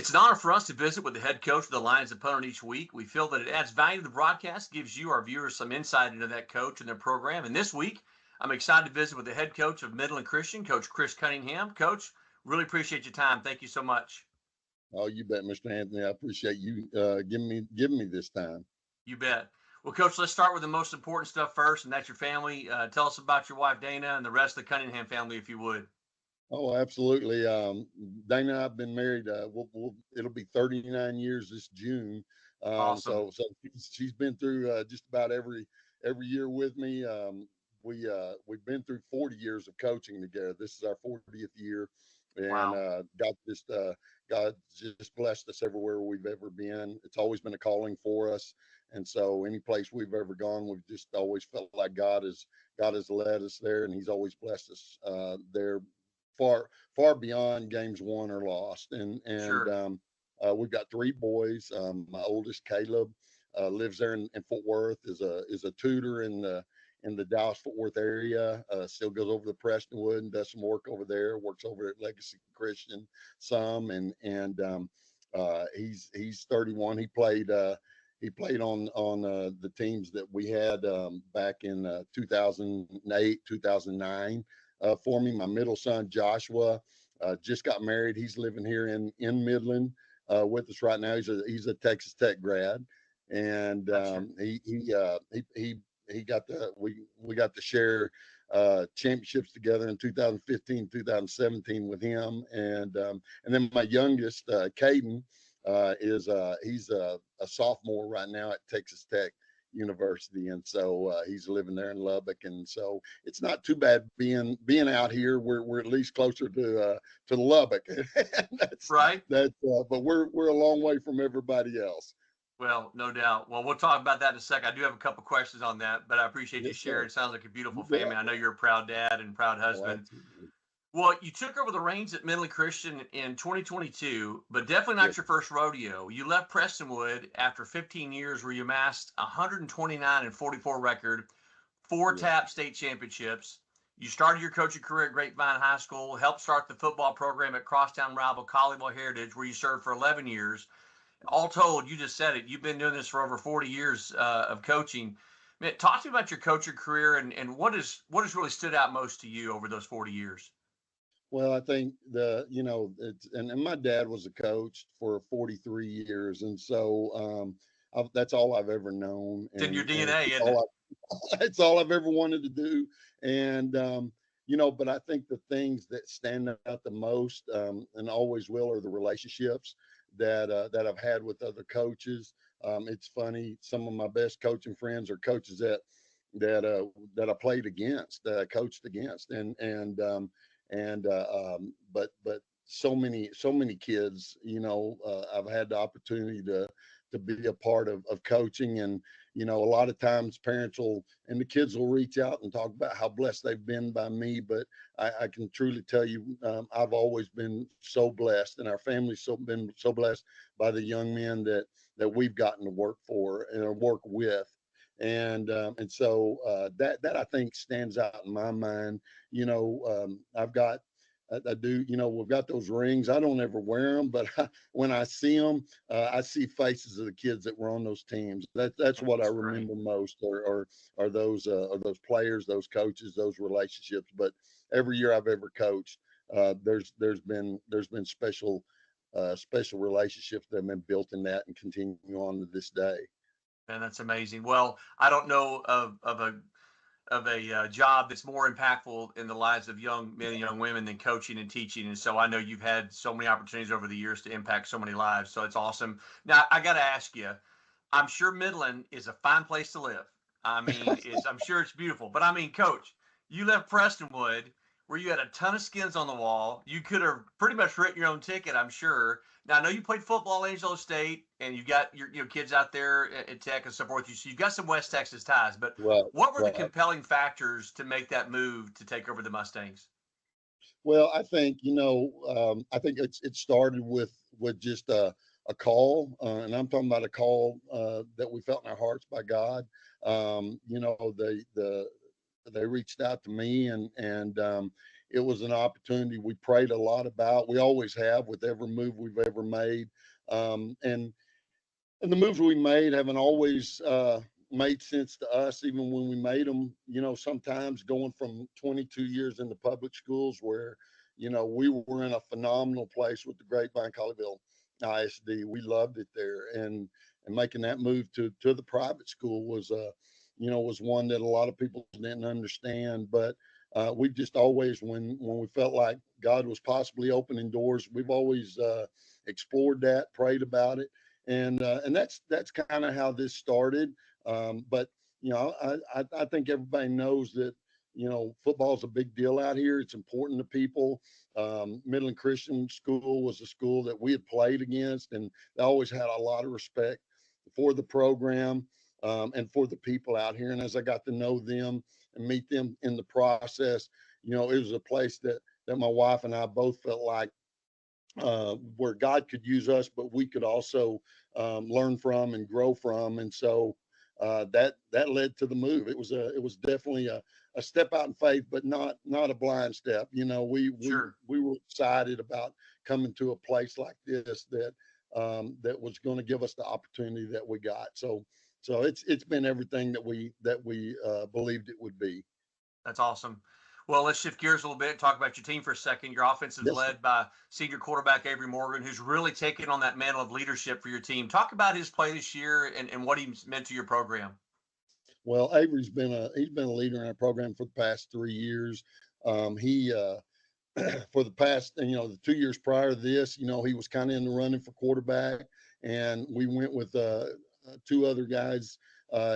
It's an honor for us to visit with the head coach of the Lions opponent each week. We feel that it adds value to the broadcast, gives you, our viewers, some insight into that coach and their program. And this week, I'm excited to visit with the head coach of Midland Christian, Coach Chris Cunningham. Coach, really appreciate your time. Thank you so much. Oh, you bet, Mr. Anthony. I appreciate you giving me this time. You bet. Well, Coach, let's start with the most important stuff first, and that's your family. Tell us about your wife, Dana, and the rest of the Cunningham family, if you would. Oh, absolutely. Dana and I have been married. It'll be 39 years this June. Awesome. So she's been through just about every year with me. We've been through 40 years of coaching together. This is our 40th year, and Wow. God just blessed us everywhere we've ever been. It's always been a calling for us, and so any place we've ever gone, we've just always felt like God has led us there, and He's always blessed us there, far beyond games won or lost. Sure. We've got three boys. My oldest, Caleb, lives there in Fort Worth, is a tutor in the Dallas Fort Worth area. Still goes over to Prestonwood and does some work over there. Works over at Legacy Christian some, and he's 31. He played on the teams that we had back in 2008, 2009 for me. My middle son, Joshua, just got married. He's living here in Midland with us right now. He's a Texas Tech grad, and he got we got to share championships together in 2015, 2017 with him, and then my youngest, Caden, he's a sophomore right now at Texas Tech University, and so he's living there in Lubbock, and so it's not too bad being out here. We're at least closer to Lubbock. that's Right. But we're a long way from everybody else. Well, no doubt. Well, we'll talk about that in a second. I do have a couple questions on that, but I appreciate you Yes, sharing. sir. It sounds like a beautiful You family. bet. I know you're a proud dad and proud Oh, husband. absolutely. Well, you took over the reins at Midland Christian in 2022, but definitely not Yes. your first rodeo. You left Prestonwood after 15 years where you amassed 129 and 44 record, four Yes. TAP state championships. You started your coaching career at Grapevine High School, helped start the football program at Crosstown rival Colleyville Heritage, where you served for 11 years. All told, you just said it, you've been doing this for over 40 years of coaching. Man, talk to me about your coaching career and what has really stood out most to you over those 40 years. Well, I think and my dad was a coach for 43 years, and so that's all I've ever known, It's in your and DNA, isn't it? it's all I've ever wanted to do, and but I think the things that stand out the most, and always will, are the relationships that I've had with other coaches. It's funny, some of my best coaching friends are coaches that I played against, that I coached against, but so many kids, I've had the opportunity to be a part of coaching, and a lot of times parents and the kids will reach out and talk about how blessed they've been by me, but I can truly tell you, I've always been so blessed, and our family's been so blessed by the young men that we've gotten to work for and work with. And so that I think stands out in my mind. I've got, I do, we've got those rings. I don't ever wear them, but when I see them, I see faces of the kids that were on those teams. That's what I That's great. remember most, are those players, those coaches, those relationships. But every year I've ever coached, there's been special relationships that have been built in that and continue on to this day. And that's amazing. Well, I don't know of a job that's more impactful in the lives of young men and young women than coaching and teaching. And so I know you've had so many opportunities over the years to impact so many lives. So it's awesome. Now I got to ask you, I'm sure Midland is a fine place to live. I mean, I'm sure it's beautiful, but I mean, Coach, you left Prestonwood where you had a ton of skins on the wall. You could have pretty much written your own ticket, I'm sure. Now I know you played football at Angelo State, and you've got your kids out there at Tech and so forth. So you've got some West Texas ties, but Right, what were the right. compelling factors to make that move to take over the Mustangs? Well, I think I think it started with just a call, and I'm talking about a call that we felt in our hearts by God. They reached out to me, and it was an opportunity we prayed a lot about. We always have with every move we've ever made. And the moves we made haven't always made sense to us, even when we made them. Sometimes going from 22 years in the public schools where, we were in a phenomenal place with the Grapevine Colleyville ISD. We loved it there, and making that move to the private school was one that a lot of people didn't understand. But we've just always, when we felt like God was possibly opening doors, we've always explored that, prayed about it, and that's kind of how this started. But I think everybody knows that football is a big deal out here. It's important to people. Midland Christian School was a school that we had played against, and they always had a lot of respect for the program and for the people out here. And as I got to know them and meet them in the process, it was a place that my wife and I both felt like where God could use us, but we could also learn from and grow from. And so that led to the move. It was definitely a step out in faith, but not a blind step. Sure. We were excited about coming to a place like this that was going to give us the opportunity that we got. So it's been everything that we believed it would be. That's awesome. Well, let's shift gears a little bit and talk about your team for a second. Your offense is Yes, sir. led by senior quarterback Avery Morgan, who's really taken on that mantle of leadership for your team. Talk about his play this year and what he's meant to your program. Well, Avery's been a leader in our program for the past 3 years. He for the past, the 2 years prior to this, he was kind of in the running for quarterback, and we went with two other guys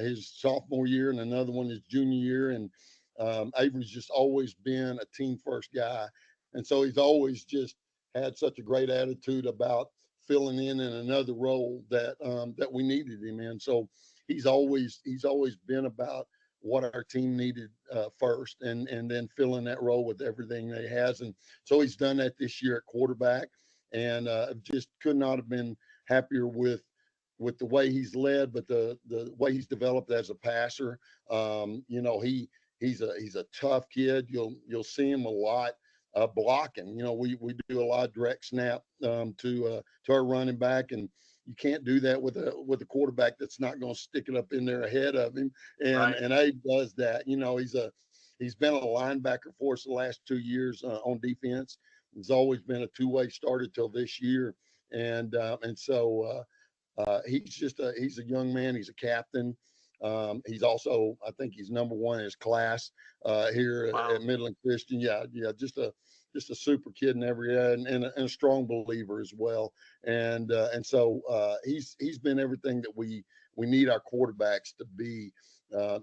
his sophomore year and another one his junior year. And Avery's just always been a team first guy, and so he's always just had such a great attitude about filling in another role that we needed him in. So he's always been about what our team needed first, and then filling that role with everything that he has. And so he's done that this year at quarterback, and just could not have been happier with the way he's led, but the way he's developed as a passer. He's a tough kid. You'll see him a lot blocking. We do a lot of direct snap to our running back, and you can't do that with a quarterback that's not going to stick it up in there ahead of him. And Right. and Abe does that. He's been a linebacker for us the last 2 years on defense. He's always been a two-way starter till this year, and so he's a young man. He's a captain. He's also, I think he's number one in his class here Wow. at Midland Christian. Yeah, just a super kid in every area, and a strong believer as well. And so he's been everything that we need our quarterbacks to be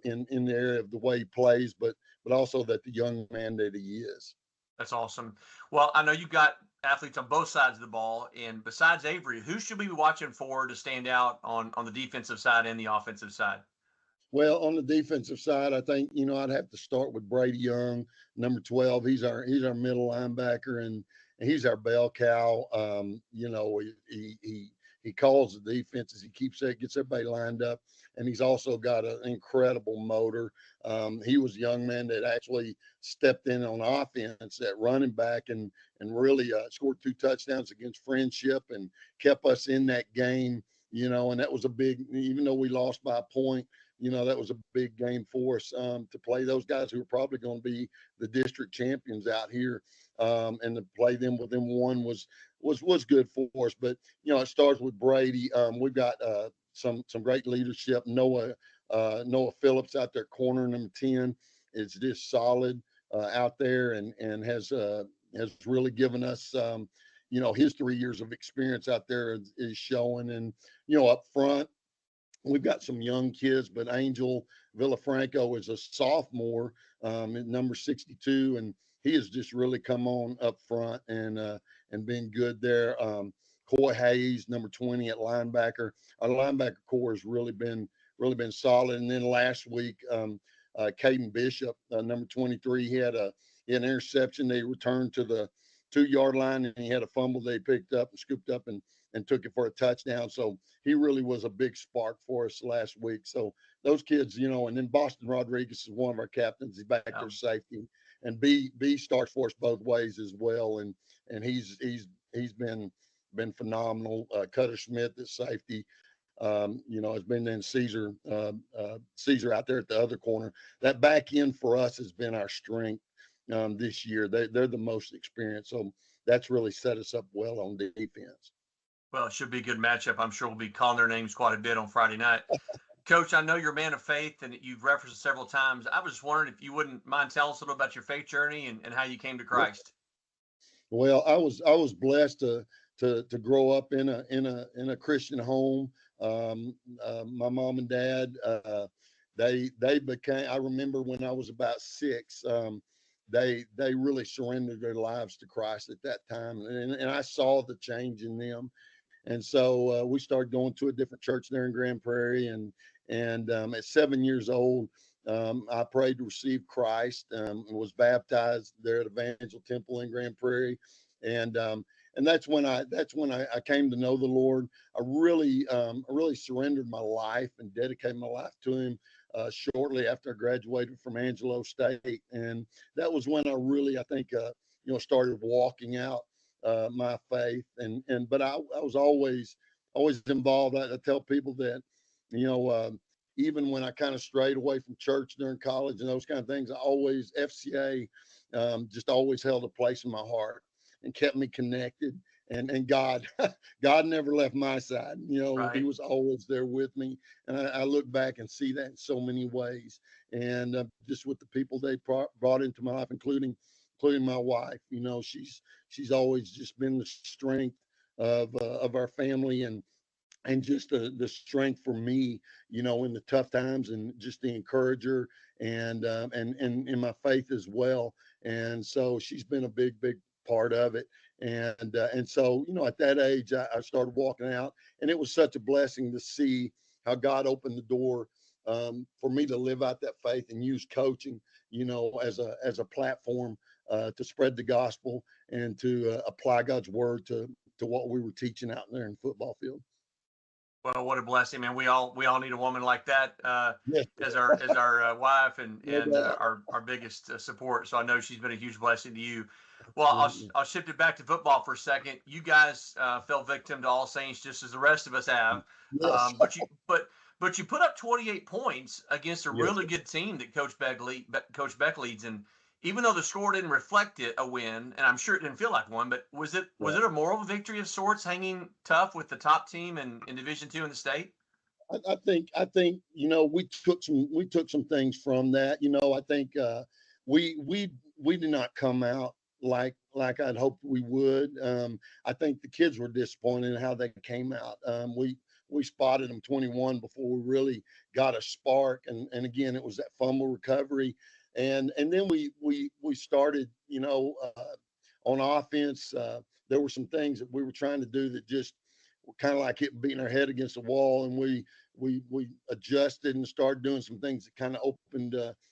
in the area of the way he plays, but also that the young man that he is. That's awesome. Well, I know you've got athletes on both sides of the ball, and besides Avery, who should we be watching for to stand out on the defensive side and the offensive side? Well, on the defensive side, I think I'd have to start with Brady Young, number 12. He's our middle linebacker, and he's our bell cow. He calls the defenses. He gets everybody lined up, and he's also got an incredible motor. He was a young man that actually stepped in on offense at running back, and really scored 2 touchdowns against Friendship and kept us in that game. And that was a big, even though we lost by a point. That was a big game for us to play those guys who are probably going to be the district champions out here, and to play them within one was good for us. But it starts with Brady. We've got some great leadership. Noah Phillips out there, corner number 10, is just solid out there, and has really given us his 3 years of experience out there is showing. And up front, we've got some young kids, but Angel Villafranco is a sophomore at number 62, and he has just really come on up front and been good there. Coy Hayes, number 20 at linebacker. Our linebacker core has really been solid. And then last week, Caden Bishop, number 23, he had an interception. They returned to the 2-yard line, and he had a fumble they picked up and scooped up and took it for a touchdown. So he really was a big spark for us last week. So those kids, and then Boston Rodriguez is one of our captains. He's back there safety. and B starts for us both ways as well. And he's been phenomenal. Cutter Smith at safety, has been in Caesar out there at the other corner. That back end for us has been our strength this year. They're the most experienced, so that's really set us up well on defense. Well, it should be a good matchup. I'm sure we'll be calling their names quite a bit on Friday night. Coach, I know you're a man of faith and you've referenced it several times. I was just wondering if you wouldn't mind telling us a little about your faith journey and how you came to Christ. Well, I was blessed to grow up in a Christian home. My mom and dad, they became. I remember when I was about 6. They really surrendered their lives to Christ at that time, and I saw the change in them. And so we started going to a different church there in Grand Prairie, and at 7 years old, I prayed to receive Christ, and was baptized there at Evangel Temple in Grand Prairie, and that's when I came to know the Lord. I really surrendered my life and dedicated my life to Him shortly after I graduated from Angelo State, and that was when I really, I think, started walking out my faith. But I was always involved. I tell people that, even when I kind of strayed away from church during college and those kind of things, FCA just always held a place in my heart and kept me connected. And God, God never left my side. Right. He was always there with me. And I look back and see that in so many ways. And just with the people they brought into my life, including my wife, she's always just been the strength of our family, and just the strength for me, in the tough times, and just the encourager, and in my faith as well. And so she's been a big part of it. And so, at that age, I started walking out, and it was such a blessing to see how God opened the door for me to live out that faith and use coaching, as a platform to spread the gospel and to apply God's word to what we were teaching out there in football field. Well, what a blessing, man. We all need a woman like that Yes. as our wife and Yeah. our biggest support. So I know she's been a huge blessing to you. Well, I'll shift it back to football for a second. You guys fell victim to All Saints just as the rest of us have. Yes. But you put up 28 points against a Yes. really good team that Coach Beck leads. And even though the score didn't reflect a win, and I'm sure it didn't feel like one, but was it a moral victory of sorts, hanging tough with the top team in Division II in the state? I think we took some things from that. I think we did not come out like I'd hoped we would. I think the kids were disappointed in how they came out. We spotted them 21 before we really got a spark, and again, it was that fumble recovery, and then we started, on offense. There were some things that we were trying to do that just were kind of like beating our head against the wall, and we adjusted and started doing some things that kind of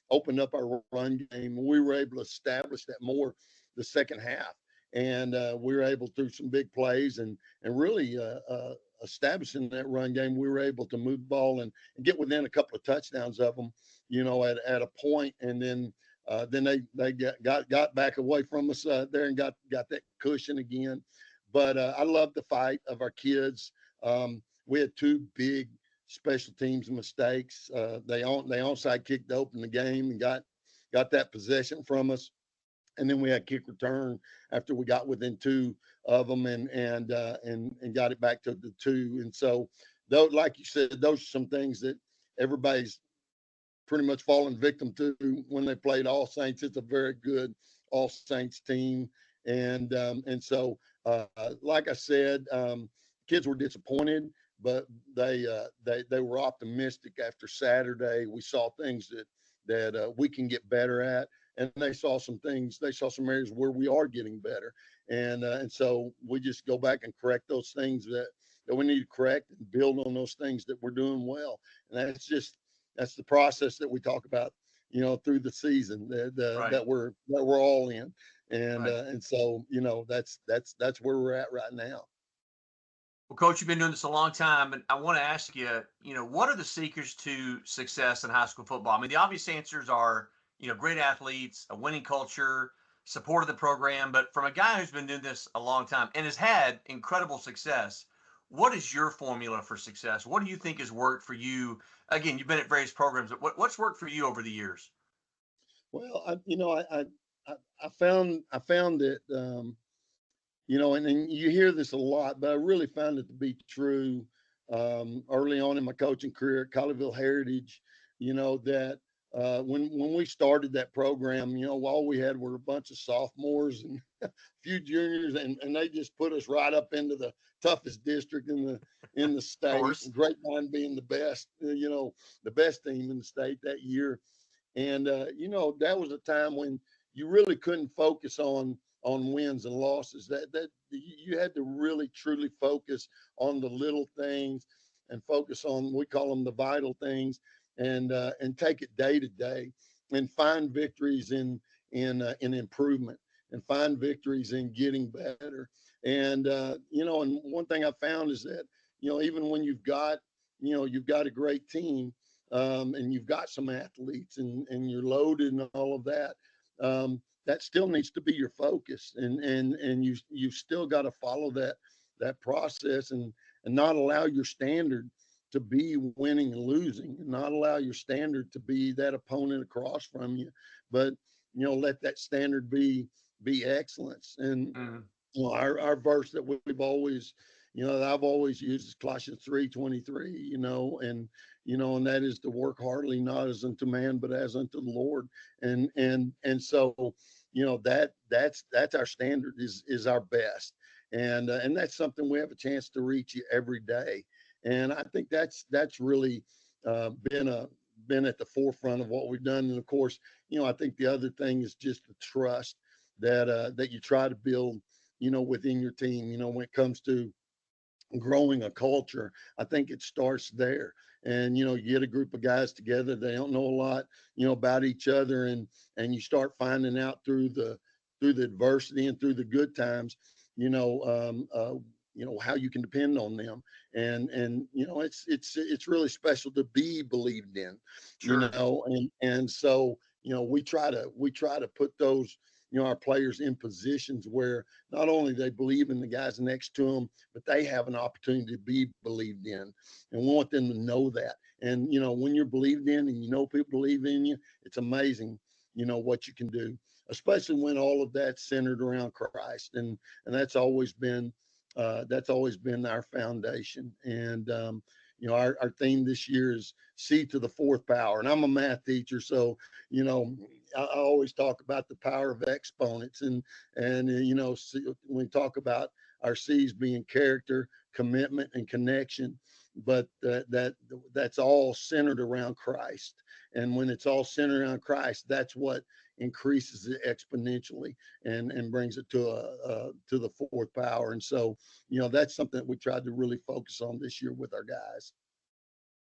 opened up our run game. We were able to establish that more the second half, and we were able, through some big plays and really establishing that run game, we were able to move the ball and get within a couple of touchdowns of them, at a point, and then they got back away from us there and got that cushion again. But I love the fight of our kids. We had 2 big special teams mistakes. They onside kicked to open the game and got that possession from us. And then we had kick return after we got within 2 of them and got it back to the 2. And so, though, like you said, those are some things that everybody's pretty much fallen victim to when they played All Saints. It's a very good All Saints team. And so, like I said, kids were disappointed, but they were optimistic after Saturday. We saw things that we can get better at, and they saw some areas where we are getting better. And so we just go back and correct those things that we need to correct, and build on those things that we're doing well. And that's the process that we talk about, through the season that we're all in. And Right. And so, that's where we're at right now. Well, Coach, you've been doing this a long time, and I want to ask you, what are the secrets to success in high school football? I mean, the obvious answers are, great athletes, a winning culture, supported the program. But from a guy who's been doing this a long time and has had incredible success, what is your formula for success? What do you think has worked for you? Again, you've been at various programs, but what's worked for you over the years? Well, I found that, and you hear this a lot, but I really found it to be true early on in my coaching career at Colleyville Heritage. That when we started that program, all we had were a bunch of sophomores and a few juniors, and they just put us right up into the toughest district in the Of state. course. Grapevine being the best, the best team in the state that year. And that was a time when you really couldn't focus on wins and losses. That you had to really truly focus on the little things and focus on, we call them the vital things, and take it day to day and find victories in improvement and find victories in getting better. And one thing I found is that even when you've got a great team, and you've got some athletes and you're loaded and all of that, that still needs to be your focus. And you've still got to follow that process and not allow your standard to be winning and losing, and not allow your standard to be that opponent across from you, but let that standard be excellence. And Mhm. our verse that we've always, that I've always used is Colossians 3:23, and that is to work heartily, not as unto man, but as unto the Lord. And so, that's our standard, is our best. And that's something we have a chance to reach every day. And I think that's really been at the forefront of what we've done. And of course, I think the other thing is just the trust that you try to build, within your team. When it comes to growing a culture, I think it starts there. And you get a group of guys together, they don't know a lot, about each other, and you start finding out through the adversity and through the good times, how you can depend on them. And it's really special to be believed in, Sure. and so we try to put those, our players in positions where not only they believe in the guys next to them, but they have an opportunity to be believed in. And we want them to know that. And, when you're believed in and people believe in you, it's amazing, what you can do, especially when all of that's centered around Christ. And that's always been our foundation. And, our theme this year is C to the fourth power. And I'm a math teacher, so, I always talk about the power of exponents, and when we talk about our C's being character, commitment, and connection, but that's all centered around Christ. And when it's all centered around Christ, that's what increases it exponentially and brings it to the fourth power. And so, that's something that we tried to really focus on this year with our guys.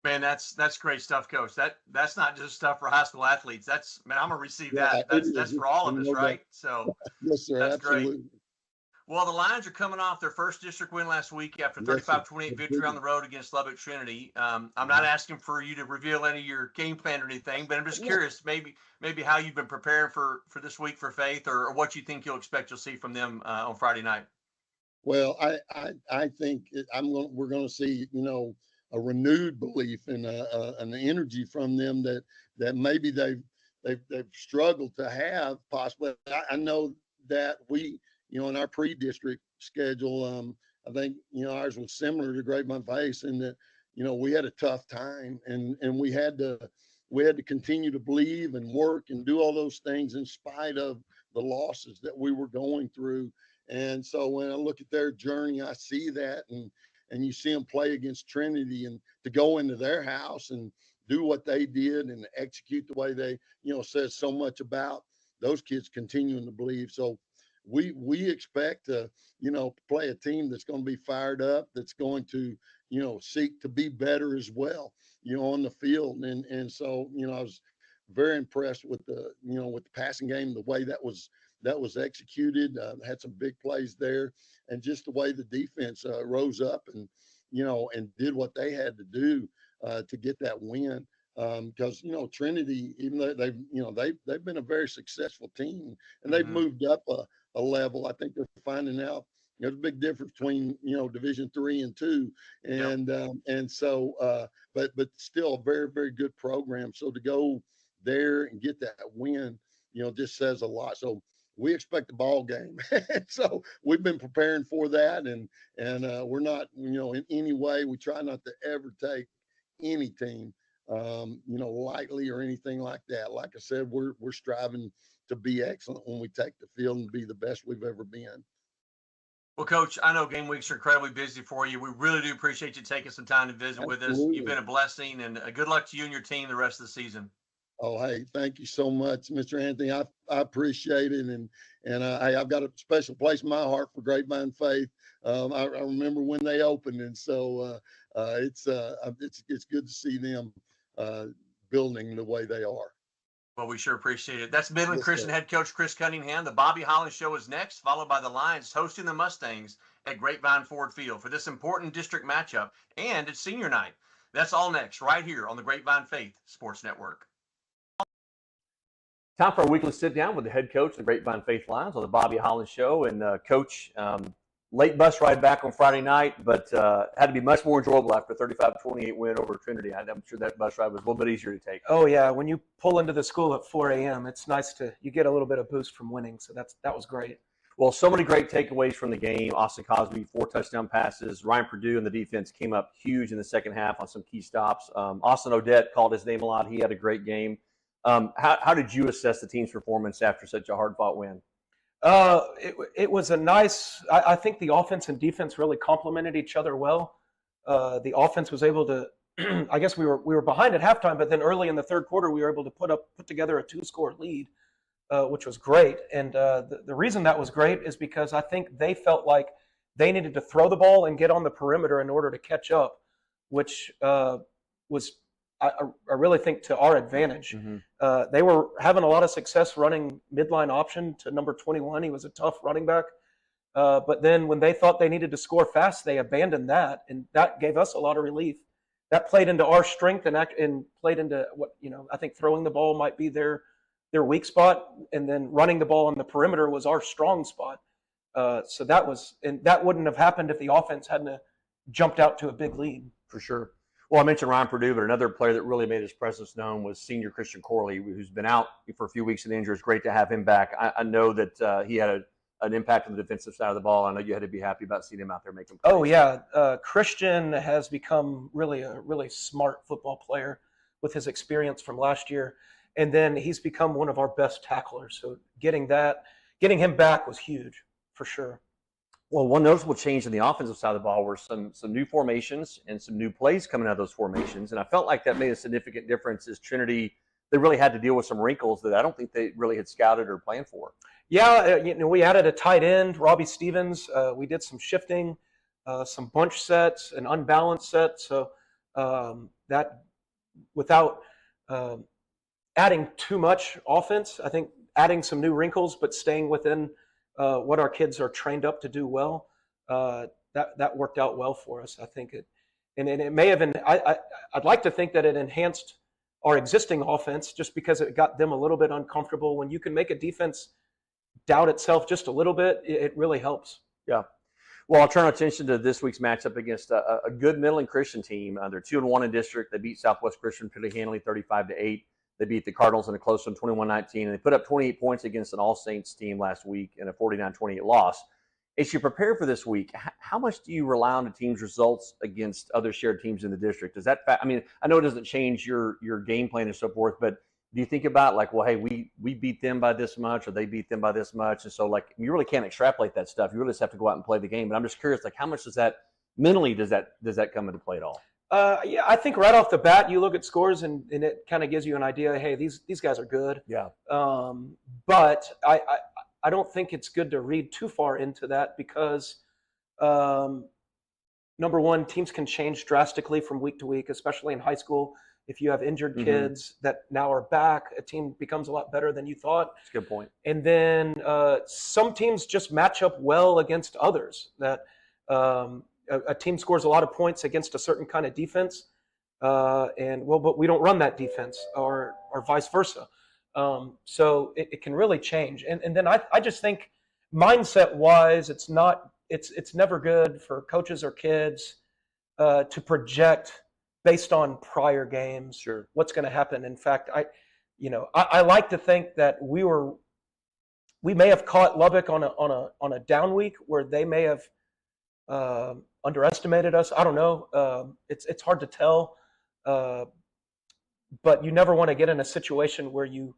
Man, that's great stuff, Coach. That's not just stuff for high school athletes. That's, man, I'm gonna receive Yeah, that. it That's is. for all of us, No doubt. right? So Yes, sir. that's great. Absolutely. Well, the Lions are coming off their first district win last week after Yes, sir. 35-28 victory on the road against Lubbock Trinity. I'm not asking for you to reveal any of your game plan or anything, but I'm just curious, maybe how you've been preparing for this week for Faith, or what you think you'll see from them on Friday night. Well, I think we're going to see, a renewed belief and an energy from them that maybe they've struggled to have possibly. I know that we, in our pre-district schedule, I think, ours was similar to Grapevine Faith in that, we had a tough time, and we had to continue to believe and work and do all those things in spite of the losses that we were going through. And so when I look at their journey, I see that, and you see them play against Trinity, and to go into their house and do what they did and execute the way they, says so much about those kids continuing to believe. So we expect to, play a team that's going to be fired up, that's going to, seek to be better as well, on the field. And so, I was very impressed with the passing game, the way that was executed. Had some big plays there, and just the way the defense rose up and did what they had to do to get that win. because Trinity, even though they've been a very successful team, and they've Mm-hmm. moved up a level. I think they're finding out there's a big difference between Division 3 and 2, Yep. and so but still a very, very good program. So to go there and get that win, just says a lot. So we expect a ball game. So we've been preparing for that, and we're not, in any way, we try not to ever take any team, lightly or anything like that. Like I said, we're striving to be excellent when we take the field and be the best we've ever been. Well, Coach, I know game weeks are incredibly busy for you. We really do appreciate you taking some time to visit with us. You've been a blessing, and good luck to you and your team the rest of the season. Oh, hey, thank you so much, Mr. Anthony. I appreciate it, and hey, I've got a special place in my heart for Grapevine Faith. I remember when they opened, and so it's good to see them building the way they are. Well, we sure appreciate it. That's Midland Yes, Christian sir. head coach Chris Cunningham. The Bobby Holland Show is next, followed by the Lions hosting the Mustangs at Grapevine Ford Field for this important district matchup, and it's senior night. That's all next, right here on the Grapevine Faith Sports Network. Time for a weekly sit down with the head coach of the Grapevine Faith Lions on the Bobby Holland Show. And Coach, late bus ride back on Friday night, but had to be much more enjoyable after a 35-28 win over Trinity. I'm sure that bus ride was a little bit easier to take. Oh yeah, when you pull into the school at 4 a.m., it's nice you get a little bit of boost from winning. So that was great. Well, so many great takeaways from the game. Austin Cosby, 4 touchdown passes. Ryan Purdue and the defense came up huge in the second half on some key stops. Austin Odette called his name a lot. He had a great game. How did you assess the team's performance after such a hard-fought win? It was a nice. I think the offense and defense really complemented each other well. The offense was able to. I guess we were behind at halftime, but then early in the third quarter we were able to put together a 2-score lead, which was great. And the reason that was great is because I think they felt like they needed to throw the ball and get on the perimeter in order to catch up, which was. I really think to our advantage. Mm-hmm. They were having a lot of success running midline option to number 21. He was a tough running back. But then when they thought they needed to score fast, they abandoned that, and that gave us a lot of relief. That played into our strength and played into what, I think throwing the ball might be their weak spot, and then running the ball on the perimeter was our strong spot. So that wouldn't have happened if the offense hadn't jumped out to a big lead. For sure. Well, I mentioned Ryan Purdue, but another player that really made his presence known was senior Christian Corley, who's been out for a few weeks with injury. It's great to have him back. I know that he had an impact on the defensive side of the ball. I know you had to be happy about seeing him out there making plays. Oh, yeah. Christian has become really a really smart football player with his experience from last year. And then he's become one of our best tacklers. So getting him back was huge, for sure. Well, one noticeable change in the offensive side of the ball were some new formations and some new plays coming out of those formations. And I felt like that made a significant difference as Trinity, they really had to deal with some wrinkles that I don't think they really had scouted or planned for. Yeah, we added a tight end, Robbie Stevens. We did some shifting, some bunch sets, an unbalanced set. So that without adding too much offense, I think adding some new wrinkles, but staying within what our kids are trained up to do well, that worked out well for us. I think it may have been. I'd like to think that it enhanced our existing offense just because it got them a little bit uncomfortable. When you can make a defense doubt itself just a little bit, it really helps. Yeah. Well, I'll turn our attention to this week's matchup against a good Midland Christian team. They're 2-1 in district. They beat Southwest Christian pretty handily, 35-8. They beat the Cardinals in a close one, 21-19, and they put up 28 points against an All Saints team last week in a 49-28 loss. As you prepare for this week, how much do you rely on the team's results against other shared teams in the district? Does that, I mean, I know it doesn't change your game plan and so forth, but do you think about like, well, hey, we beat them by this much, or they beat them by this much, and so like you really can't extrapolate that stuff. You really just have to go out and play the game. But I'm just curious, like, how much does that mentally does that come into play at all? Yeah, I think right off the bat, you look at scores and it kind of gives you an idea. Hey, these guys are good. Yeah. But I don't think it's good to read too far into that because, number one, teams can change drastically from week to week, especially in high school. If you have injured kids that now are back, a team becomes a lot better than you thought. That's a good point. And then some teams just match up well against others. That a team scores a lot of points against a certain kind of defense. but we don't run that defense, or vice versa. So it can really change. And then I just think mindset wise, it's never good for coaches or kids to project based on prior games. Sure. What's going to happen. In fact, I like to think that we may have caught Lubbock on a down week where they may have underestimated us. I don't know. It's hard to tell. But you never want to get in a situation where you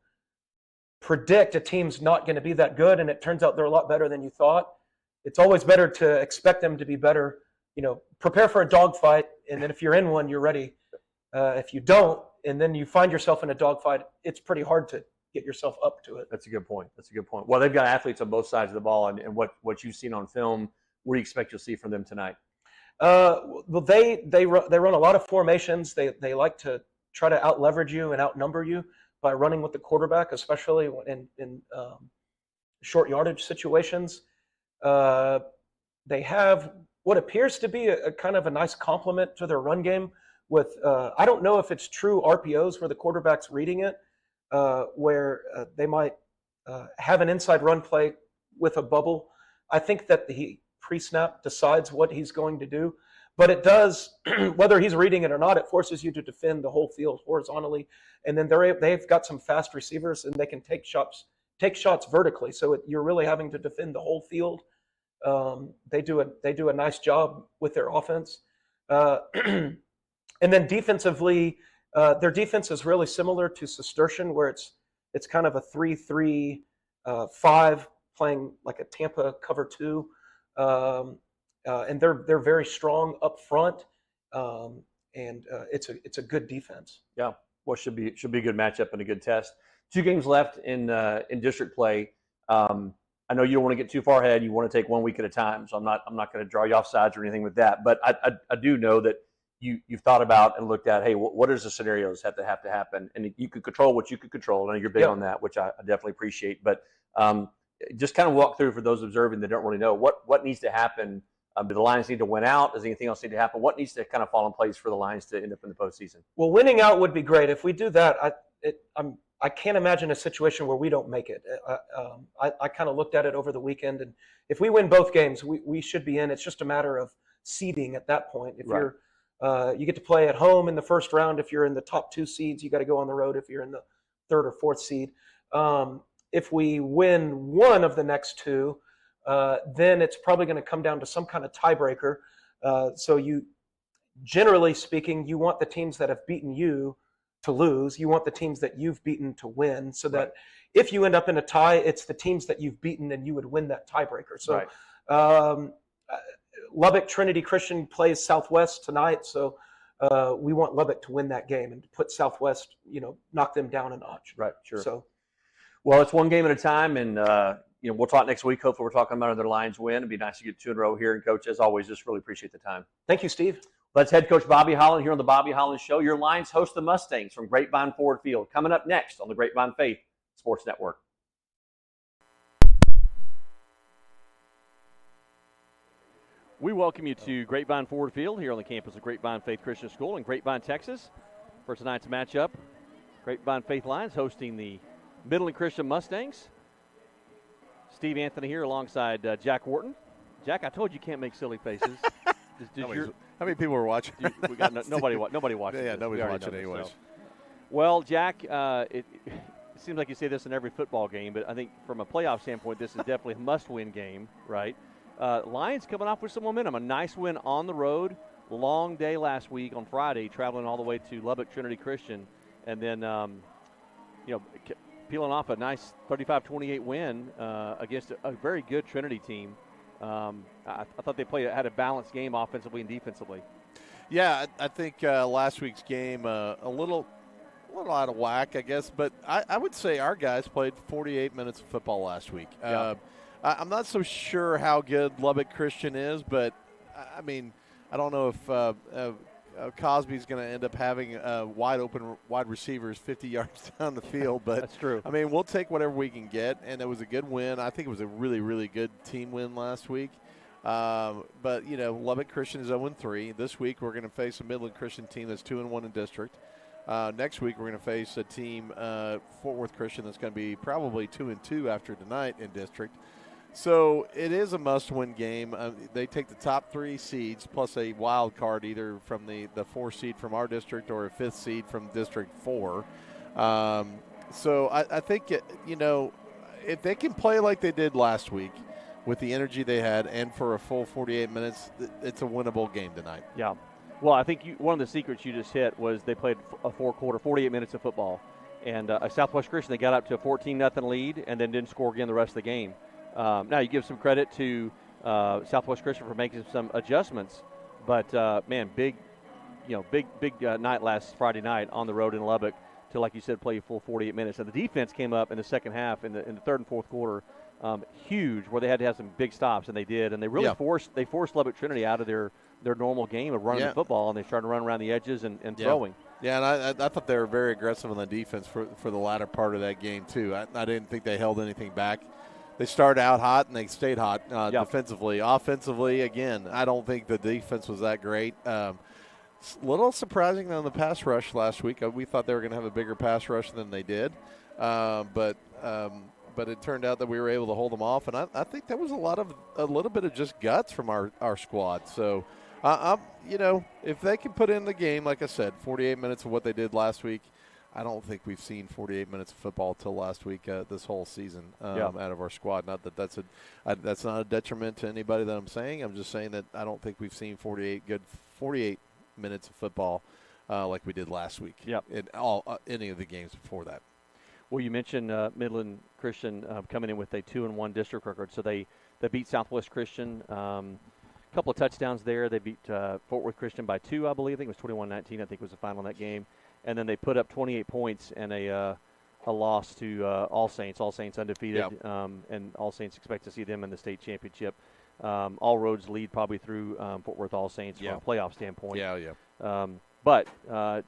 predict a team's not going to be that good and it turns out they're a lot better than you thought. It's always better to expect them to be better. Prepare for a dogfight, and then if you're in one, you're ready. If you don't, and then you find yourself in a dogfight, it's pretty hard to get yourself up to it. That's a good point. Well, they've got athletes on both sides of the ball, and what you've seen on film, what do you expect you'll see from them tonight? Well, they run a lot of formations. They like to try to out leverage you and outnumber you by running with the quarterback, especially in short yardage situations. They have what appears to be a kind of a nice complement to their run game with, I don't know if it's true RPOs where the quarterback's reading it, where they might have an inside run play with a bubble. I think that he pre-snap decides what he's going to do, but it does, whether he's reading it or not, it forces you to defend the whole field horizontally. And then they've got some fast receivers and they can take shots vertically. So you're really having to defend the whole field. They do a nice job with their offense. And then defensively, their defense is really similar to Cistercian, where it's kind of a 3-3-5 playing like a Tampa cover 2. And they're very strong up front. And it's a good defense. Yeah. Well, should be a good matchup and a good test. 2 games left in district play. I know you don't want to get too far ahead. You want to take 1 week at a time. So I'm not going to draw you off sides or anything with that. But I do know that you've thought about and looked at, hey, what is the scenarios have to happen? And you could control what you could control. I know you're big on that, which I definitely appreciate. But just kind of walk through for those observing that don't really know what needs to happen. Do the Lions need to win out? Does anything else need to happen? What needs to kind of fall in place for the Lions to end up in the postseason? Well, winning out would be great. If we do that, I can't imagine a situation where we don't make it. I kind of looked at it over the weekend, and if we win both games, we should be in. It's just a matter of seeding at that point. If right. You get to play at home in the first round. If you're in the top 2 seeds, you got to go on the road if you're in the 3rd or 4th seed. If we win one of the next 2, then it's probably going to come down to some kind of tiebreaker. So generally speaking, you want the teams that have beaten you to lose. You want the teams that you've beaten to win, so that if you end up in a tie, it's the teams that you've beaten and you would win that tiebreaker. So Lubbock Trinity Christian plays Southwest tonight, so we want Lubbock to win that game and to put Southwest, knock them down a notch. Right, sure. So, well, it's 1 game at a time, and we'll talk next week. Hopefully, we're talking about another Lions win. It'd be nice to get 2 in a row here. And Coach, as always, just really appreciate the time. Thank you, Steve. Let's head coach Bobby Holland here on the Bobby Holland Show. Your Lions host the Mustangs from Grapevine Ford Field. Coming up next on the Grapevine Faith Sports Network. We welcome you to Grapevine Ford Field here on the campus of Grapevine Faith Christian School in Grapevine, Texas. For tonight's matchup, Grapevine Faith Lions hosting the Midland Christian Mustangs. Steve Anthony here alongside Jack Wharton. Jack, I told you can't make silly faces. How many people were watching? We got nobody watching. Yeah, nobody's watching anyways. So. Well, Jack, it seems like you say this in every football game, but I think from a playoff standpoint, this is definitely a must-win game, right? Lions coming off with some momentum. A nice win on the road. Long day last week on Friday, traveling all the way to Lubbock Trinity Christian, and then peeling off a nice 35-28 win against a very good Trinity team. I thought they had a balanced game offensively and defensively. Yeah, I think last week's game a little out of whack, I guess. But I would say our guys played 48 minutes of football last week. Yeah. I'm not so sure how good Lubbock Christian is, but, I mean, I don't know if Cosby's going to end up having wide receivers 50 yards down the field. But that's true. I mean, we'll take whatever we can get, and it was a good win. I think it was a really, really good team win last week. But, Lubbock Christian is 0-3. This week we're going to face a Midland Christian team that's 2-1 in district. Next week we're going to face a team, Fort Worth Christian, that's going to be probably 2-2 after tonight in district. So it is a must-win game. They take the top 3 seeds plus a wild card either from the 4 seed from our district or a 5th seed from District 4. So I think, if they can play like they did last week with the energy they had and for a full 48 minutes, it's a winnable game tonight. Yeah. Well, I think one of the secrets you just hit was they played a 48 minutes of football. And Southwest Christian, they got up to a 14-0 lead and then didn't score again the rest of the game. Now, you give some credit to Southwest Christian for making some adjustments. But, big night last Friday night on the road in Lubbock to, like you said, play a full 48 minutes. And the defense came up in the second half in the third and fourth quarter, huge, where they had to have some big stops, and they did. And they really forced Lubbock Trinity out of their normal game of running the football, and they started to run around the edges and throwing. Yeah, and I thought they were very aggressive on the defense for the latter part of that game, too. I didn't think they held anything back. They started out hot, and they stayed hot defensively. Offensively, again, I don't think the defense was that great. A little surprising on the pass rush last week. We thought they were going to have a bigger pass rush than they did. But it turned out that we were able to hold them off, and I think that was a little bit of just guts from our squad. So, if they can put in the game, like I said, 48 minutes of what they did last week, I don't think we've seen 48 minutes of football till last week this whole season out of our squad. Not that that's not a detriment to anybody that I'm saying. I'm just saying that I don't think we've seen 48 minutes of football like we did last week in any of the games before that. Well, you mentioned Midland Christian coming in with a 2-1 district record. So they beat Southwest Christian. A couple of touchdowns there. They beat Fort Worth Christian by 2, I believe. I think it was 21-19, I think was the final in that game. And then they put up 28 points and a loss to All Saints. All Saints undefeated, and All Saints expect to see them in the state championship. All roads lead probably through Fort Worth All Saints from a playoff standpoint. But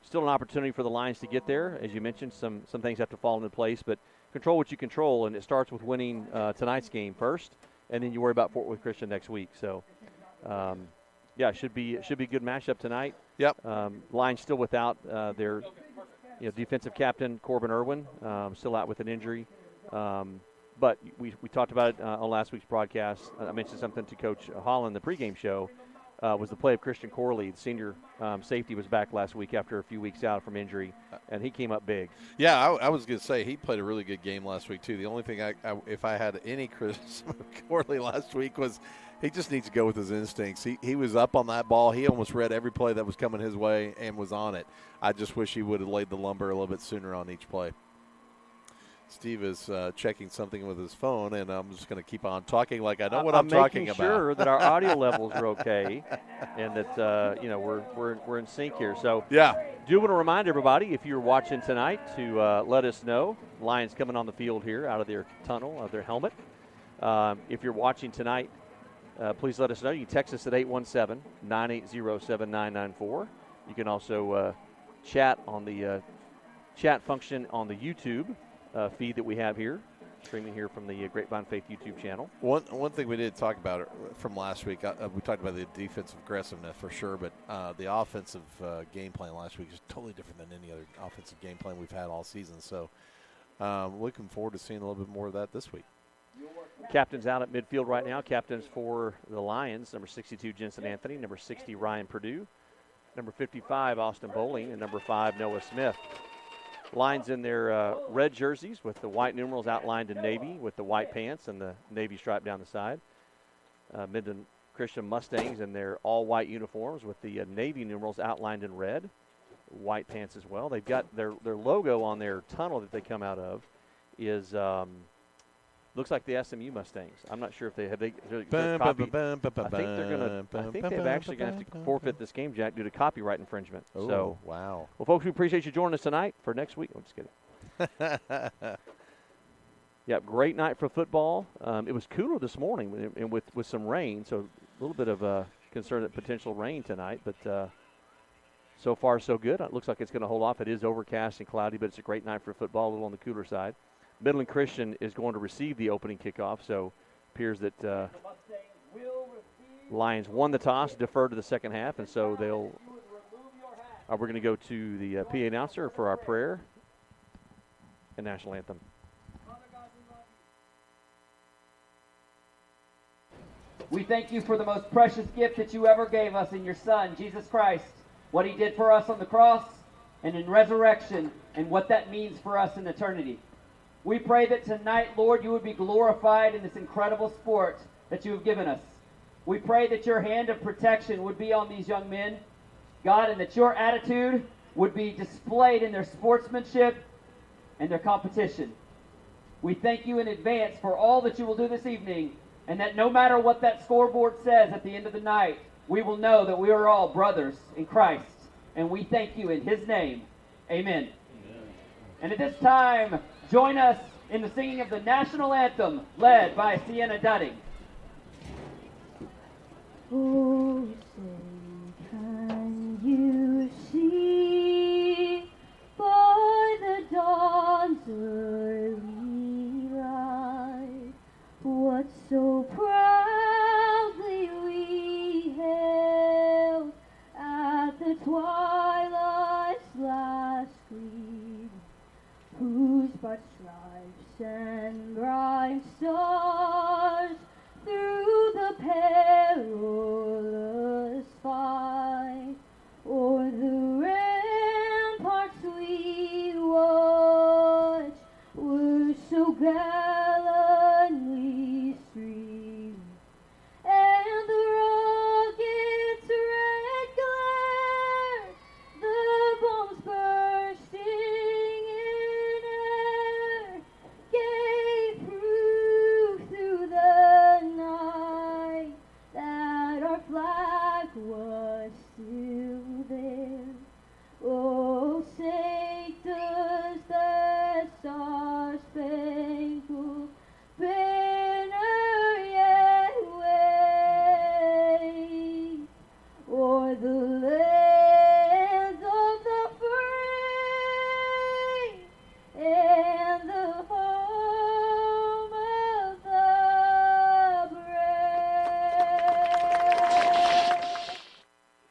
still an opportunity for the Lions to get there. As you mentioned, some things have to fall into place, but control what you control, and it starts with winning tonight's game first, and then you worry about Fort Worth Christian next week. So, it should be a good matchup tonight. Lions still without their defensive captain Corbin Irwin, still out with an injury. But we talked about it on last week's broadcast. I mentioned something to Coach Holland, the pregame show. Was the play of Christian Corley. The senior safety was back last week after a few weeks out from injury, and he came up big. Yeah, I was going to say he played a really good game last week, too. The only thing, if I had any criticism of Corley last week, was he just needs to go with his instincts. He was up on that ball. He almost read every play that was coming his way and was on it. I just wish he would have laid the lumber a little bit sooner on each play. Steve is checking something with his phone, and I'm just going to keep on talking like I know what I'm talking about. I'm making sure that our audio levels are okay, and that we're in sync here. So do want to remind everybody, if you're watching tonight, to let us know. Lions coming on the field here out of their tunnel, out of their helmet. If you're watching tonight, please let us know. You can text us at 817-980-7994. You can also chat on the chat function on the YouTube feed that we have here, streaming here from the Grapevine Faith YouTube channel. One thing we did talk about from last week, we talked about the defensive aggressiveness for sure, but the offensive game plan last week is totally different than any other offensive game plan we've had all season. So looking forward to seeing a little bit more of that this week. Captains out at midfield right now. Captains for the Lions, number 62, Jensen Anthony, number 60, Ryan Purdue, number 55, Austin Bowling, and number 5, Noah Smith. Lions in their red jerseys with the white numerals outlined in navy with the white pants and the navy stripe down the side. Midland Christian Mustangs in their all-white uniforms with the navy numerals outlined in red, white pants as well. They've got their logo on their tunnel that they come out of is looks like the SMU Mustangs. I'm not sure if they have. I think they're gonna. I think they've actually going to have to forfeit this game, Jack, due to copyright infringement. Oh, so wow. Well, folks, we appreciate you joining us tonight for next week. I'm just kidding. Great night for football. It was cooler this morning and with some rain, so a little bit of a concern at potential rain tonight. But so far, so good. It looks like it's going to hold off. It is overcast and cloudy, but it's a great night for football, a little on the cooler side. Midland Christian is going to receive the opening kickoff, so appears that Lions won the toss, deferred to the second half, and so we're going to go to the PA announcer for our prayer and national anthem. We thank you for the most precious gift that you ever gave us in your Son, Jesus Christ, what he did for us on the cross and in resurrection, and what that means for us in eternity. We pray that tonight, Lord, you would be glorified in this incredible sport that you have given us. We pray that your hand of protection would be on these young men, God, and that your attitude would be displayed in their sportsmanship and their competition. We thank you in advance for all that you will do this evening, and that no matter what that scoreboard says at the end of the night, we will know that we are all brothers in Christ. And we thank you in his name. Amen. And at this time, join us in the singing of the national anthem led by Sienna Dudding. Oh, say, can you see by the dawn's early light what so proudly we hailed at the twilight's last gleam, whose bright stripes and bright stars through the perilous fight o'er the ramparts we watched were so gallantly streamed, and the rocket's red glare, the bombs bursting in air, gave proof through the night that our flag was still there. Oh, say does the star-spangled banner yet wave o'er the lands of the free and the home of the brave.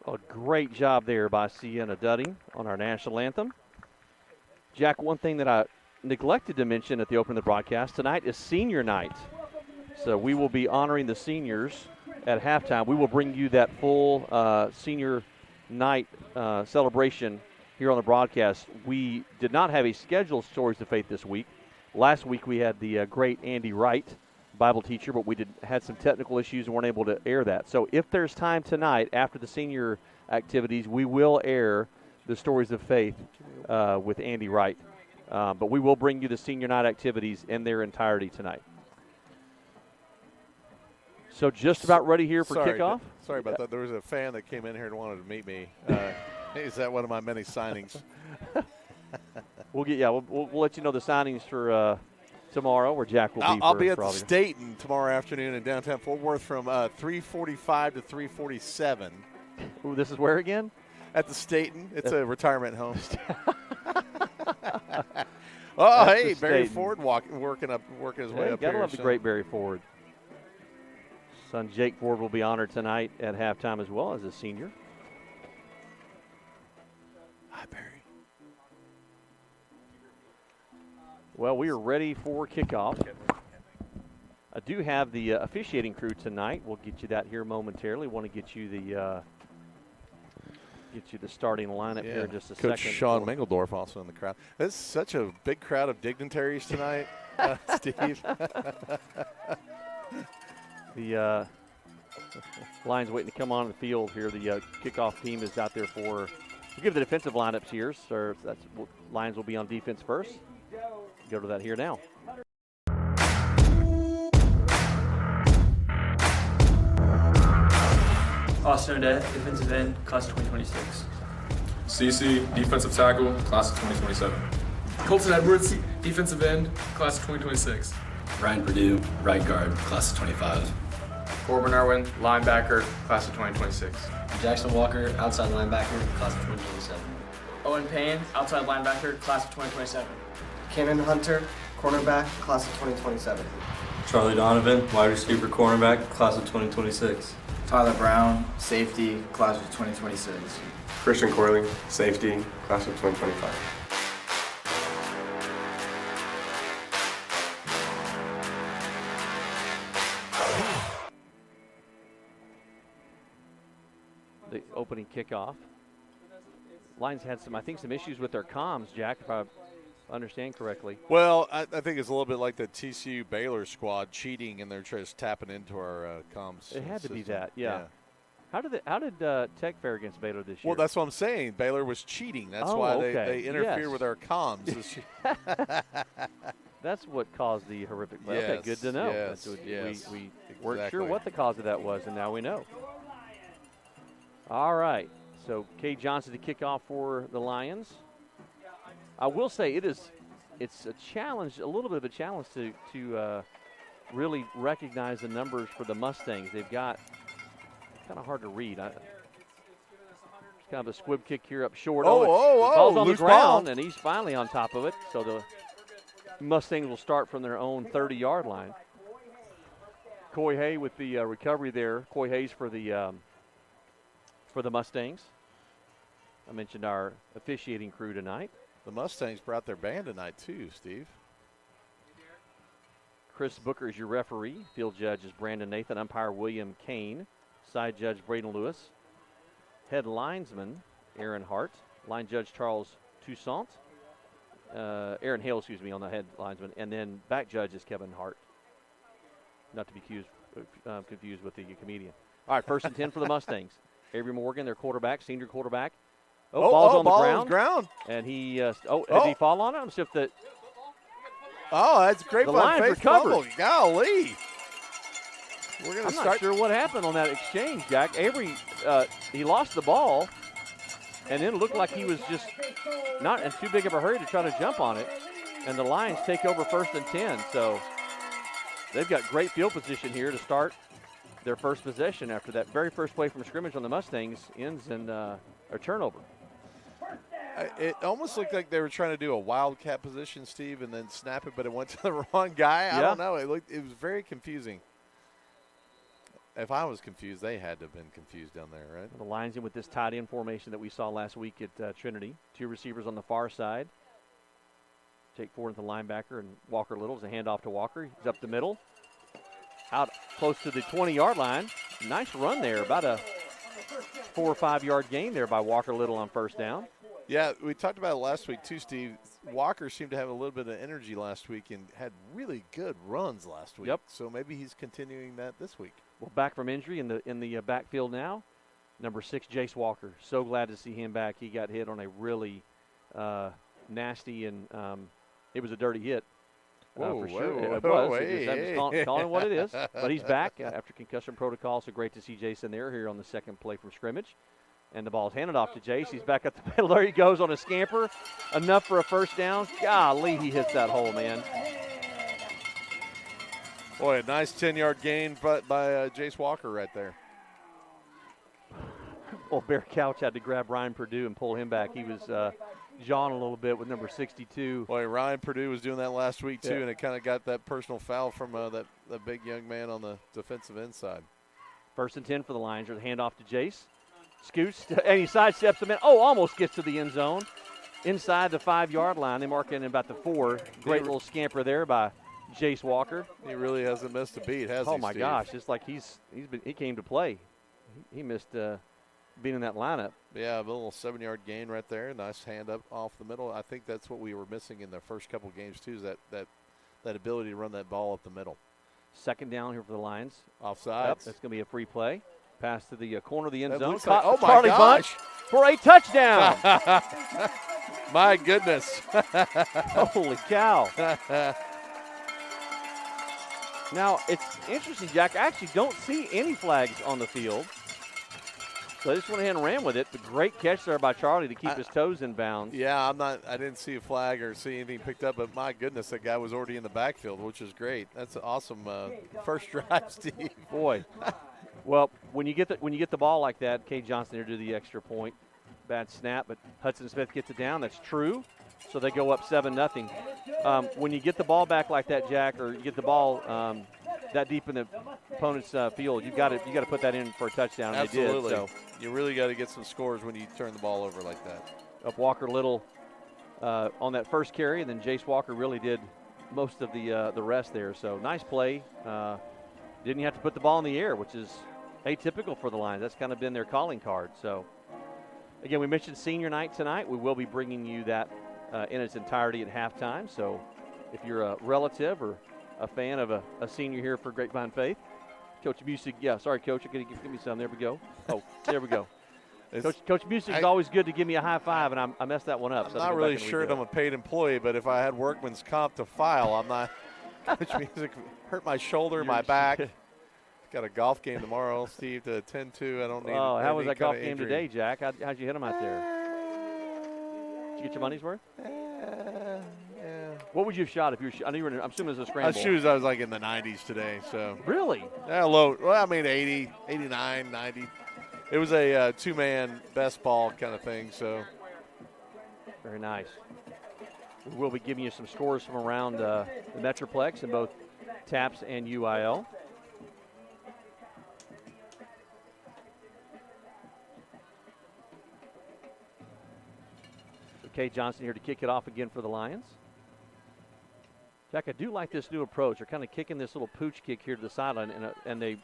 A great job there by Sienna Dudding on our national anthem. Jack, one thing that I neglected to mention at the opening of the broadcast, tonight is senior night. So we will be honoring the seniors at halftime. We will bring you that full senior night celebration here on the broadcast. We did not have a scheduled Stories of Faith this week. Last week we had the great Andy Wright, Bible teacher, but we had some technical issues and weren't able to air that. So if there's time tonight after the senior activities, we will air the Stories of Faith with Andy Wright. But we will bring you the senior night activities in their entirety tonight. So just about ready here for kickoff. Sorry about that. There was a fan that came in here and wanted to meet me. Is that one of my many signings? We'll let you know the signings for tomorrow, where Jack will be. I'll be at the Staten tomorrow afternoon in downtown Fort Worth from 3:45 to 3:47. Ooh, this is where again? At the Staten. It's a retirement home. Hey, Barry Ford working his way up here. Gotta love the great Barry Ford. Son Jake Ford will be honored tonight at halftime as well as a senior. Hi, Barry. Well, we are ready for kickoff. I do have the officiating crew tonight. We'll get you that here momentarily. Want to get you the starting lineup here in just a second. Coach Sean Mengeldorf also in the crowd. This is such a big crowd of dignitaries tonight, Steve. The Lions waiting to come on the field here. The kickoff team is out there we'll give the defensive lineups here. So Lions will be on defense first. Go to that here now. Austin Odette, defensive end, class of 2026. CC, defensive tackle, class of 2027. Colton Edwards, defensive end, class of 2026. Ryan Purdue, right guard, class of 25. Corbin Irwin, linebacker, class of 2026. Jackson Walker, outside linebacker, class of 2027. Owen Payne, outside linebacker, class of 2027. Cannon Hunter, cornerback, class of 2027. Charlie Donovan, wide receiver cornerback, class of 2026. Tyler Brown, safety, class of 2026. Christian Corley, safety, class of 2025. The opening kickoff. Lions had some issues with their comms, Jack, if I understand correctly. Well, I think it's a little bit like the TCU Baylor squad cheating, and they're just tapping into our comms. It had system. to be that, yeah. How did Tech fare against Baylor this year? Well, that's what I'm saying. Baylor was cheating. That's why they interfere with our comms. That's what caused the horrific play. Yes, okay, good to know. Yes, we weren't sure what the cause of that was, and now we know. All right. So Kay Johnson to kick off for the Lions. I will say it's a challenge, a little bit of a challenge to really recognize the numbers for the Mustangs. They've got kind of hard to read. It's kind of a squib kick here up short. The ball's on the ground, and he's finally on top of it. So the Mustangs will start from their own 30-yard line. Coy Hay with the recovery there. Coy Hayes for the Mustangs. I mentioned our officiating crew tonight. The Mustangs brought their band tonight too, Steve. Chris Booker is your referee. Field judge is Brandon Nathan. Umpire William Kane. Side judge Braden Lewis. Head linesman Aaron Hart. Line judge Charles Toussaint. Aaron Hale, on the head linesman. And then back judge is Kevin Hart. Not to be confused with the comedian. All right, 1st and 10 for the Mustangs. Avery Morgan, their quarterback, senior quarterback. Ball's on the ground. And he, did he fall on it? I'm sure if the. Oh, that's great. The Lions recovered. Golly. I'm not sure what happened on that exchange, Jack. Avery, he lost the ball, and then it looked like he was just not in too big of a hurry to try to jump on it. And the Lions take over 1st and 10. So they've got great field position here to start their first possession after that very first play from scrimmage on the Mustangs ends in a turnover. It almost looked like they were trying to do a wildcat position, Steve, and then snap it, but it went to the wrong guy. I don't know. It was very confusing. If I was confused, they had to have been confused down there, right? The Lions in with this tight end formation that we saw last week at Trinity. 2 receivers on the far side. Jake Ford the linebacker, and Walker Little's a handoff to Walker. He's up the middle. Out close to the 20-yard line. Nice run there. About a 4 or 5 yard gain there by Walker Little on 1st down. Yeah, we talked about it last week too, Steve. Walker seemed to have a little bit of energy last week and had really good runs last week. Yep. So maybe he's continuing that this week. Well, back from injury in the backfield now. Number 6, Jace Walker. So glad to see him back. He got hit on a really nasty and it was a dirty hit. For sure. It was. Calling what it is. But he's back after concussion protocol, so great to see Jason here on the second play from scrimmage. And the ball's handed off to Jace. He's back at the middle. There he goes on a scamper. Enough for a 1st down. Golly, he hits that hole, man. Boy, a nice 10-yard gain by Jace Walker right there. Well, Bear Couch had to grab Ryan Purdue and pull him back. He was jawing a little bit with number 62. Boy, Ryan Purdue was doing that last week too, and it kind of got that personal foul from that big young man on the defensive end side. 1st and 10 for the Lions. The handoff to Jace. Scoots, and he sidesteps him in. Almost gets to the end zone. Inside the 5-yard line. They mark in about the 4. Great little scamper there by Jace Walker. He really hasn't missed a beat, has he, Oh, my Steve? gosh. It's like he came to play. He missed being in that lineup. Yeah, a little 7-yard gain right there. Nice hand up off the middle. I think that's what we were missing in the first couple games too, is that ability to run that ball up the middle. 2nd down here for the Lions. Offside. Yep, that's going to be a free play. Pass to the corner of the end zone. Like, oh, my Charlie gosh. Bunch for a touchdown. My goodness. Holy cow. Now, it's interesting, Jack. I actually don't see any flags on the field. So I just went ahead and ran with it. The great catch there by Charlie to keep his toes in bounds. Yeah, I didn't see a flag or see anything picked up, but my goodness, that guy was already in the backfield, which is great. That's an awesome first drive, Steve. Boy. Well, when you get the ball like that, Kay Johnson here to the extra point. Bad snap, but Hudson Smith gets it down. That's true. So they go up 7-0. When you get the ball back like that, Jack, or you get the ball that deep in the opponent's field, you got to put that in for a touchdown. And Absolutely. They did. So you really got to get some scores when you turn the ball over like that. Up Walker Little on that first carry, and then Jace Walker really did most of the rest there. So nice play. Didn't have to put the ball in the air, which is atypical for the Lions. That's kind of been their calling card. So again, we mentioned senior night tonight. We will be bringing you that in its entirety at halftime. So if you're a relative or a fan of a senior here for Grapevine Faith, Coach Music, sorry, Coach, you're going to give me some. There we go. Oh, there we go. Coach Music is always good to give me a high five, and I messed that one up. I'm not really sure that I'm a paid employee, but if I had workman's comp to file, I'm not. Coach Music hurt my shoulder, my back. Got a golf game tomorrow, Steve, to attend to. I don't need. Oh, how was that golf game today, Jack? How'd you hit him out there? Did you get your money's worth? Yeah. What would you have shot if you were? I know you were. I'm assuming it was a scramble. I was like in the 90s today. So really? Yeah, low. Well, I mean 80, 89, 90. It was a two-man best ball kind of thing. So very nice. We'll be giving you some scores from around the Metroplex in both TAPS and UIL. Kay Johnson here to kick it off again for the Lions. Jack, I do like this new approach. They're kind of kicking this little pooch kick here to the sideline, and they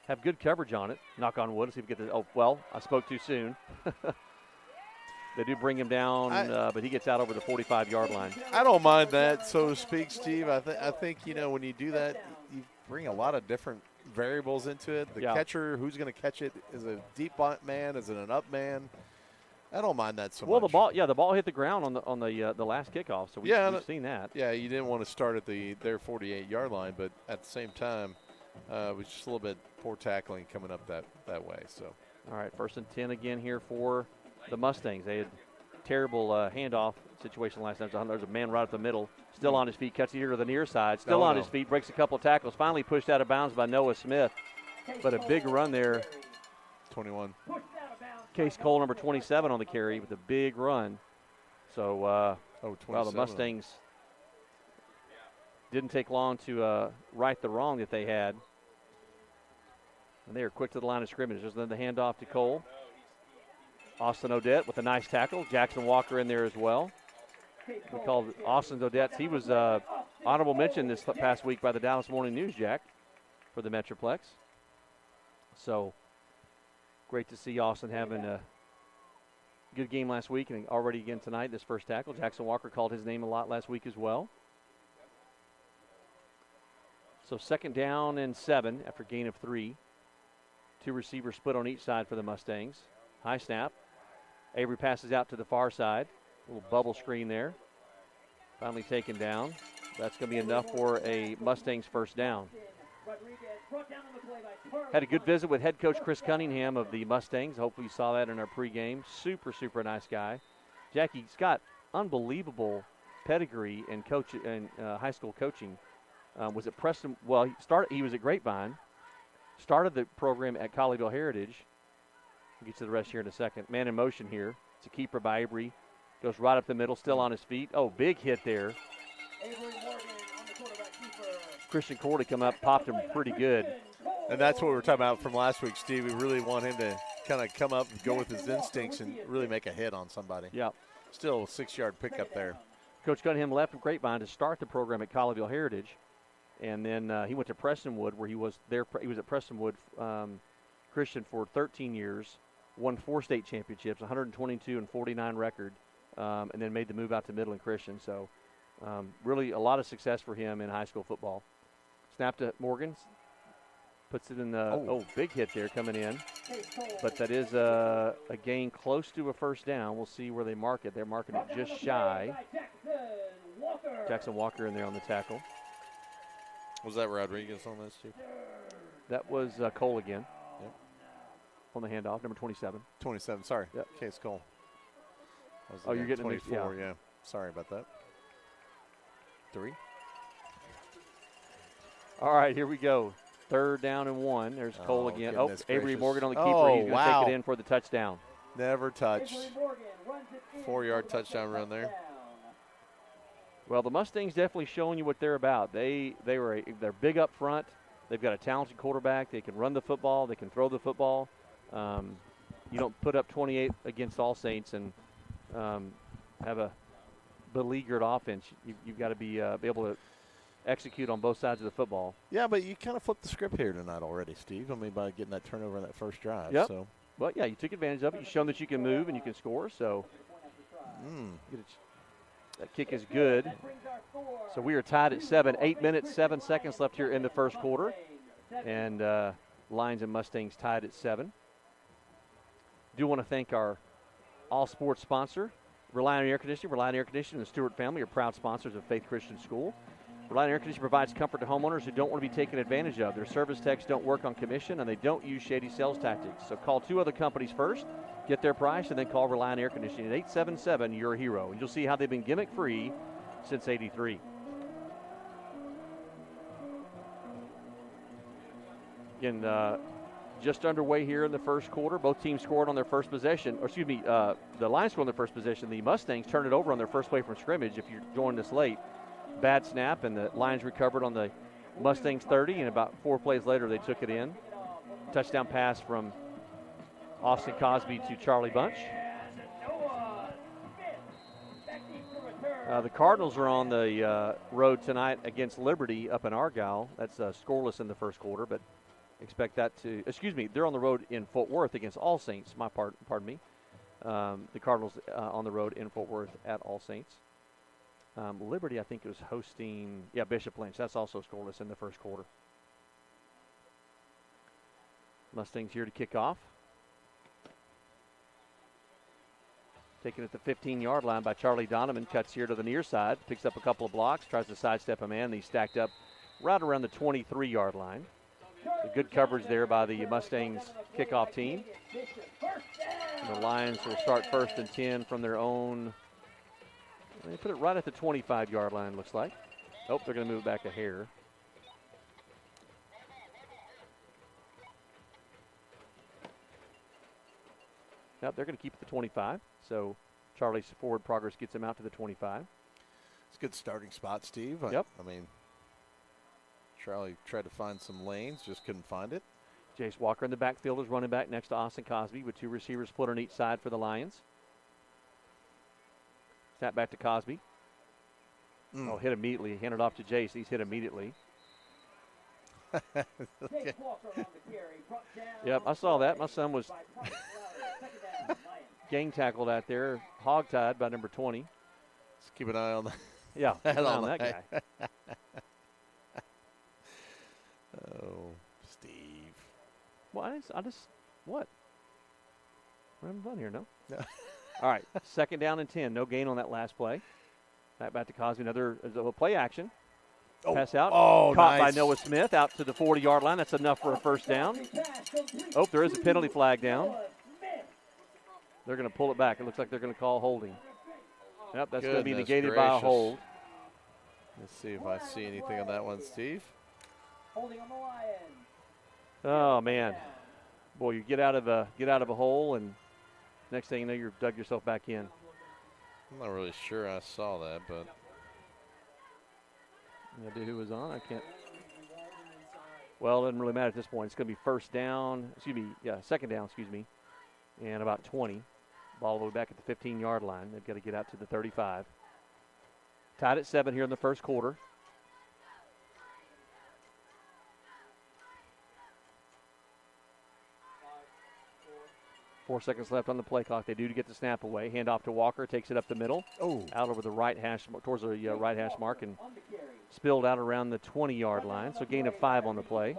have good coverage on it. Knock on wood. Let's see if we get this. Oh, well, I spoke too soon. They do bring him down, but he gets out over the 45-yard line. I don't mind that, so to speak, Steve. I think when you do that, you bring a lot of different variables into it. The catcher, who's going to catch it? Is it a deep man? Is it an up man? I don't mind that so much. Well, the ball hit the ground on the last kickoff, so we've seen that. Yeah, you didn't want to start at their 48-yard line, but at the same time, it was just a little bit poor tackling coming up that way. So, all right, 1st and 10 again here for the Mustangs. They had terrible handoff situation last night. There's a man right up the middle, still on his feet, cuts it here to the near side, still on his feet, breaks a couple of tackles, finally pushed out of bounds by Noah Smith, but a big run there. 21. Case Cole, number 27 on the carry with a big run. So, the Mustangs didn't take long to right the wrong that they had. And they are quick to the line of scrimmage. There's then the handoff to Cole. Austin Odette with a nice tackle. Jackson Walker in there as well. We called Austin Odette. He was honorable mention this past week by the Dallas Morning News, Jack, for the Metroplex. So, great to see Austin having a good game last week and already again tonight, this first tackle. Jackson Walker called his name a lot last week as well. So 2nd down and 7 after gain of 3. 2 receivers split on each side for the Mustangs. High snap. Avery passes out to the far side. A little bubble screen there. Finally taken down. That's going to be enough for a Mustangs first down. Had a good visit with head coach Chris Cunningham of the Mustangs. Hopefully you saw that in our pregame. Super, super nice guy. Jackie's got unbelievable pedigree and high school coaching. Was at Preston. Well, he was at Grapevine. Started the program at Colleyville Heritage. We'll get to the rest here in a second. Man in motion here. It's a keeper by Avery. Goes right up the middle, still on his feet. Oh, big hit there. Christian Cordy come up, popped him pretty good. And that's what we were talking about from last week, Steve. We really want him to kind of come up and go with his instincts and really make a hit on somebody. Yeah. Still a 6-yard pickup there. Coach Cunningham left from Grapevine to start the program at Colleyville Heritage. And then he went to Prestonwood, where he was there. He was at Prestonwood Christian for 13 years, won 4 state championships, 122 and 49 record, and then made the move out to Midland Christian. So really a lot of success for him in high school football. Snap to Morgan, puts it in the big hit there coming in. But that is a gain close to a first down. We'll see where they mark it. They're marking it just shy. Jackson Walker in there on the tackle. Was that Rodriguez on this too? That was Cole again. Yep. On the handoff, number 27. 27, sorry. Yep. Case Cole. You're getting 24, yeah. Sorry about that. 3. All right, here we go. 3rd down and 1. There's Cole again. Avery Morgan on the keeper. He's going to take it in for the touchdown. Never touched. 4-yard touchdown run there. Well, the Mustangs definitely showing you what they're about. They're big up front. They've got a talented quarterback. They can run the football. They can throw the football. You don't put up 28 against All Saints and have a beleaguered offense. You've got to be able to execute on both sides of the football. Yeah, but you kind of flipped the script here tonight already, Steve. I mean, by getting that turnover in that first drive. Yep. So. Well, yeah, you took advantage of it. You've shown that you can move and you can score. So that kick is good. So we are tied at 7. 8 minutes, 7 seconds left here in the first quarter. And Lions and Mustangs tied at 7. Do want to thank our all-sports sponsor, Reliant Air Conditioning. Reliant Air Conditioning and the Stewart family are proud sponsors of Faith Christian School. Reliant Air Conditioning provides comfort to homeowners who don't want to be taken advantage of. Their service techs don't work on commission, and they don't use shady sales tactics. So call 2 other companies first, get their price, and then call Reliant Air Conditioning at 877 Your Hero. And you'll see how they've been gimmick-free since '83. Again, just underway here in the first quarter. Both teams scored on their first possession. Or excuse me, the Lions scored on their first possession. The Mustangs turned it over on their first play from scrimmage. If you're joining us late, bad snap, and the Lions recovered on the Mustangs 30, and about 4 plays later they took it in. Touchdown pass from Austin Cosby to Charlie Bunch. The Cardinals are on the road tonight against Liberty up in Argyle. That's scoreless in the first quarter, but expect that to, excuse me, they're on the road in Fort Worth against All Saints, pardon me. The Cardinals on the road in Fort Worth at All Saints. Liberty, I think, was hosting, Bishop Lynch. That's also scoreless in the first quarter. Mustangs here to kick off. Taken at the 15-yard line by Charlie Donovan. Cuts here to the near side. Picks up a couple of blocks. Tries to sidestep a man. And he's stacked up right around the 23-yard line. A good coverage there by the Mustangs kickoff team. And the Lions will start 1st and 10 from their own. They put it right at the 25-yard line, looks like. Oh, they're going to move back a hair. Yep, they're going to keep it at the 25. So Charlie's forward progress gets him out to the 25. It's a good starting spot, Steve. Yep. I mean, Charlie tried to find some lanes, just couldn't find it. Jace Walker in the backfield is running back next to Austin Cosby with 2 receivers split on each side for the Lions. Snap back to Cosby. Oh, hit immediately. Handed off to Jace. He's hit immediately. Okay. Yep, I saw that. My son was gang tackled out there, hog-tied by number 20. Let's keep an eye on that. Yeah, keep an eye on that guy. Oh, Steve. Well, I just what? We're having fun here, no? All right, 2nd down and 10. No gain on that last play. Back to Cosby. Another play action. Pass out. Oh, Caught nice. by Noah Smith out to the 40-yard line. That's enough for a 1st down. Oh, there is a penalty flag down. They're going to pull it back. It looks like they're going to call holding. Yep, that's going to be negated by a hold. Let's see if I see anything on that one, Steve. Holding on the Lions. Oh, man. Boy, you get out of a hole, and next thing you know, you've dug yourself back in. I'm not really sure I saw that, but. No idea who was on. I can't. Well, it doesn't really matter at this point. It's going to be 1st down. 2nd down, and about 20. Ball all the way back at the 15-yard line. They've got to get out to the 35. Tied at 7 here in the first quarter. Four seconds left on the play clock. They do to get the snap away. Hand off to Walker. Takes it up the middle. Oh. Out over the right hash, towards the right hash mark, and spilled out around the 20-yard line. So gain of 5 on the play.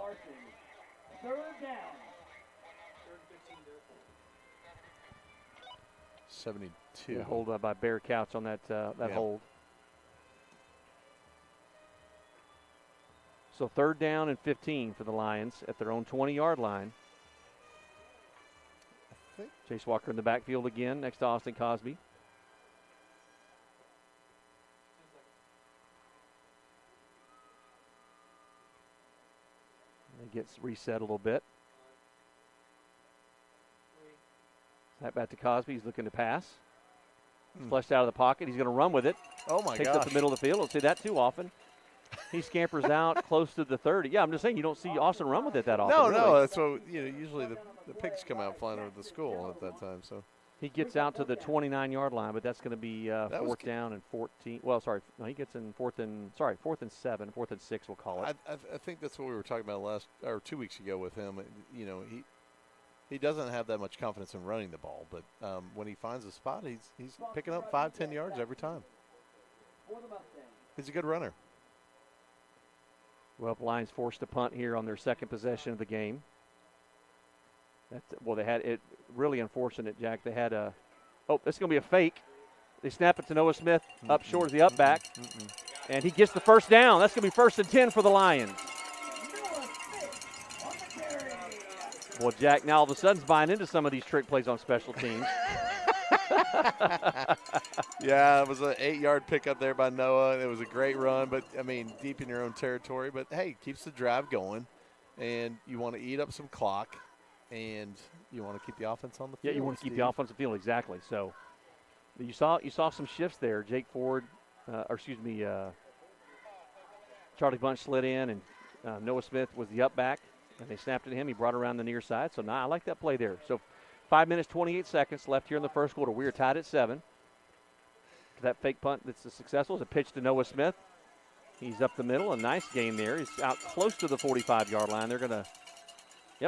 3rd down. 72. Yeah, hold by Bear Couch on that hold. So 3rd down and 15 for the Lions at their own 20-yard line. Chase Walker in the backfield again next to Austin Cosby. He gets reset a little bit. Snap back to Cosby. He's looking to pass. Flushed out of the pocket. He's going to run with it. Oh, my gosh. Takes up the middle of the field. Don't see that too often. He scampers out close to the 30. Yeah, I'm just saying you don't see Austin run with it that often. No, really. no, that's what usually the pigs come out flying over the school at that time. So he gets out to the 29-yard line, but that's going to be fourth down and 14. Well, sorry, no, he gets in fourth and 7, 4th and 6, we'll call it. I think that's what we were talking about 2 weeks ago with him. He doesn't have that much confidence in running the ball, but when he finds a spot, he's picking up 5-10 yards every time. He's a good runner. Well, Lions forced a punt here on their second possession of the game. They had it really unfortunate, Jack. They had this is going to be a fake. They snap it to Noah Smith up short of the up back, and he gets the first down. That's going to be 1st and 10 for the Lions. Well, Jack, now all of a sudden is buying into some of these trick plays on special teams. Yeah, it was an 8-yard pickup there by Noah. It was a great run, but, deep in your own territory. But, hey, keeps the drive going, and you want to eat up some clock, and you want to keep the offense on the field. Yeah, you want to keep the offensive field, exactly. So you saw some shifts there. Jake Ford, Charlie Bunch slid in, and Noah Smith was the up back, and they snapped it to him. He brought it around the near side. So, I like that play there. So 5 minutes, 28 seconds left here in the first quarter. We are tied at 7. That fake punt that's successful is a pitch to Noah Smith. He's up the middle. A nice gain there. He's out close to the 45-yard line. They're going to,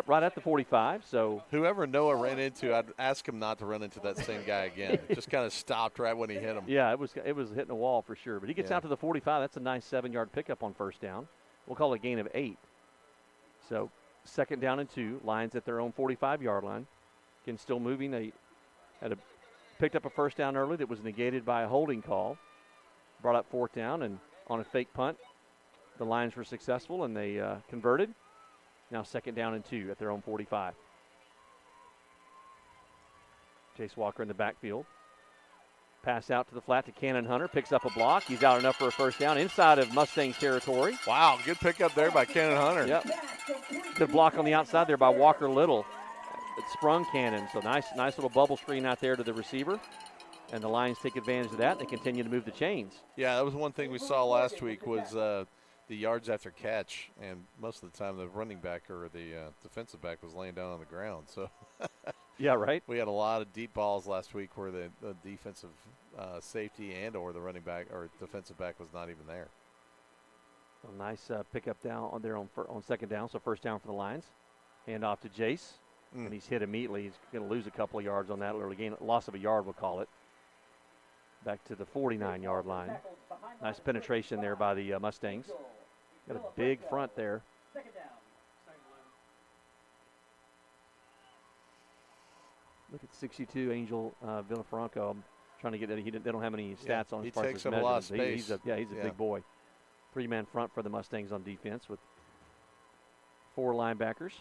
right at the 45. So whoever Noah ran into, I'd ask him not to run into that same guy again. Just kind of stopped right when he hit him. Yeah, it was hitting a wall for sure. But he gets out to the 45. That's a nice 7-yard pickup on first down. We'll call it a gain of 8. So 2nd down and 2. Lions at their own 45-yard line. Again, still moving. They picked up a first down early that was negated by a holding call. Brought up 4th down, and on a fake punt, the Lions were successful, and they converted. Now 2nd down and 2 at their own 45. Chase Walker in the backfield. Pass out to the flat to Cannon Hunter. Picks up a block. He's out enough for a first down inside of Mustangs territory. Wow, good pickup there by Cannon Hunter. Yep. Good block on the outside there by Walker Little. It sprung Cannon. So nice little bubble screen out there to the receiver. And the Lions take advantage of that. They continue to move the chains. Yeah, that was one thing we saw last week was the yards after catch. And most of the time the running back or the defensive back was laying down on the ground. So yeah, right. We had a lot of deep balls last week where the defensive safety and or the running back or defensive back was not even there. A nice pickup down on there on 2nd down. So first down for the Lions. Hand off to Jace. And he's hit immediately. He's going to lose a couple of yards on that early gain. Loss of a yard, we'll call it. Back to the 49-yard line. Nice penetration there by the Mustangs. Got a big front there. Look at 62, Angel Villafranco. I'm trying to get that. They don't have any stats on his part. He takes up a lot of space. He's a big boy. 3-man front for the Mustangs on defense with 4 linebackers.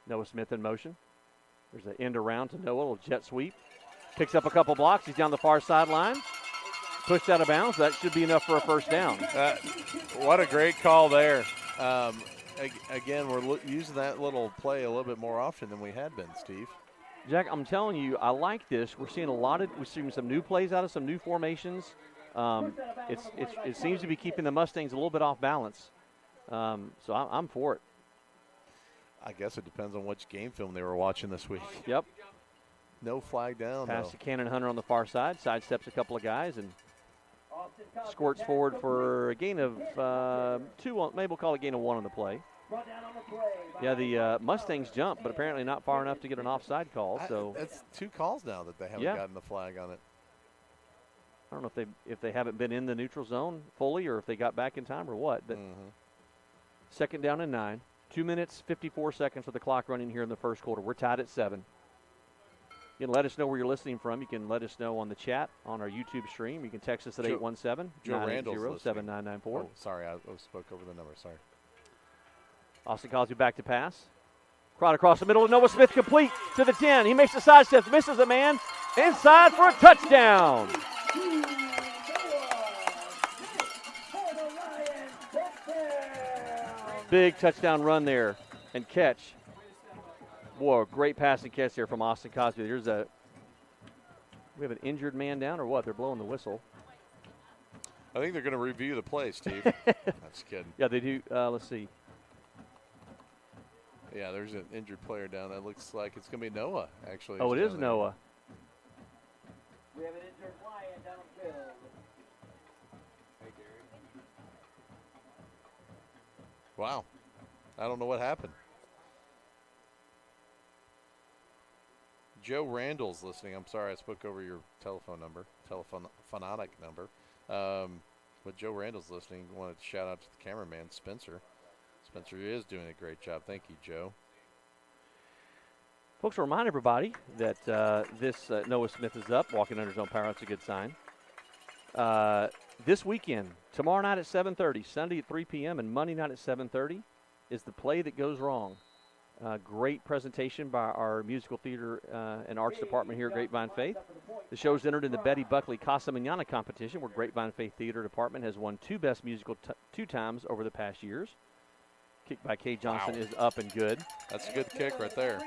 Noah Smith in motion. There's an end around to Noah, a little jet sweep. Picks up a couple blocks. He's down the far sideline. Pushed out of bounds. That should be enough for a first down. What a great call there. Again, we're using that little play a little bit more often than we had been, Steve. Jack, I'm telling you, I like this. We're seeing some new plays out of some new formations. It seems to be keeping the Mustangs a little bit off balance. So I'm for it. I guess it depends on which game film they were watching this week. Yep. No flag down. Pass to Cannon Hunter on the far side. Sidesteps a couple of guys and squirts forward for a gain of 2. Maybe we'll call it a gain of 1 on the play. Yeah, the Mustangs jumped, but apparently not far enough to get an offside call. So that's 2 calls now that they haven't gotten the flag on it. I don't know if they haven't been in the neutral zone fully or if they got back in time or what. But 2nd down and 9. 2 minutes, 54 seconds with the clock running here in the first quarter. We're tied at 7. You can let us know where you're listening from. You can let us know on the chat on our YouTube stream. You can text us at 817-980-7994. Oh, sorry, I spoke over the number. Sorry. Austin Cosby back to pass. Crowd across the middle. Noah Smith complete to the 10. He makes the side step, misses a man. Inside for a touchdown. Big touchdown run there and catch. Boy, great passing catch there from Austin Cosby. There's a We have an injured man down or what? They're blowing the whistle. I think they're going to review the play, Steve. That's kidding. Yeah, they do. Let's see. Yeah, there's an injured player down. That looks like it's going to be Noah, actually. Oh, it is Noah. We have an injured Lion downfield. Wow. I don't know what happened. Joe Randall's listening. I'm sorry I spoke over your telephonetic number. But Joe Randall's listening. Wanted to shout out to the cameraman, Spencer. Spencer is doing a great job. Thank you, Joe. Folks, remind everybody that this Noah Smith is up, walking under his own power. That's a good sign. This weekend, tomorrow night at 7:30, Sunday at 3 p.m., and Monday night at 7:30 is The Play That Goes Wrong. Great presentation by our musical theater and arts department here at Grapevine Faith. The show's entered in the Betty Buckley Casa Mañana competition, where Grapevine Faith Theater Department has won 2 Best Musical 2 times over the past years. Kick by Kay Johnson is up and good. That's a good kick right there.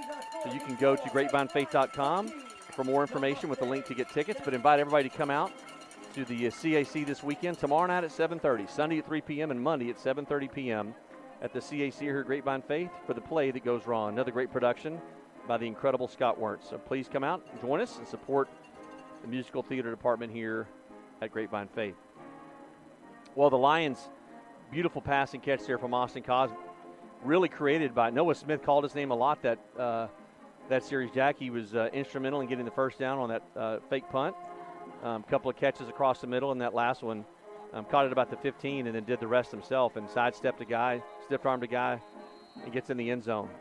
So you can go to grapevinefaith.com for more information with the link to get tickets, but invite everybody to come out to the CAC this weekend, tomorrow night at 7:30, Sunday at 3 p.m., and Monday at 7:30 p.m. at the CAC here at Grapevine Faith for The Play That Goes Wrong. Another great production by the incredible Scott Wertz. So please come out, join us, and support the musical theater department here at Grapevine Faith. Well, the Lions, beautiful pass and catch there from Austin Cosby. Really created by Noah Smith. Called his name a lot that series, Jack. He was instrumental in getting the first down on that fake punt. Couple of catches across the middle, and that last one caught it about the 15 and then did the rest himself and sidestepped a guy, stiff-armed a guy, and gets in the end zone.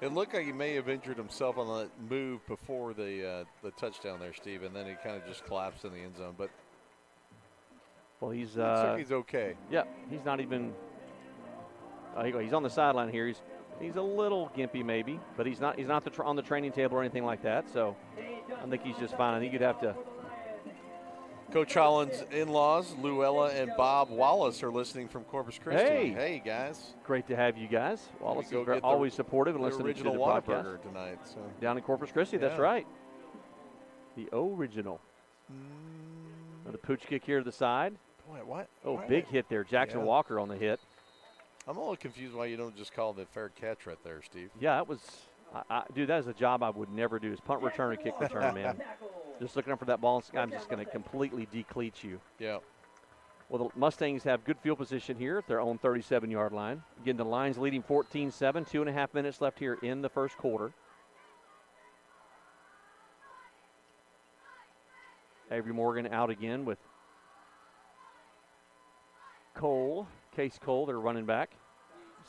It looked like he may have injured himself on the move before the touchdown there, Steve, and then he kind of just collapsed in the end zone. But well, he's okay. Yeah, he's not even. He's on the sideline here. He's a little gimpy maybe, but he's not on the training table or anything like that. So I think he's just fine. I think you'd have to. Coach Holland's in-laws, Luella and Bob Wallace, are listening from Corpus Christi. Hey, guys! Great to have you guys. Wallace is always supportive and listening to the podcast. Whataburger tonight. So. Down in Corpus Christi, yeah. That's right. The original. The pooch kick here to the side. Boy, what? Oh, big hit there. Jackson Walker on the hit. I'm a little confused why you don't just call it a fair catch right there, Steve. Yeah, that was, dude, that is a job I would never do, is punt return and kick return, man. Just looking up for that ball, I'm just going to completely decleat you. Yeah. Well, the Mustangs have good field position here at their own 37-yard line. Again, the Lions leading 14-7, 2.5 minutes left here in the first quarter. Avery Morgan out again with Case Cole, their running back.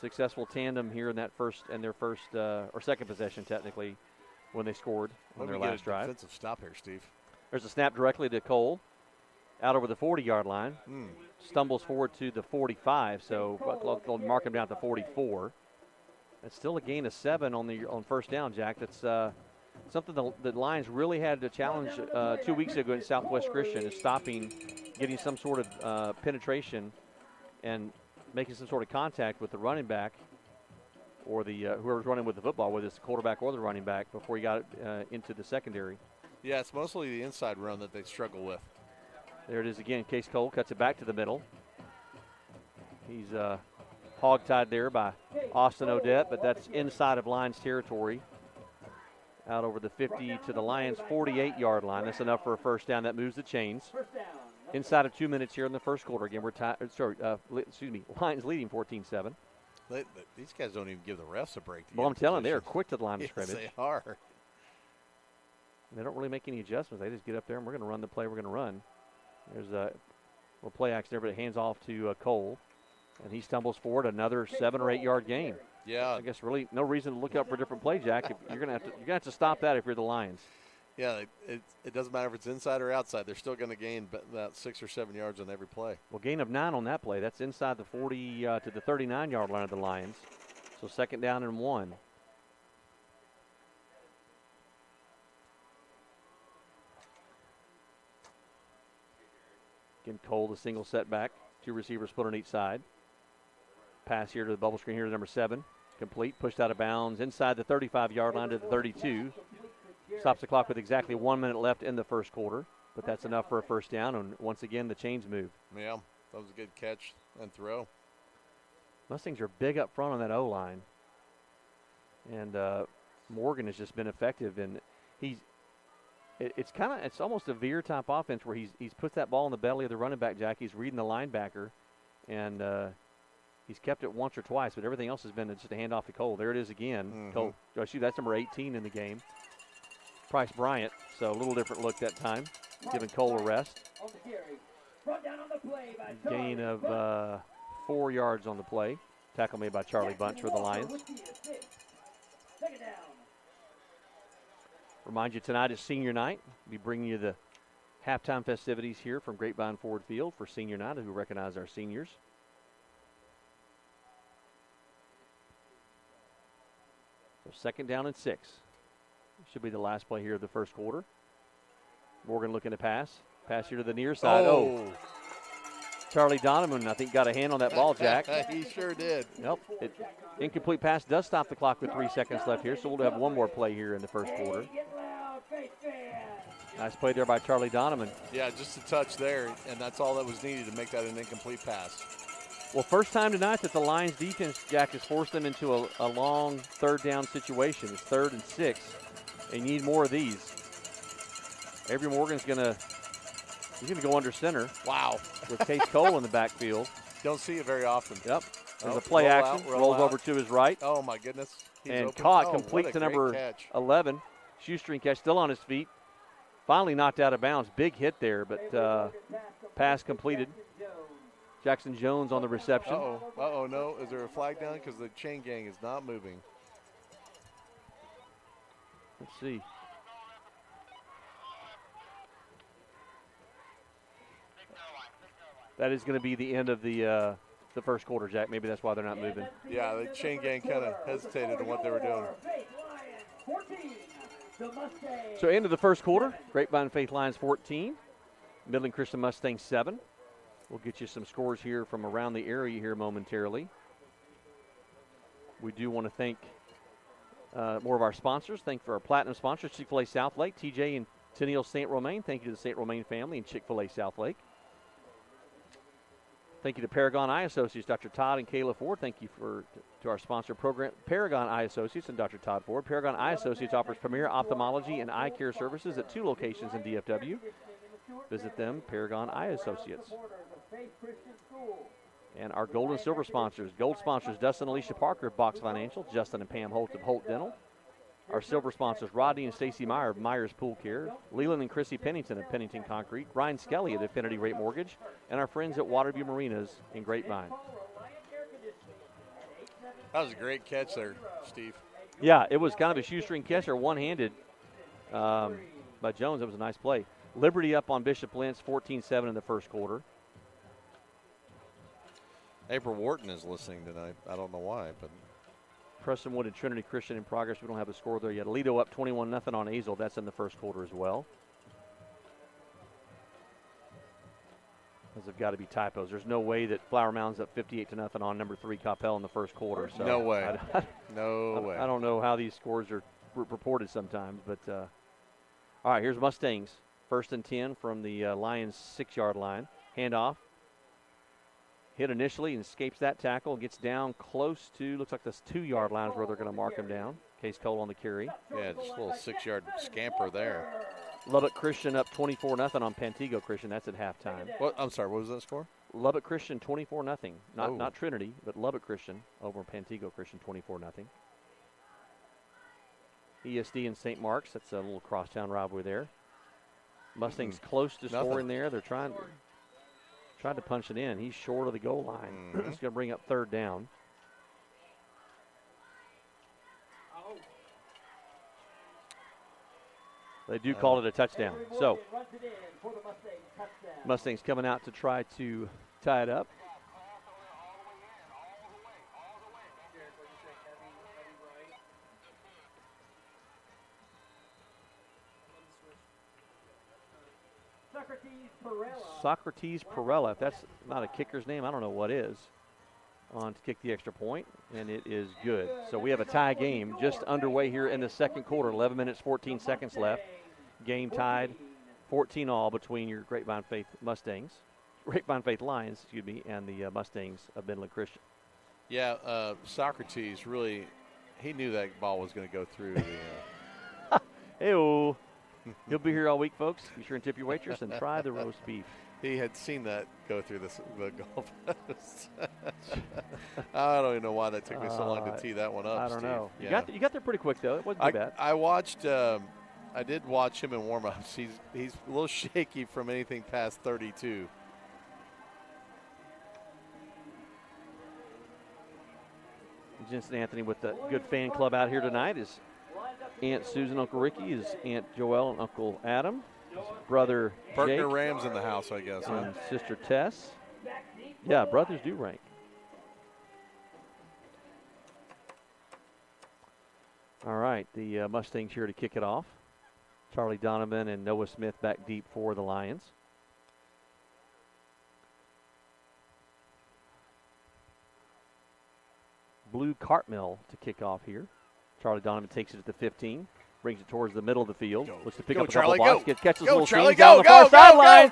Successful tandem here in that their first or second possession, technically, when they scored on their last drive. Defensive stop here, Steve. There's a snap directly to Cole, out over the 40-yard line. Stumbles forward to the 45, so they'll mark him down to 44. That's still a gain of 7 on first down, Jack. That's something the Lions really had to challenge 2 weeks ago in Southwest Christian, is getting some sort of penetration and making some sort of contact with the running back or the whoever's running with the football, whether it's the quarterback or the running back, before he got it into the secondary. Yeah, it's mostly the inside run that they struggle with. There it is again. Case Cole cuts it back to the middle. He's hog-tied there by Austin Odette, but that's inside of Lions territory. Out over the 50 to the Lions 48-yard line. That's enough for a first down. That moves the chains. Inside of 2 minutes here in the first quarter. Again, Lions leading 14-7. These guys don't even give the refs a break. Well, I'm telling you, they're quick to the line of yes, scrimmage. They are. They don't really make any adjustments. They just get up there and we're going to run the play we're going to run. There's a little play action there, but it hands off to Cole. And he stumbles forward, another 7 or 8 yard gain. Yeah. I guess really no reason to look up for a different play, Jack. You're gonna have to stop that if you're the Lions. Yeah, it doesn't matter if it's inside or outside. They're still going to gain about 6 or 7 yards on every play. Well, gain of 9 on that play. That's inside the 40 to the 39-yard line of the Lions. So second down and 1. Again, Cole, the single setback. 2 receivers split on each side. Pass here to the bubble screen here to number 7. Complete, pushed out of bounds inside the 35-yard line to the 32. Stops the clock with exactly 1 minute left in the first quarter, but that's enough for a first down, and once again, the chains move. Yeah, that was a good catch and throw. Mustangs are big up front on that O-line, and Morgan has just been effective, and it's almost a veer type offense where he's put that ball in the belly of the running back, Jack. He's reading the linebacker, and he's kept it once or twice, but everything else has been just a handoff to Cole. There it is again. Cole, that's number 18 in the game. Price Bryant, so a little different look that time, giving Cole a rest. Gain of 4 yards on the play. Tackle made by Charlie Bunch for the Lions. Remind you, tonight is senior night. We'll be bringing you the halftime festivities here from Grapevine Ford Field for senior night as we recognize our seniors. So 2nd down and 6. Should be the last play here of the first quarter. Morgan looking to pass. Pass here to the near side. Oh. Charlie Donovan, I think, got a hand on that ball, Jack. He sure did. Nope. Incomplete pass does stop the clock with 3 seconds left here, so we'll have one more play here in the first quarter. Nice play there by Charlie Donovan. Yeah, just a touch there, and that's all that was needed to make that an incomplete pass. Well, first time tonight that the Lions defense, Jack, has forced them into a long 3rd down situation. It's 3rd and 6. They need more of these. Avery Morgan's going to go under center. Wow. With Case Cole in the backfield. Don't see it very often. Yep. There's a play action. Rolls over to his right. Oh, my goodness. And caught, complete to number 11. Shoestring catch, still on his feet. Finally knocked out of bounds. Big hit there, but pass completed. Jackson Jones on the reception. Uh-oh, no. Is there a flag down? Because the chain gang is not moving. Let's see. That is going to be the end of the first quarter, Jack. Maybe that's why they're not moving. Yeah, the chain gang kind of hesitated on what they were doing. So end of the first quarter, Grapevine Faith Lions 14, Midland Christian Mustangs 7. We'll get you some scores here from around the area here momentarily. We do want to thank more of our sponsors. Thank for our platinum sponsors, Chick-fil-A South Lake, TJ and Tennille St. Romain. Thank you to the St. Romain family and Chick-fil-A South Lake. Thank you to Paragon Eye Associates, Dr. Todd and Kayla Ford. Thank you to our sponsor program, Paragon Eye Associates and Dr. Todd Ford. Paragon Eye Associates offers premier ophthalmology and eye care services at 2 locations in DFW. Visit them, Paragon Eye Associates. And our gold and silver sponsors. Gold sponsors, Dustin and Alicia Parker of Box Financial, Justin and Pam Holt of Holt Dental. Our silver sponsors, Rodney and Stacy Meyer of Myers Pool Care, Leland and Chrissy Pennington of Pennington Concrete, Ryan Skelly at Affinity Rate Mortgage, and our friends at Waterview Marinas in Grapevine. That was a great catch there, Steve. Yeah, it was kind of a shoestring catch or one-handed by Jones. It was a nice play. Liberty up on Bishop Lentz, 14-7 in the first quarter. April Wharton is listening tonight. I don't know why, but Prestonwood and Trinity Christian in progress. We don't have a score there yet. Aledo up 21-0 on Azle. That's in the first quarter as well. Those have got to be typos. There's no way that Flower Mound's up 58-0 on number 3 Coppell in the first quarter. So no way. No way. I don't know how these scores are reported sometimes, but all right, here's Mustangs. 1st and 10 from the Lions 6-yard line. Handoff. Hit initially and escapes that tackle. Gets down close to, looks like this 2-yard line is where they're going to mark him down. Case Cole on the carry. Yeah, just a little 6-yard scamper there. Lubbock Christian up 24-0 on Pantego Christian. That's at halftime. What? I'm sorry, what was that score? Lubbock Christian 24-0. Not Trinity, but Lubbock Christian over Pantego Christian 24-0. ESD and St. Mark's. That's a little crosstown rivalry there. Mustangs close to scoring there. They're trying to punch it in. He's short of the goal line. It's going to bring up 3rd down. They do call it a touchdown. So Mustangs coming out to try to tie it up. Socrates Perella. If that's not a kicker's name, I don't know what is. on to kick the extra point, and it is good. So we have a tie game just underway here in the second quarter. 11 minutes, 14 seconds left. Game tied 14-all between your Grapevine Faith Lions, and the Mustangs of Midland Christian. Yeah, Socrates really, he knew that ball was going to go through the. Hey-oh. He'll be here all week, folks. Be sure and tip your waitress and try the roast beef. He had seen that go through the golf post. I don't even know why that took me so long to tee that one up. I don't know. Yeah. You got there pretty quick, though. It wasn't too bad. I watched. I did watch him in warm-ups. He's a little shaky from anything past 32. Jensen Anthony with the good fan club out here tonight. His Aunt Susan, Uncle Ricky, his Aunt Joelle, and Uncle Adam. His brother Partner Jake. Rams in the house, I guess. And sister Tess. Yeah, brothers do rank. All right, the Mustangs here to kick it off. Charlie Donovan and Noah Smith back deep for the Lions. Blue Cartmill to kick off here. Charlie Donovan takes it at the 15, brings it towards the middle of the field. Looks to pick up a couple blocks, catches a little seam down the far sideline.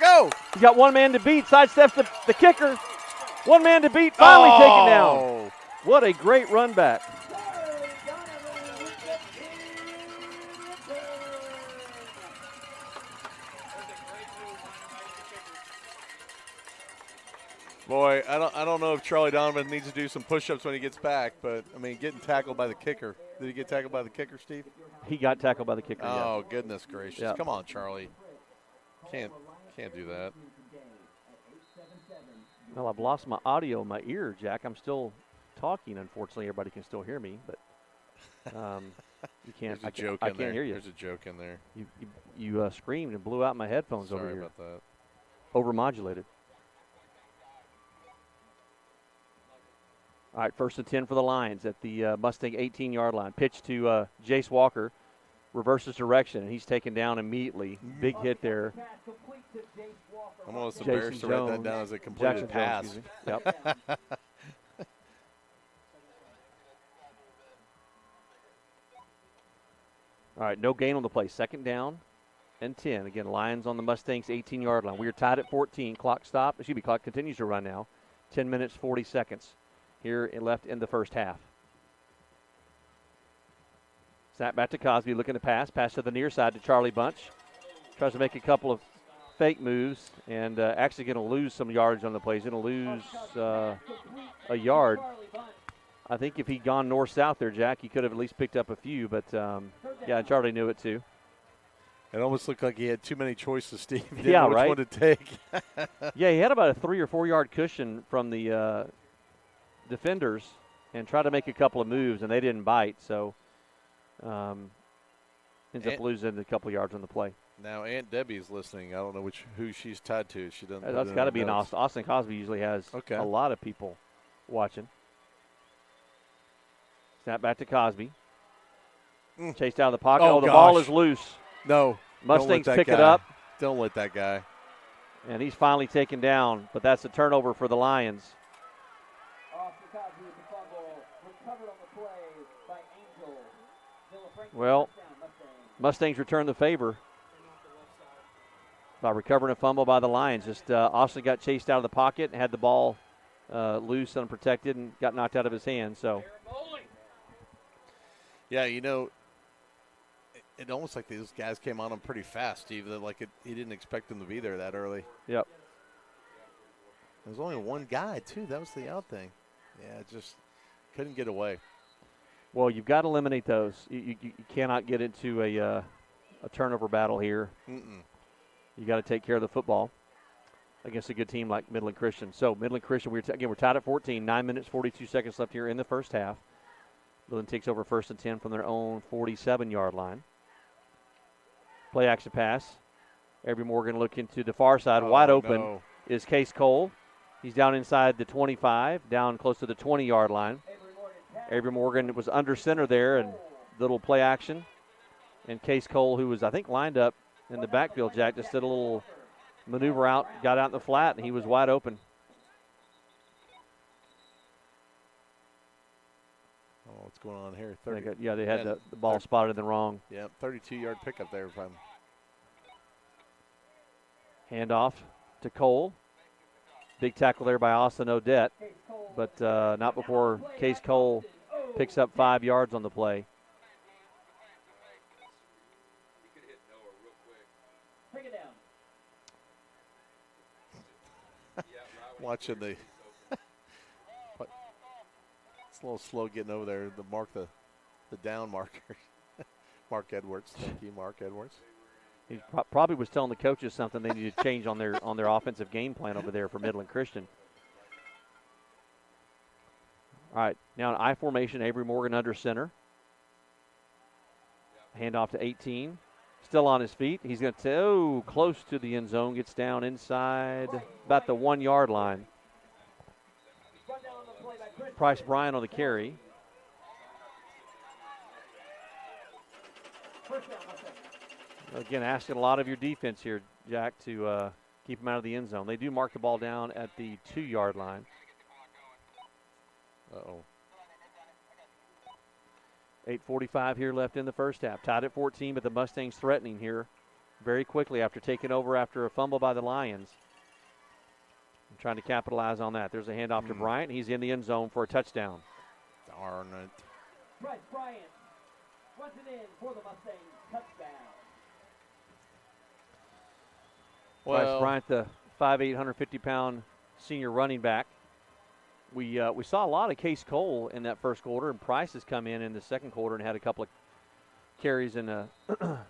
He's got one man to beat, sidesteps the kicker. One man to beat, finally taken down. What a great run back. Boy, I don't know if Charlie Donovan needs to do some push-ups when he gets back, but, I mean, getting tackled by the kicker. Did he get tackled by the kicker, Steve? He got tackled by the kicker, Oh, goodness gracious. Yeah. Come on, Charlie. Can't do that. Well, I've lost my audio in my ear, Jack. I'm still talking. Unfortunately, everybody can still hear me, but you can't. I can't hear you. There's a joke in there. You screamed and blew out my headphones over here. Sorry about that. Overmodulated. All right, 1st and 10 for the Lions at the Mustang 18-yard line. Pitch to Jace Walker. Reverses direction, and he's taken down immediately. Big hit there. I'm almost embarrassed to write that down as a completed pass. Yep. All right, no gain on the play. 2nd down and 10. Again, Lions on the Mustangs 18-yard line. We are tied at 14. Clock continues to run now. 10 minutes, 40 seconds. Here left in the first half. Snap back to Cosby, looking to pass. Pass to the near side to Charlie Bunch. Tries to make a couple of fake moves and actually going to lose some yardage on the play. He's going to lose a yard. I think if he'd gone north-south there, Jack, he could have at least picked up a few. But, yeah, Charlie knew it too. It almost looked like he had too many choices, Steve. He didn't know which one to take. Yeah, he had about a 3 or 4 yard cushion from the defenders and tried to make a couple of moves, and they didn't bite. So ends up losing a couple of yards on the play. Now Aunt Debbie's listening. I don't know who she's tied to. She doesn't. That's got to be an Austin. Austin Cosby usually has a lot of people watching. Snap back to Cosby. Chased out of the pocket. Oh, the ball is loose. No. Mustangs pick it up. Don't let that guy. And he's finally taken down, but that's a turnover for the Lions. Well, Mustangs return the favor by recovering a fumble by the Lions. Just Austin got chased out of the pocket and had the ball loose, unprotected, and got knocked out of his hand. So, yeah, you know, it almost like these guys came on him pretty fast, Steve. He didn't expect them to be there that early. Yep. There's only one guy, too. That was the odd thing. Yeah, just couldn't get away. Well, you've got to eliminate those. You cannot get into a turnover battle here. You got to take care of the football against a good team like Midland Christian. So Midland Christian, we're tied at 14. 9 minutes, 42 seconds left here in the first half. Midland takes over 1st and 10 from their own 47-yard line. Play action pass. Avery Morgan looking to the far side. Wide open is Case Cole. He's down inside the 25, down close to the 20-yard line. Avery Morgan was under center there, and little play action. And Case Cole, who was, I think, lined up in the backfield, Jack, just did a little maneuver out, got out in the flat, and he was wide open. what's going on here? They had the ball spotted in the wrong. Yeah, 32-yard pickup there. Handoff to Cole. Big tackle there by Austin Odette, but not before Case Cole picks up 5 yards on the play. Watching it's a little slow getting over there to mark the down marker. Mark Edwards. Thank you, Mark Edwards. He probably was telling the coaches something they need to change on their offensive game plan over there for Midland Christian. All right, now an I formation, Avery Morgan under center. Handoff to 18. Still on his feet. He's going to close to the end zone. Gets down inside about the 1 yard line. Price Bryant on the carry. Again, asking a lot of your defense here, Jack, to keep him out of the end zone. They do mark the ball down at the 2 yard line. Uh-oh. 8:45 here left in the first half. Tied at 14, but the Mustangs threatening here very quickly after taking over after a fumble by the Lions. I'm trying to capitalize on that. There's a handoff to Bryant. He's in the end zone for a touchdown. Darn it. Bryce Bryant runs it in for the Mustangs. Touchdown. Price Bryant, the 5'8", 150-pound senior running back. We saw a lot of Case Cole in that first quarter, and Price has come in the second quarter and had a couple of carries in a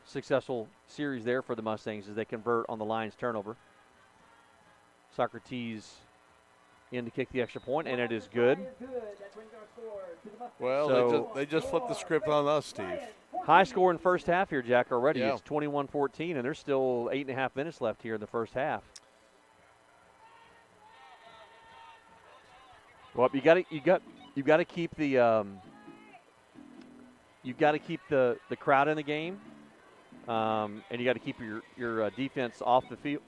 successful series there for the Mustangs as they convert on the Lions turnover. Socrates in to kick the extra point, and it is good. Well, so they just flipped the script on us, Steve. High score in first half here, Jack, already. Yeah. It's 21-14, and there's still 8.5 minutes left here in the first half. Well, you got to keep the crowd in the game, and you got to keep your defense off the field,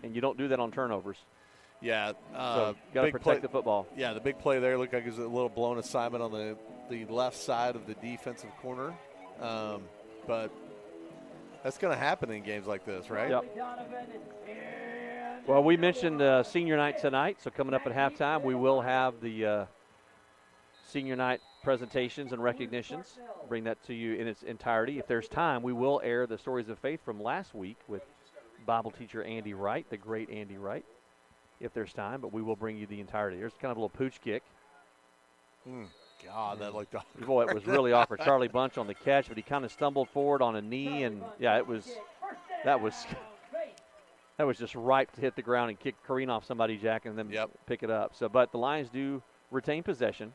and you don't do that on turnovers. Yeah, so got to protect the football. Yeah, the big play there looked like it was a little blown assignment on the left side of the defensive corner, but that's going to happen in games like this, right? Yep. Well, we mentioned senior night tonight, so coming up at halftime, we will have the senior night presentations and recognitions. Bring that to you in its entirety. If there's time, we will air the stories of faith from last week with Bible teacher Andy Wright, the great Andy Wright, if there's time, but we will bring you the entirety. There's kind of a little pooch kick. God, that looked awkward. Boy, it was really awkward. Charlie Bunch on the catch, but he kind of stumbled forward on a knee, and that was just ripe to hit the ground and kick careen off somebody, Jack, and then pick it up. So, but the Lions do retain possession,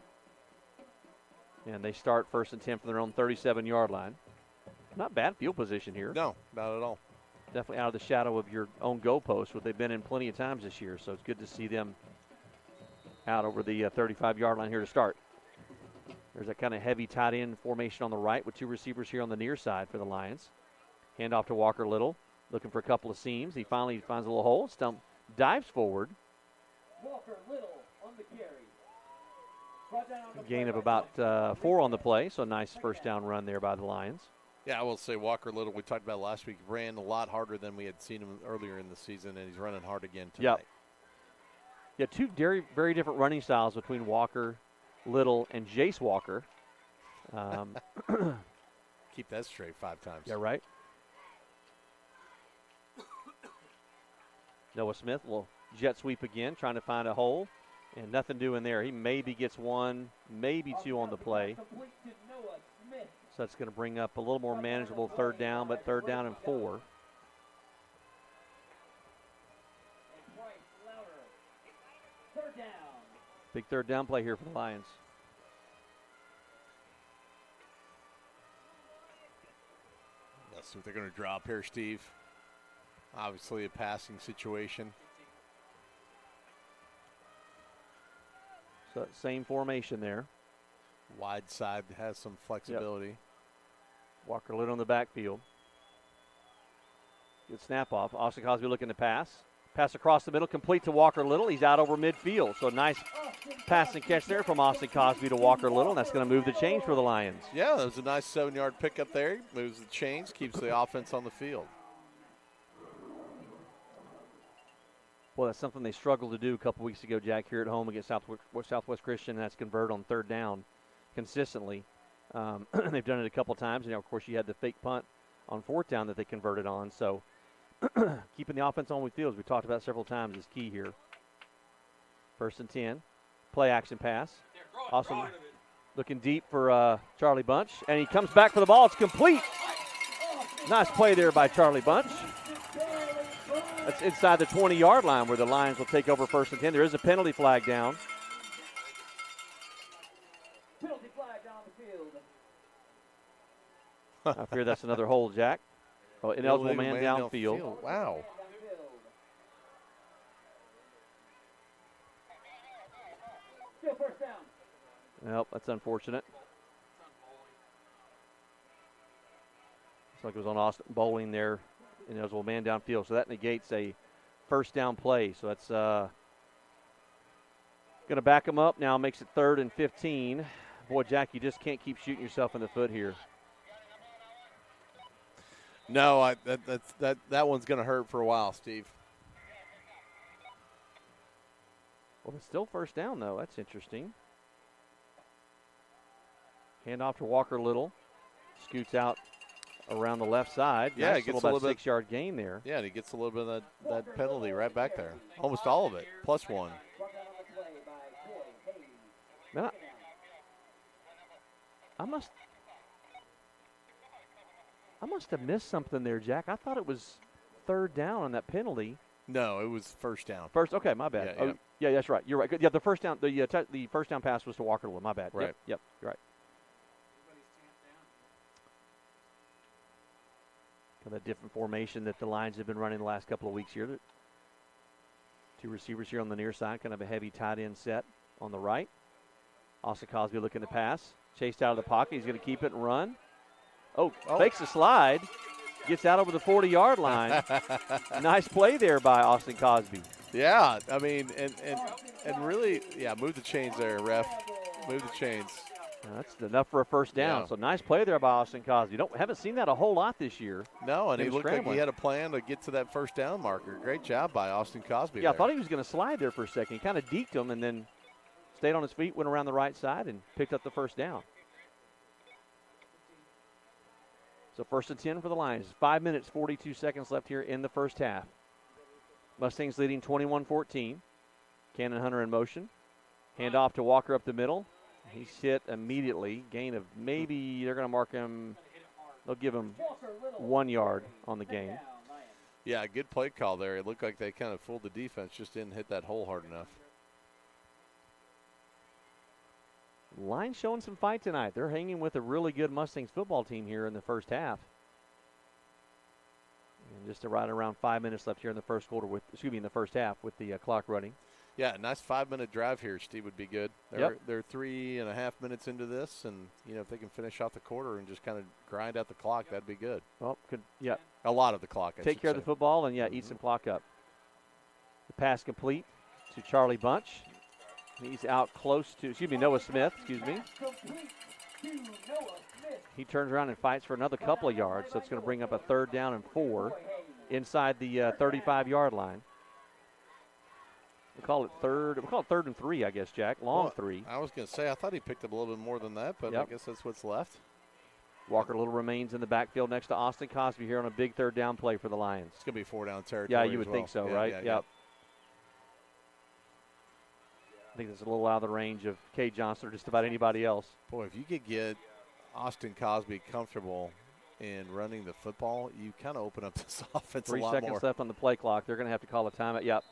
and they start 1st and 10 from their own 37-yard line. Not bad field position here. No, not at all. Definitely out of the shadow of your own goalpost, what they've been in plenty of times this year. So it's good to see them out over the 35-yard line here to start. There's that kind of heavy tight end formation on the right with 2 receivers here on the near side for the Lions. Handoff to Walker Little, looking for a couple of seams. He finally finds a little hole. Stump dives forward. Walker Little on the carry. A gain of about 4 on the play, so a nice first down run there by the Lions. Yeah, I will say Walker Little, we talked about last week, ran a lot harder than we had seen him earlier in the season, and he's running hard again tonight. Yeah, 2 very, very different running styles between Walker Little and Jace Walker. Keep that straight 5 times. Yeah, right. Noah Smith will jet sweep again, trying to find a hole, and nothing doing there. He maybe gets 1, maybe 2 on the play. So that's going to bring up a little more manageable 3rd down, but 3rd down and 4. Big 3rd down play here for the Lions. Let's see what they're going to drop here, Steve. Obviously a passing situation. So same formation there. Wide side has some flexibility. Yep. Walker Little on the backfield. Good snap off. Austin Cosby looking to pass. Pass across the middle, complete to Walker Little. He's out over midfield. So nice pass and catch there from Austin Cosby to Walker Little, and that's going to move the chains for the Lions. Yeah, that was a nice 7-yard pickup there. Moves the chains, keeps the offense on the field. Well, that's something they struggled to do a couple weeks ago, Jack, here at home against Southwest Christian, and that's convert on third down consistently. They've done it a couple times. Of course, you had the fake punt on fourth down that they converted on. So keeping the offense on the field, as we talked about several times, is key here. 1st and 10. Play action pass. Awesome. Looking deep for Charlie Bunch. And he comes back for the ball. It's complete. Nice play there by Charlie Bunch. That's inside the 20-yard line where the Lions will take over 1st and 10. There is a penalty flag down. Penalty flag down the field. I fear that's another hold, Jack. Oh, ineligible man downfield. Wow. Still first down. Well, that's unfortunate. Looks like it was on Austin Bowling there. Ineligible man downfield. So that negates a first down play. So that's going to back him up now. Makes it 3rd and 15. Boy, Jack, you just can't keep shooting yourself in the foot here. No, that one's going to hurt for a while, Steve. Well, it's still first down, though. That's interesting. Hand off to Walker Little. Scoots out around the left side. Yeah, nice he gets little a little bit 6-yard gain there. Yeah, and he gets a little bit of that penalty right back there. Almost all of it, +1. Man, I must have missed something there, Jack. I thought it was 3rd down on that penalty. No, it was first down. Okay, my bad. Yeah, yeah, that's right. You're right. Yeah, the first down, the first down pass was to Walker Little. My bad. Right. Yep, you're right. Kind of a different formation that the Lions have been running the last couple of weeks here. 2 receivers here on the near side, kind of a heavy tight end set on the right. Austin Cosby looking to pass. Chased out of the pocket. He's going to keep it and run. Oh, fakes a slide. Gets out over the 40-yard line. Nice play there by Austin Cosby. Yeah, I mean, and really, move the chains there, ref. Move the chains. That's enough for a first down. Yeah. So nice play there by Austin Cosby. Haven't seen that a whole lot this year. No, and he looked like he had a plan to get to that first down marker. Great job by Austin Cosby. Yeah, I thought he was going to slide there for a second. He kind of deked him and then stayed on his feet, went around the right side, and picked up the first down. So 1st and 10 for the Lions. 5 minutes, 42 seconds left here in the first half. Mustangs leading 21-14. Cannon Hunter in motion. Hand off to Walker up the middle. He's hit immediately. Gain of maybe, they're going to mark him. They'll give him 1 yard on the gain. Yeah, good play call there. It looked like they kind of fooled the defense, just didn't hit that hole hard enough. Lions showing some fight tonight. They're hanging with a really good Mustangs football team here in the first half. And just right around 5 minutes left here in the first half with the clock running. Yeah, a nice 5-minute drive here, Steve, would be good. They're 3.5 minutes into this, and if they can finish off the quarter and just kind of grind out the clock, that'd be good. Well, a lot of the clock. Take care of the football and eat some clock up. The pass complete to Charlie Bunch. He's out close to Noah Smith. He turns around and fights for another couple of yards, so it's going to bring up a 3rd down and 4 inside the 35-yard line. We'll call it 3rd and 3, I guess, Jack. Long 3. I was going to say, I thought he picked up a little bit more than that, but I guess that's what's left. Walker Little remains in the backfield next to Austin Cosby here on a big 3rd down play for the Lions. It's going to be 4-down territory. Yeah, you would think so, right? Yep. I think that's a little out of the range of Kay Johnson or just about anybody else. Boy, if you could get Austin Cosby comfortable in running the football, you kind of open up this offense a lot more. 3 seconds left on the play clock. They're going to have to call a timeout. Yep.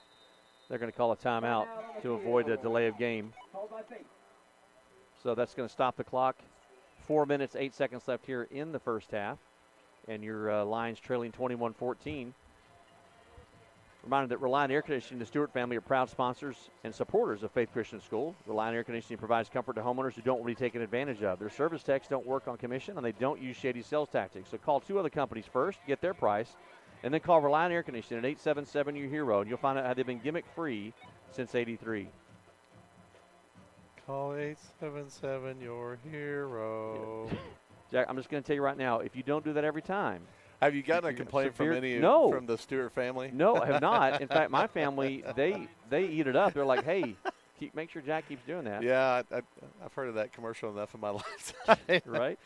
They're going to call a timeout to avoid a delay of game. So that's going to stop the clock. 4 minutes, 8 seconds left here in the first half. And your Lions trailing 21-14. Reminded that Reliant Air Conditioning and the Stewart family are proud sponsors and supporters of Faith Christian School. Reliant Air Conditioning provides comfort to homeowners who don't want to be taken advantage of. Their service techs don't work on commission, and they don't use shady sales tactics. So call 2 other companies first, get their price, And then call Reliant Air Conditioning at 877 your hero, and you'll find out how they've been gimmick-free since '83. Call 877 your hero. Jack, I'm just going to tell you right now, if you don't do that every time. Have you gotten a complaint from any from the Stewart family? No, I have not. In fact, my family, they eat it up. They're like, hey, make sure Jack keeps doing that. Yeah, I've heard of that commercial enough in my lifetime. Right?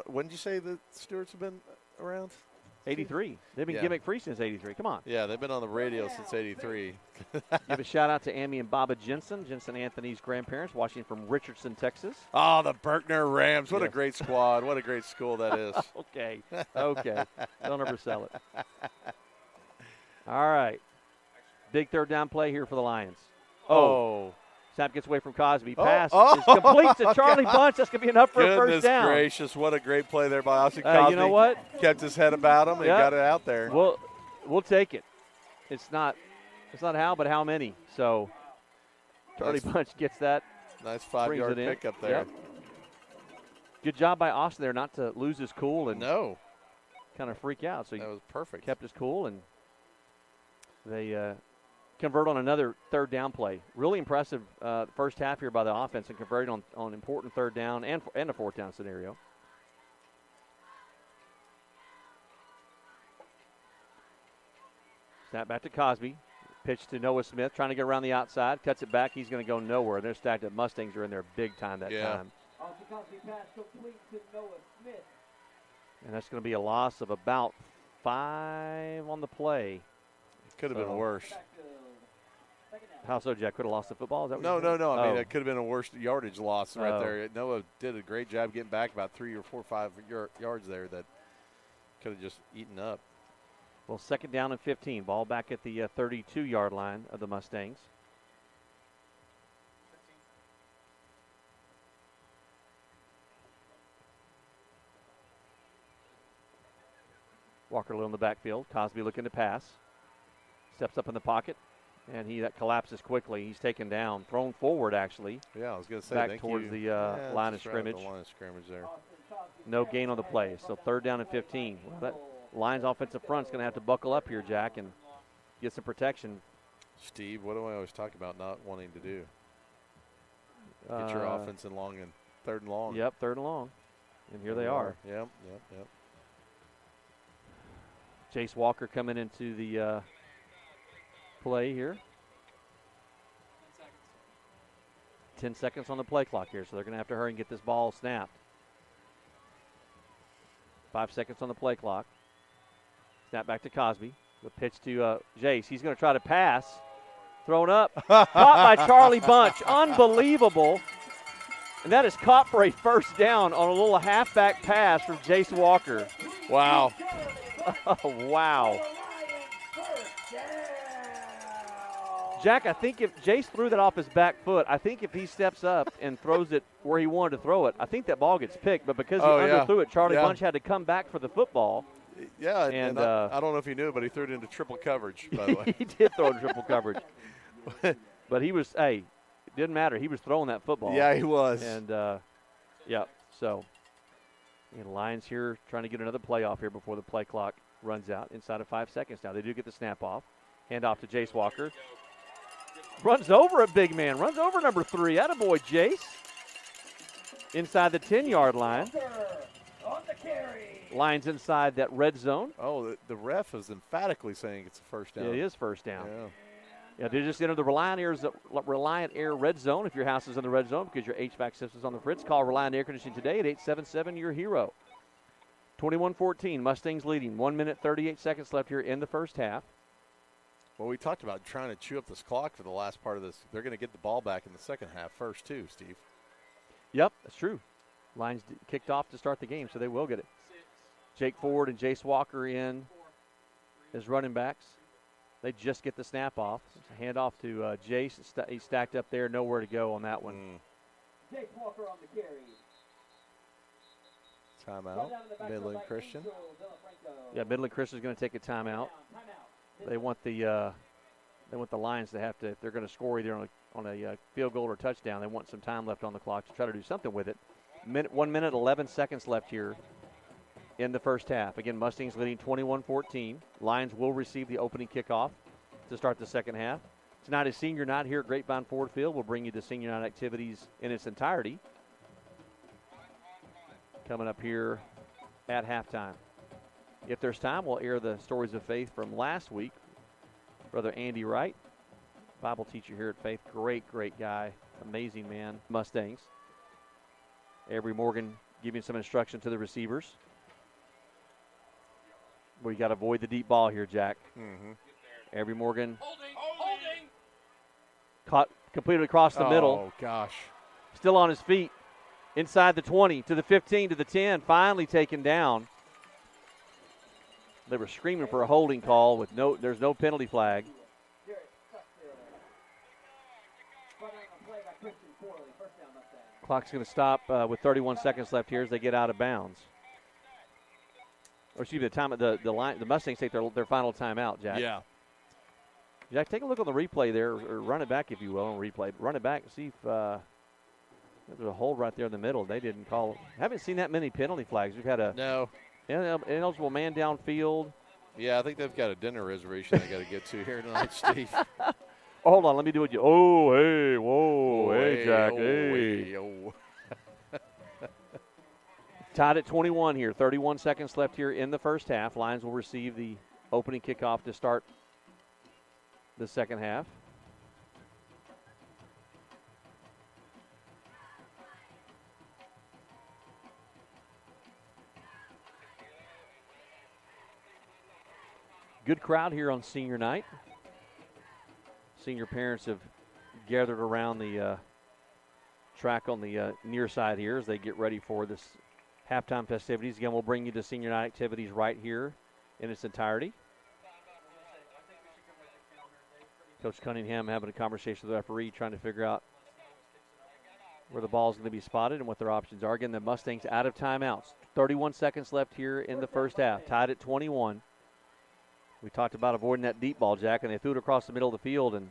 When did you say the Stewarts have been around? 83. They've been gimmick-free since 83. Come on. Yeah, they've been on the radio since 83. Give a shout-out to Amy and Baba Jensen Anthony's grandparents, watching from Richardson, Texas. Oh, the Berkner Rams. What a great squad. What a great school that is. Okay. Don't ever sell it. All right. Big third down play here for the Lions. Oh. Snap gets away from Cosby. Pass is complete to Charlie Bunch. That's going to be enough for a first down. Goodness gracious. What a great play there by Austin Cosby. You know what? Kept his head about him and got it out there. We'll take it. It's not how, but how many. So Charlie Bunch gets that. Nice 5-yard pickup there. Yep. Good job by Austin there not to lose his cool and kind of freak out. So that was perfect. Kept his cool, and they convert on another third down play. Really impressive first half here by the offense and converting on important third down and a fourth down scenario. Snap back to Cosby. Pitch to Noah Smith, trying to get around the outside. Cuts it back. He's going to go nowhere. They're stacked up. Mustangs are in there big time that time. Cosby pass complete to Noah Smith. And that's going to be a loss of about 5 on the play. Could have been worse. How so, Jack? Could have lost the football? Is that no. I mean, it could have been a worse yardage loss right there. Noah did a great job getting back about 3 or 4 or 5 yards there that could have just eaten up. Well, second down and 15. Ball back at the 32-yard line of the Mustangs. Walker Little in the backfield. Cosby looking to pass. Steps up in the pocket, and that collapses quickly. He's taken down. Thrown forward, actually. Yeah, I was going to say, back towards the line of scrimmage. The line of scrimmage there. No gain on the play. So third down and 15. Well, that Lions offensive front's going to have to buckle up here, Jack, and get some protection. Steve, what do I always talk about not wanting to do? Get your offense in long and third and long. Yep, third and long. And here they are. Yep. Chase Walker coming into the play here. 10 seconds on the play clock here, so they're going to have to hurry and get this ball snapped. 5 seconds on the play clock. Snap back to Cosby. The pitch to Jace. He's going to try to pass. Thrown up. Caught by Charlie Bunch. Unbelievable. And that is caught for a first down on a little halfback pass from Jace Walker. Wow. Oh, wow. Jack, I think if Jace threw that off his back foot, I think if he steps up and throws it where he wanted to throw it, I think that ball gets picked. But because he underthrew it, Charlie Bunch had to come back for the football. Yeah, and I don't know if he knew, but he threw it into triple coverage, by the way. He did throw it in triple coverage. But he was, it didn't matter. He was throwing that football. Yeah, he was. And, so Lions here trying to get another play off here before the play clock runs out inside of 5 seconds now. They do get the snap off. Hand off to Jace Walker. Runs over a big man. Runs over number 3. Attaboy, Jace. Inside the 10-yard line. Lions inside that red zone. Oh, the ref is emphatically saying it's a first down. It is first down. Yeah, they just entered the Reliant Air red zone. If your house is in the red zone because your HVAC system's on the fritz, call Reliant Air Conditioning today at 877 your hero. 21-14, Mustangs leading. 1 minute, 38 seconds left here in the first half. Well, we talked about trying to chew up this clock for the last part of this. They're going to get the ball back in the second half first, too, Steve. Yep, that's true. Lions kicked off to start the game, so they will get it. Jake Ford and Jace Walker in as running backs. They just get the snap off. Hand off to Jace. He's stacked up there, nowhere to go on that one. Jace Walker on the carry. Timeout. Midland Christian. Yeah, Midland Christian is going to take a timeout. They want the Lions to have to, if they're going to score either on a field goal or touchdown, they want some time left on the clock to try to do something with it. 1 minute, 11 seconds left here in the first half. Again, Mustangs leading 21-14. Lions will receive the opening kickoff to start the second half. Tonight is senior night here at Grapevine Ford Field. We'll bring you the senior night activities in its entirety coming up here at halftime. If there's time, we'll air the stories of faith from last week. Brother Andy Wright, Bible teacher here at Faith, great guy, amazing man. Mustangs. Avery Morgan giving some instruction to the receivers. We got to avoid the deep ball here, Jack. Mm-hmm. Avery Morgan caught completely across the middle. Oh, gosh. Still on his feet. Inside the 20, to the 15, to the 10, finally taken down. They were screaming for a holding call with there's no penalty flag. Clock's going to stop with 31 seconds left here as they get out of bounds. Or excuse me, the Mustangs take their final timeout, Jack. Yeah. Jack, take a look on the replay there, or run it back if you will on replay. Run it back and see if there's a hold right there in the middle. They didn't call it. Haven't seen that many penalty flags. We've had an ineligible man downfield. Yeah, I think they've got a dinner reservation they got to get to here tonight, Steve. Hold on, let me do it. Oh, hey, whoa, hey, Jack, hey. Tied at 21 here. 31 seconds left here in the first half. Lions will receive the opening kickoff to start the second half. Good crowd here on senior night. Senior parents have gathered around the track on the near side here as they get ready for this halftime festivities. Again, we'll bring you the senior night activities right here in its entirety. Coach Cunningham having a conversation with the referee, trying to figure out where the ball is going to be spotted and what their options are. Again, the Mustangs out of timeouts. 31 seconds left here in the first half, tied at 21. We talked about avoiding that deep ball, Jack, and they threw it across the middle of the field, and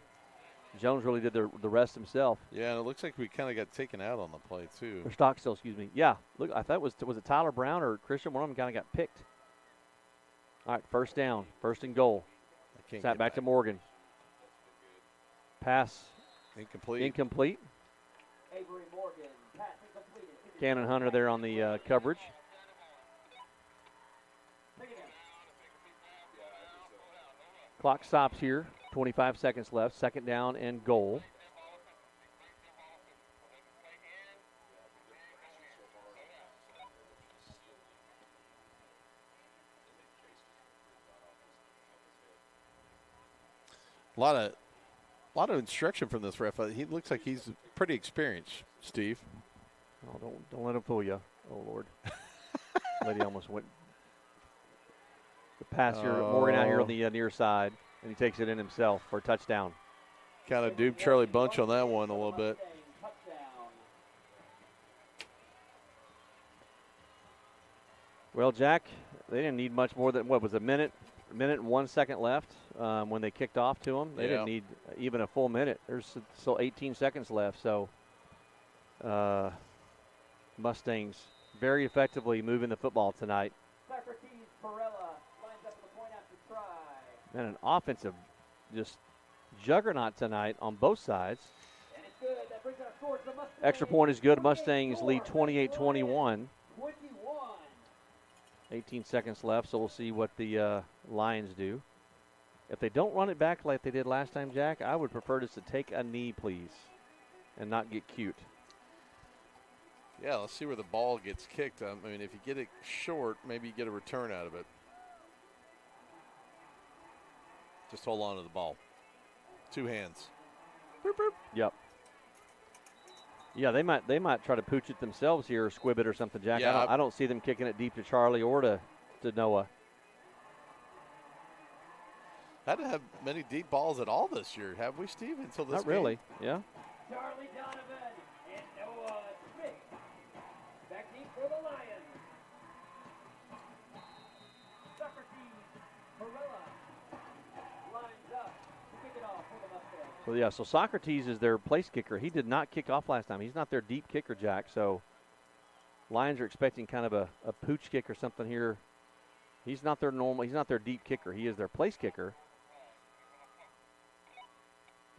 Jones really did the rest himself. Yeah, and it looks like we kind of got taken out on the play, too. Or Stockstill, excuse me. Yeah, look, I thought was it Tyler Brown or Christian? One of them kind of got picked. All right, first down, first and goal. Snap back to Morgan. Pass. Incomplete. Avery Morgan, pass incomplete. Cannon Hunter there on the coverage. Clock stops here. 25 seconds left. Second down and goal. A lot of instruction from this ref. He looks like he's pretty experienced, Steve. Oh, don't let him fool you. Oh, Lord. Lady almost went. The pass here, Morgan out here on the near side, and he takes it in himself for a touchdown. Kind of duped Charlie Bunch on that one a little bit. Well, Jack, they didn't need much more than, what was a minute and 1 second left when they kicked off to them. They didn't need even a full minute. There's still 18 seconds left, so Mustangs very effectively moving the football tonight. And an offensive just juggernaut tonight on both sides. Extra point is good. Mustangs lead 28-21. 18 seconds left, so we'll see what the Lions do. If they don't run it back like they did last time, Jack, I would prefer just to take a knee, please, and not get cute. Yeah, let's see where the ball gets kicked. I mean, if you get it short, maybe you get a return out of it. Just hold on to the ball. Two hands. Boop, boop. Yep. Yeah, they might try to pooch it themselves here or squib it or something, Jack. Yeah, I don't see them kicking it deep to Charlie or to Noah. Hadn't have many deep balls at all this year, have we, Steve? Until this Not really, yeah. Charlie Donovan and Noah Smith. Back deep for the Lions. Socrates, Varela lines up to kick it off for the Mustangs. So Socrates is their place kicker. He did not kick off last time. He's not their deep kicker, Jack. So Lions are expecting kind of a pooch kick or something here. He's not their deep kicker. He is their place kicker.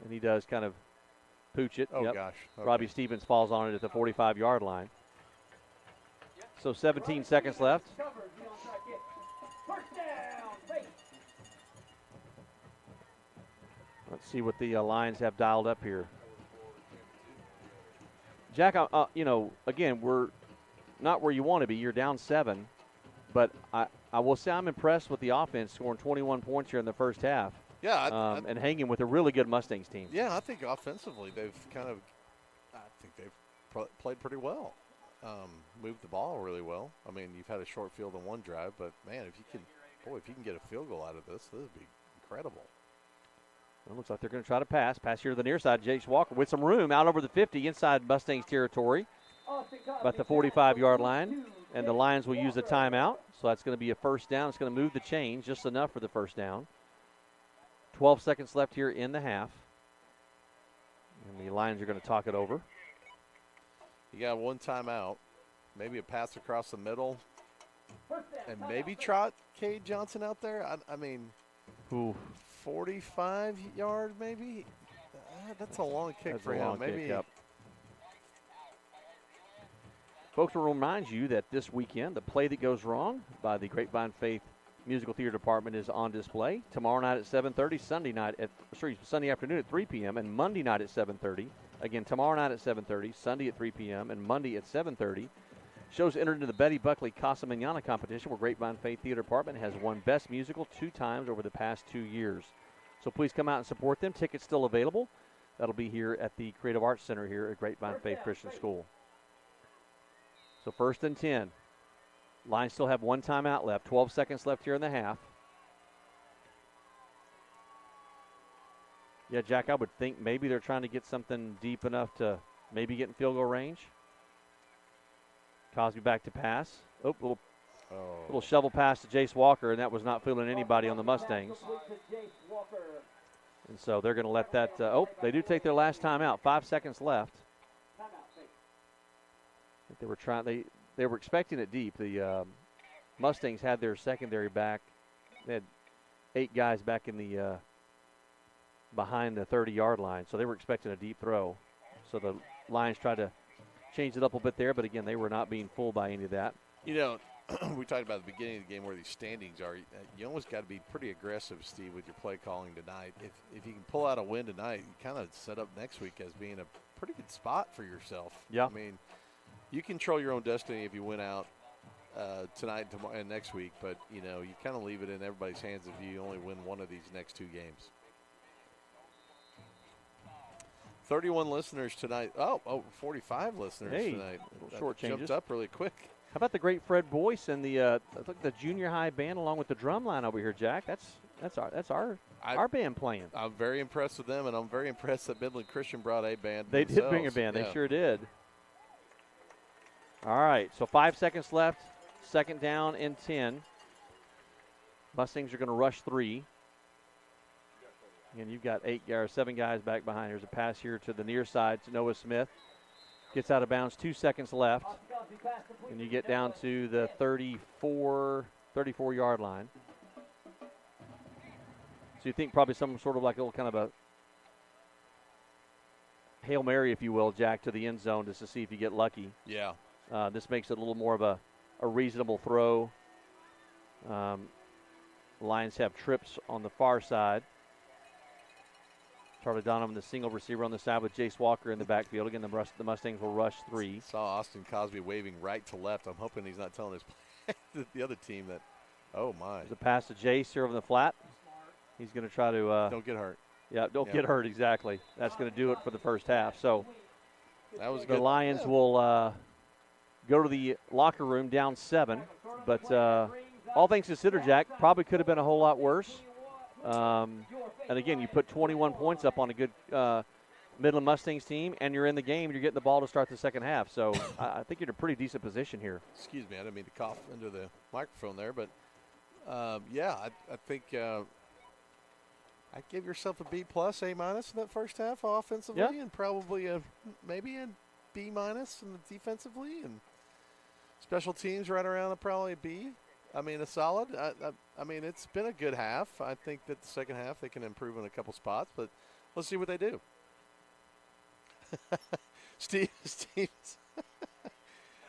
And he does kind of pooch it. Oh, gosh. Okay. Robbie Stevens falls on it at the 45-yard line. So 17 seconds left. Let's see what the Lions have dialed up here. Jack, again, we're not where you want to be. You're down 7. But I will say I'm impressed with the offense scoring 21 points here in the first half. Yeah. And hanging with a really good Mustangs team. Yeah, I think offensively they've played pretty well. Moved the ball really well. I mean, you've had a short field on one drive, but, man, if you can get a field goal out of this would be incredible. It looks like they're going to try to pass. Pass here to the near side. Jace Walker with some room out over the 50 inside Mustangs territory. About the 45-yard line. And the Lions will use a timeout. So that's going to be a first down. It's going to move the chains just enough for the first down. 12 seconds left here in the half. And the Lions are going to talk it over. You got one timeout. Maybe a pass across the middle. And maybe trot Cade Johnson out there. I mean, 45 yards maybe? That's a long kick for him. Maybe. Kick, yep. Folks, will remind you that this weekend, the Play That Goes Wrong by the Grapevine Faith Musical Theater Department is on display. Tomorrow night at 7:30, Sunday afternoon at 3 p.m., and Monday night at 7:30. Again, tomorrow night at 7:30, Sunday at 3 p.m., and Monday at 7:30. Shows entered into the Betty Buckley Casa Mañana competition, where Grapevine Faith Theater Department has won Best Musical 2 times over the past 2 years. So please come out and support them. Tickets still available. That'll be here at the Creative Arts Center here at Grapevine Faith Christian School. So 1st and 10. Lions still have one timeout left. 12 seconds left here in the half. Yeah, Jack, I would think maybe they're trying to get something deep enough to maybe get in field goal range. Cosby back to pass. Little shovel pass to Jace Walker, and that was not fooling anybody on the Mustangs. And so they're going to let that. They do take their last timeout. 5 seconds left. They were trying. They were expecting it deep. The Mustangs had their secondary back. They had 8 guys back in the behind the 30-yard line, so they were expecting a deep throw. So the Lions tried to change it up a bit there, but again, they were not being fooled by any of that. You know, we talked about at the beginning of the game where these standings are. You almost got to be pretty aggressive, Steve, with your play calling tonight. If you can pull out a win tonight, you kind of set up next week as being a pretty good spot for yourself. Yeah. I mean, you control your own destiny if you win out tonight and next week, but, you know, you kind of leave it in everybody's hands if you only win one of these next 2 games. 31 listeners tonight. 45 listeners tonight. Short changes. Jumped up really quick. How about the great Fred Boyce and the junior high band along with the drum line over here, Jack? That's our band playing. I'm very impressed with them, and I'm very impressed that Midland Christian brought a band. They did bring a band. Yeah. They sure did. All right, so 5 seconds left. 2nd down and 10. Mustangs are going to rush 3. And you've got 7 guys back behind. There's a pass here to the near side to Noah Smith. Gets out of bounds, 2 seconds left. And you get down to the 34-yard line. So you think probably some sort of like a little kind of a Hail Mary, if you will, Jack, to the end zone just to see if you get lucky. Yeah. This makes it a little more of a reasonable throw. Lions have trips on the far side. Charlie Donovan, the single receiver on the side with Jace Walker in the backfield. Again, the Mustangs will rush 3. Saw Austin Cosby waving right to left. I'm hoping he's not telling the other team that, oh, my. There's a pass to Jace here over the flat. He's going to try to. Don't get hurt. Yeah, don't get hurt, exactly. That's going to do it for the first half. So that was the good. Lions will go to the locker room down 7. But all things considered, Jack, probably could have been a whole lot worse. And again, you put 21 points up on a good Midland Mustangs team, and you're in the game. You're getting the ball to start the second half. So I think you're in a pretty decent position here. Excuse me, I didn't mean to cough into the microphone there, but I think I'd give yourself a B+, A- in that first half offensively, and probably maybe a B- defensively, and Special teams right around probably a B. I mean, a solid. I mean, it's been a good half. I think that the second half they can improve in a couple spots, but let's see what they do. Steve,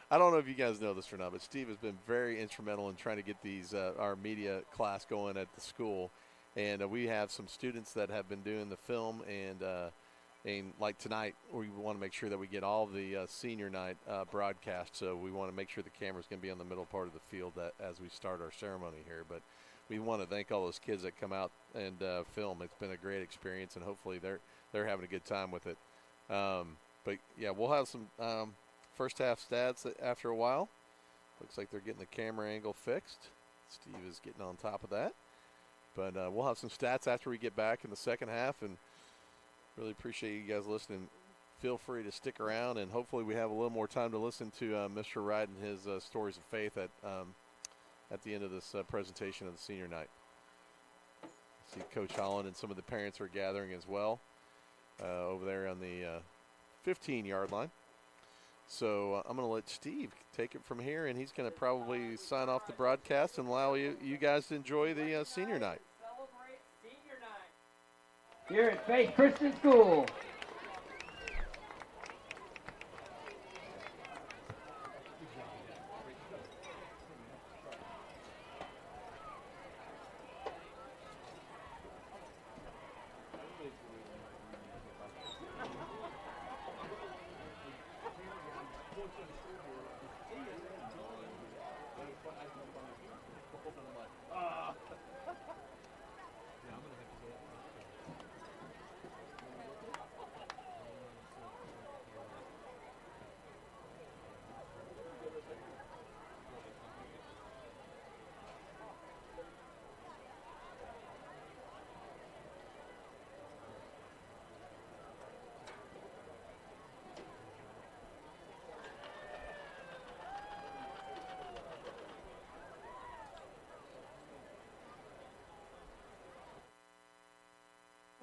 I don't know if you guys know this or not, but Steve has been very instrumental in trying to get these our media class going at the school, and we have some students that have been doing the film, and like tonight, we want to make sure that we get all the senior night broadcast. So we want to make sure the camera's going to be on the middle part of the field as we start our ceremony here. But we want to thank all those kids that come out and film. It's been a great experience, and hopefully they're having a good time with it. But yeah, we'll have some first half stats after a while. Looks like they're getting the camera angle fixed. Steve is getting on top of that. But we'll have some stats after we get back in the second half, and really appreciate you guys listening. Feel free to stick around, and hopefully we have a little more time to listen to Mr. Wright and his stories of faith at the end of this presentation of the senior night. I see Coach Holland and some of the parents are gathering as well over there on the 15-yard line. So I'm going to let Steve take it from here, and he's going to probably sign off the broadcast and allow you guys to enjoy the senior night. Here at Faith Christian School.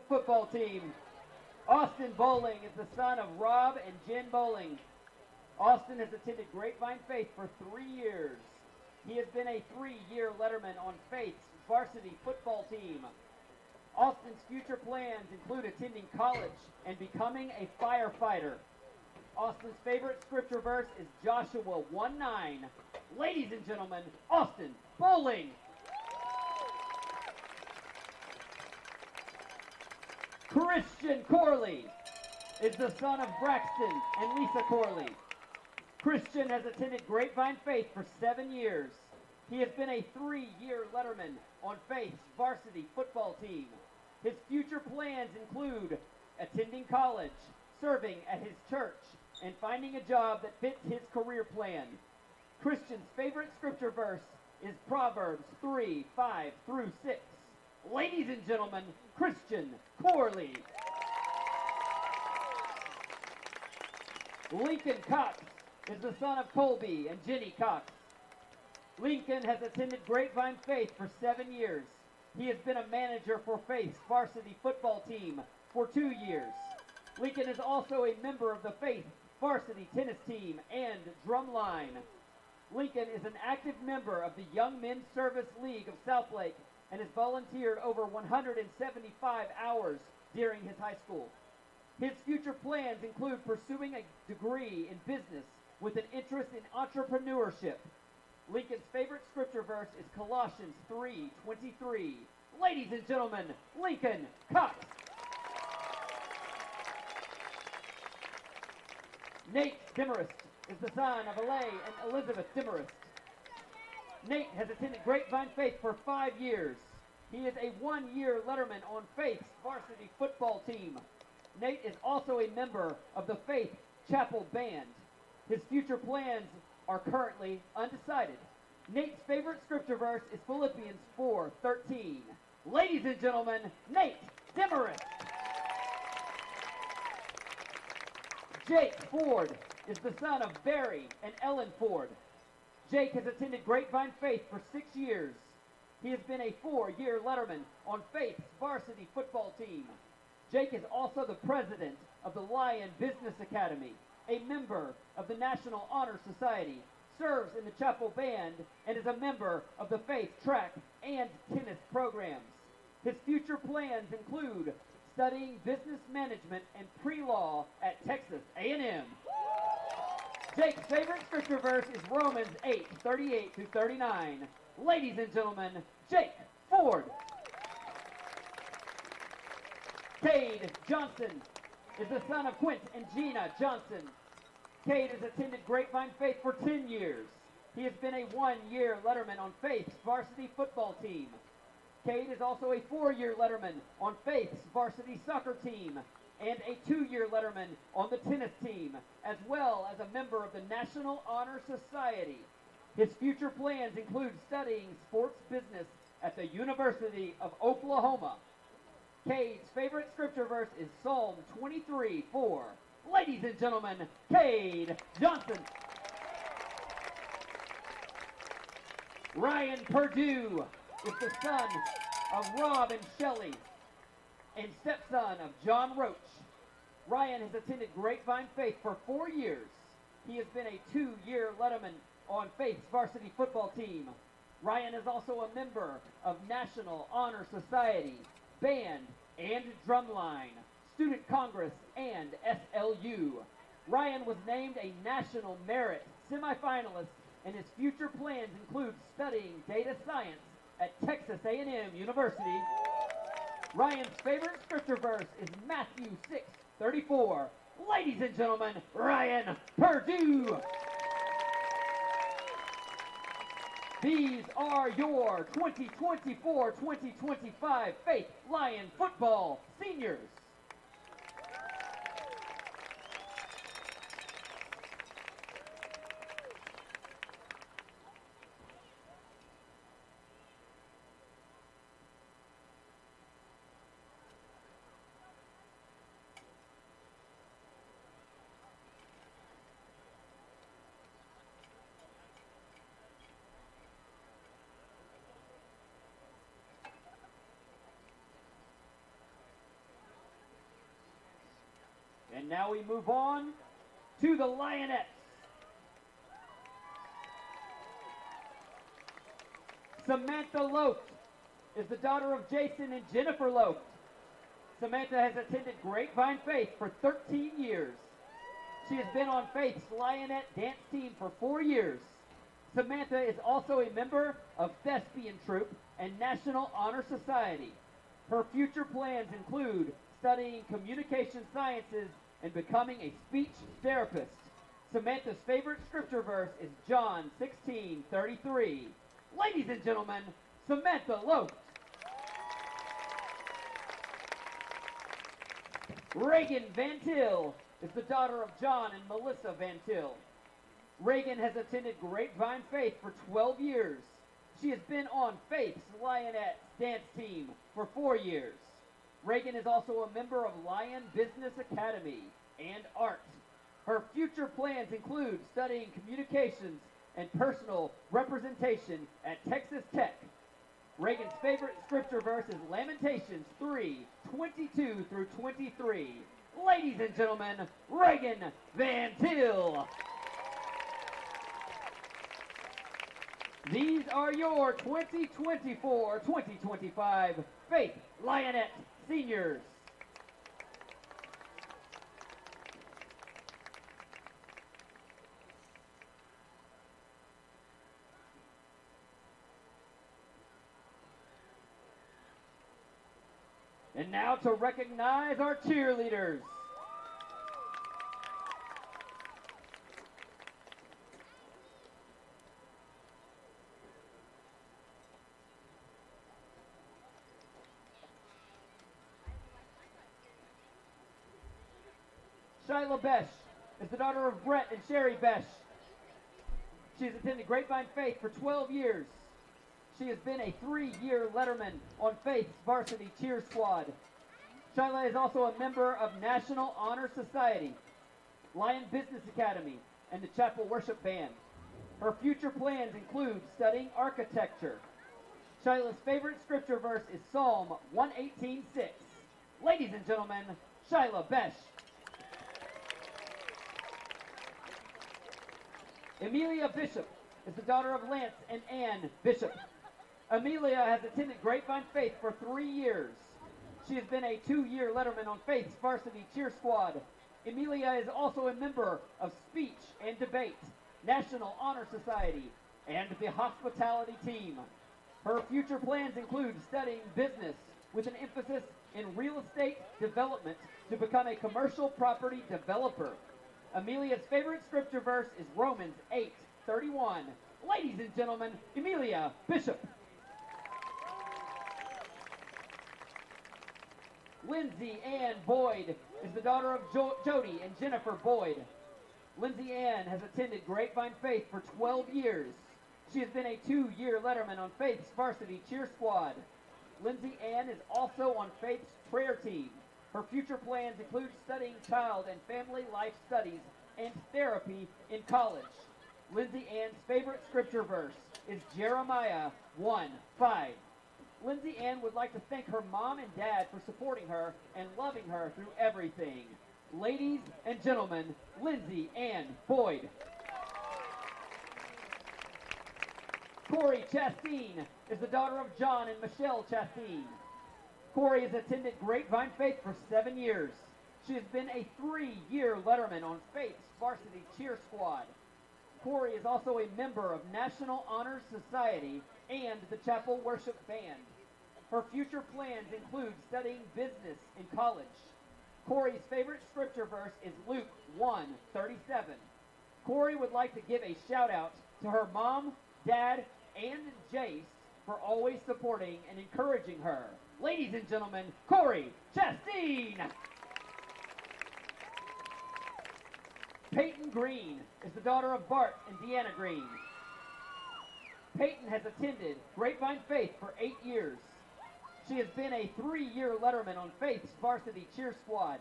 Football team. Austin Bowling is the son of Rob and Jen Bowling. Austin has attended Grapevine Faith for 3 years. He has been a 3-year letterman on Faith's varsity football team. Austin's future plans include attending college and becoming a firefighter. Austin's favorite scripture verse is Joshua 1:9. Ladies and gentlemen, Austin Bowling. Christian Corley is the son of Braxton and Lisa Corley. Christian has attended Grapevine Faith for 7 years. He has been a 3-year letterman on Faith's varsity football team. His future plans include attending college, serving at his church, and finding a job that fits his career plan. Christian's favorite scripture verse is Proverbs 3:5 through 6. Ladies and gentlemen, Christian Corley. Lincoln Cox is the son of Colby and Jenny Cox. Lincoln has attended Grapevine Faith for 7 years. He has been a manager for Faith's varsity football team for 2 years. Lincoln is also a member of the Faith varsity tennis team and drum line. Lincoln is an active member of the Young Men's Service League of Southlake and has volunteered over 175 hours during his high school. His future plans include pursuing a degree in business with an interest in entrepreneurship. Lincoln's favorite scripture verse is Colossians 3:23. Ladies and gentlemen, Lincoln Cox. Nate Demarest is the son of Alay and Elizabeth Demarest. Nate has attended Grapevine Faith for 5 years. He is a 1-year letterman on Faith's varsity football team. Nate is also a member of the Faith Chapel Band. His future plans are currently undecided. Nate's favorite scripture verse is Philippians 4:13. Ladies and gentlemen, Nate Demarest. Jake Ford is the son of Barry and Ellen Ford. Jake has attended Grapevine Faith for 6 years. He has been a 4-year letterman on Faith's varsity football team. Jake is also the president of the Lion Business Academy, a member of the National Honor Society, serves in the chapel band, and is a member of the faith track and tennis programs. His future plans include studying business management and pre-law at Texas A&M. Jake's favorite scripture verse is Romans 8:38-39. Ladies and gentlemen, Jake Ford. Cade Johnson is the son of Quint and Gina Johnson. Cade has attended Grapevine Faith for 10 years. He has been a 1-year letterman on Faith's varsity football team. Cade is also a 4-year letterman on Faith's varsity soccer team and a 2-year letterman on the tennis team, as well as a member of the National Honor Society. His future plans include studying sports business at the University of Oklahoma. Cade's favorite scripture verse is Psalm 23:4. Ladies and gentlemen, Cade Johnson. Ryan Perdue is the son of Rob and Shelley and stepson of John Roach. Ryan has attended Grapevine Faith for 4 years. He has been a 2-year letterman on Faith's varsity football team. Ryan is also a member of National Honor Society, band and drumline, Student Congress, and SLU. Ryan was named a National Merit semifinalist, and his future plans include studying data science at Texas A&M University. Ryan's favorite scripture verse is Matthew 6:34. Ladies and gentlemen, Ryan Perdue. These are your 2024-2025 Faith Lion football seniors. And now we move on to the Lionettes. Samantha Loft is the daughter of Jason and Jennifer Loft. Samantha has attended Grapevine Faith for 13 years. She has been on Faith's Lionette dance team for 4 years. Samantha is also a member of Thespian Troupe and National Honor Society. Her future plans include studying communication sciences and becoming a speech therapist. Samantha's favorite scripture verse is John 16:33. Ladies and gentlemen, Samantha Loft. Reagan Van Til is the daughter of John and Melissa Van Til. Reagan has attended Grapevine Faith for 12 years. She has been on Faith's Lionette dance team for 4 years. Reagan is also a member of Lion Business Academy and Art. Her future plans include studying communications and personal representation at Texas Tech. Reagan's favorite scripture verse is Lamentations 3:22-23. Ladies and gentlemen, Reagan Van Til. These are your 2024-2025 Faith Lionette seniors. And now to recognize our cheerleaders. Shyla Besh is the daughter of Brett and Sherry Besh. She has attended Grapevine Faith for 12 years. She has been a 3-year letterman on Faith's varsity cheer squad. Shyla is also a member of National Honor Society, Lion Business Academy, and the Chapel Worship Band. Her future plans include studying architecture. Shyla's favorite scripture verse is Psalm 118:6. Ladies and gentlemen, Shyla Besh. Emilia Bishop is the daughter of Lance and Ann Bishop. Amelia has attended Grapevine Faith for 3 years. She has been a 2-year letterman on Faith's varsity cheer squad. Emilia is also a member of Speech and Debate, National Honor Society, and the hospitality team. Her future plans include studying business with an emphasis in real estate development to become a commercial property developer. Amelia's favorite scripture verse is Romans 8:31. Ladies and gentlemen, Emilia Bishop. Lindsay Ann Boyd is the daughter of Jody and Jennifer Boyd. Lindsay Ann has attended Grapevine Faith for 12 years. She has been a 2-year letterman on Faith's varsity cheer squad. Lindsay Ann is also on Faith's prayer team. Her future plans include studying child and family life studies and therapy in college. Lindsay Ann's favorite scripture verse is Jeremiah 1:5. Lindsay Ann would like to thank her mom and dad for supporting her and loving her through everything. Ladies and gentlemen, Lindsay Ann Boyd. Corey Chasteen is the daughter of John and Michelle Chasteen. Corey has attended Grapevine Faith for 7 years. She has been a 3-year letterman on Faith's varsity cheer squad. Corey is also a member of National Honor Society and the Chapel Worship Band. Her future plans include studying business in college. Corey's favorite scripture verse is Luke 1:37. Corey would like to give a shout out to her mom, dad, and Jace for always supporting and encouraging her. Ladies and gentlemen, Corey Chasteen. Peyton Green is the daughter of Bart and Deanna Green. Peyton has attended Grapevine Faith for 8 years. She has been a 3-year letterman on Faith's varsity cheer squad.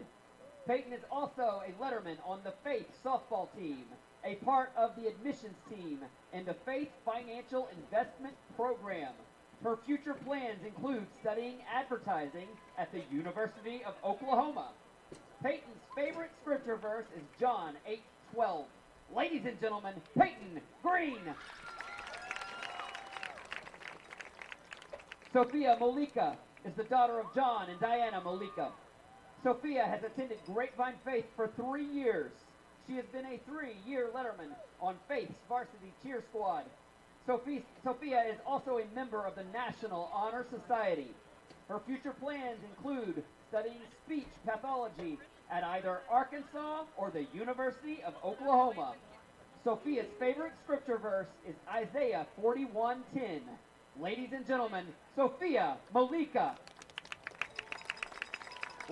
Peyton is also a letterman on the Faith softball team, a part of the admissions team, and the Faith Financial Investment Program. Her future plans include studying advertising at the University of Oklahoma. Peyton's favorite scripture verse is John 8:12. Ladies and gentlemen, Peyton Green. Sophia Molika is the daughter of John and Diana Molika. Sophia has attended Grapevine Faith for 3 years. She has been a 3-year letterman on Faith's varsity cheer squad. Sophia is also a member of the National Honor Society. Her future plans include studying speech pathology at either Arkansas or the University of Oklahoma. Sophia's favorite scripture verse is Isaiah 41:10. Ladies and gentlemen, Sophia Molika.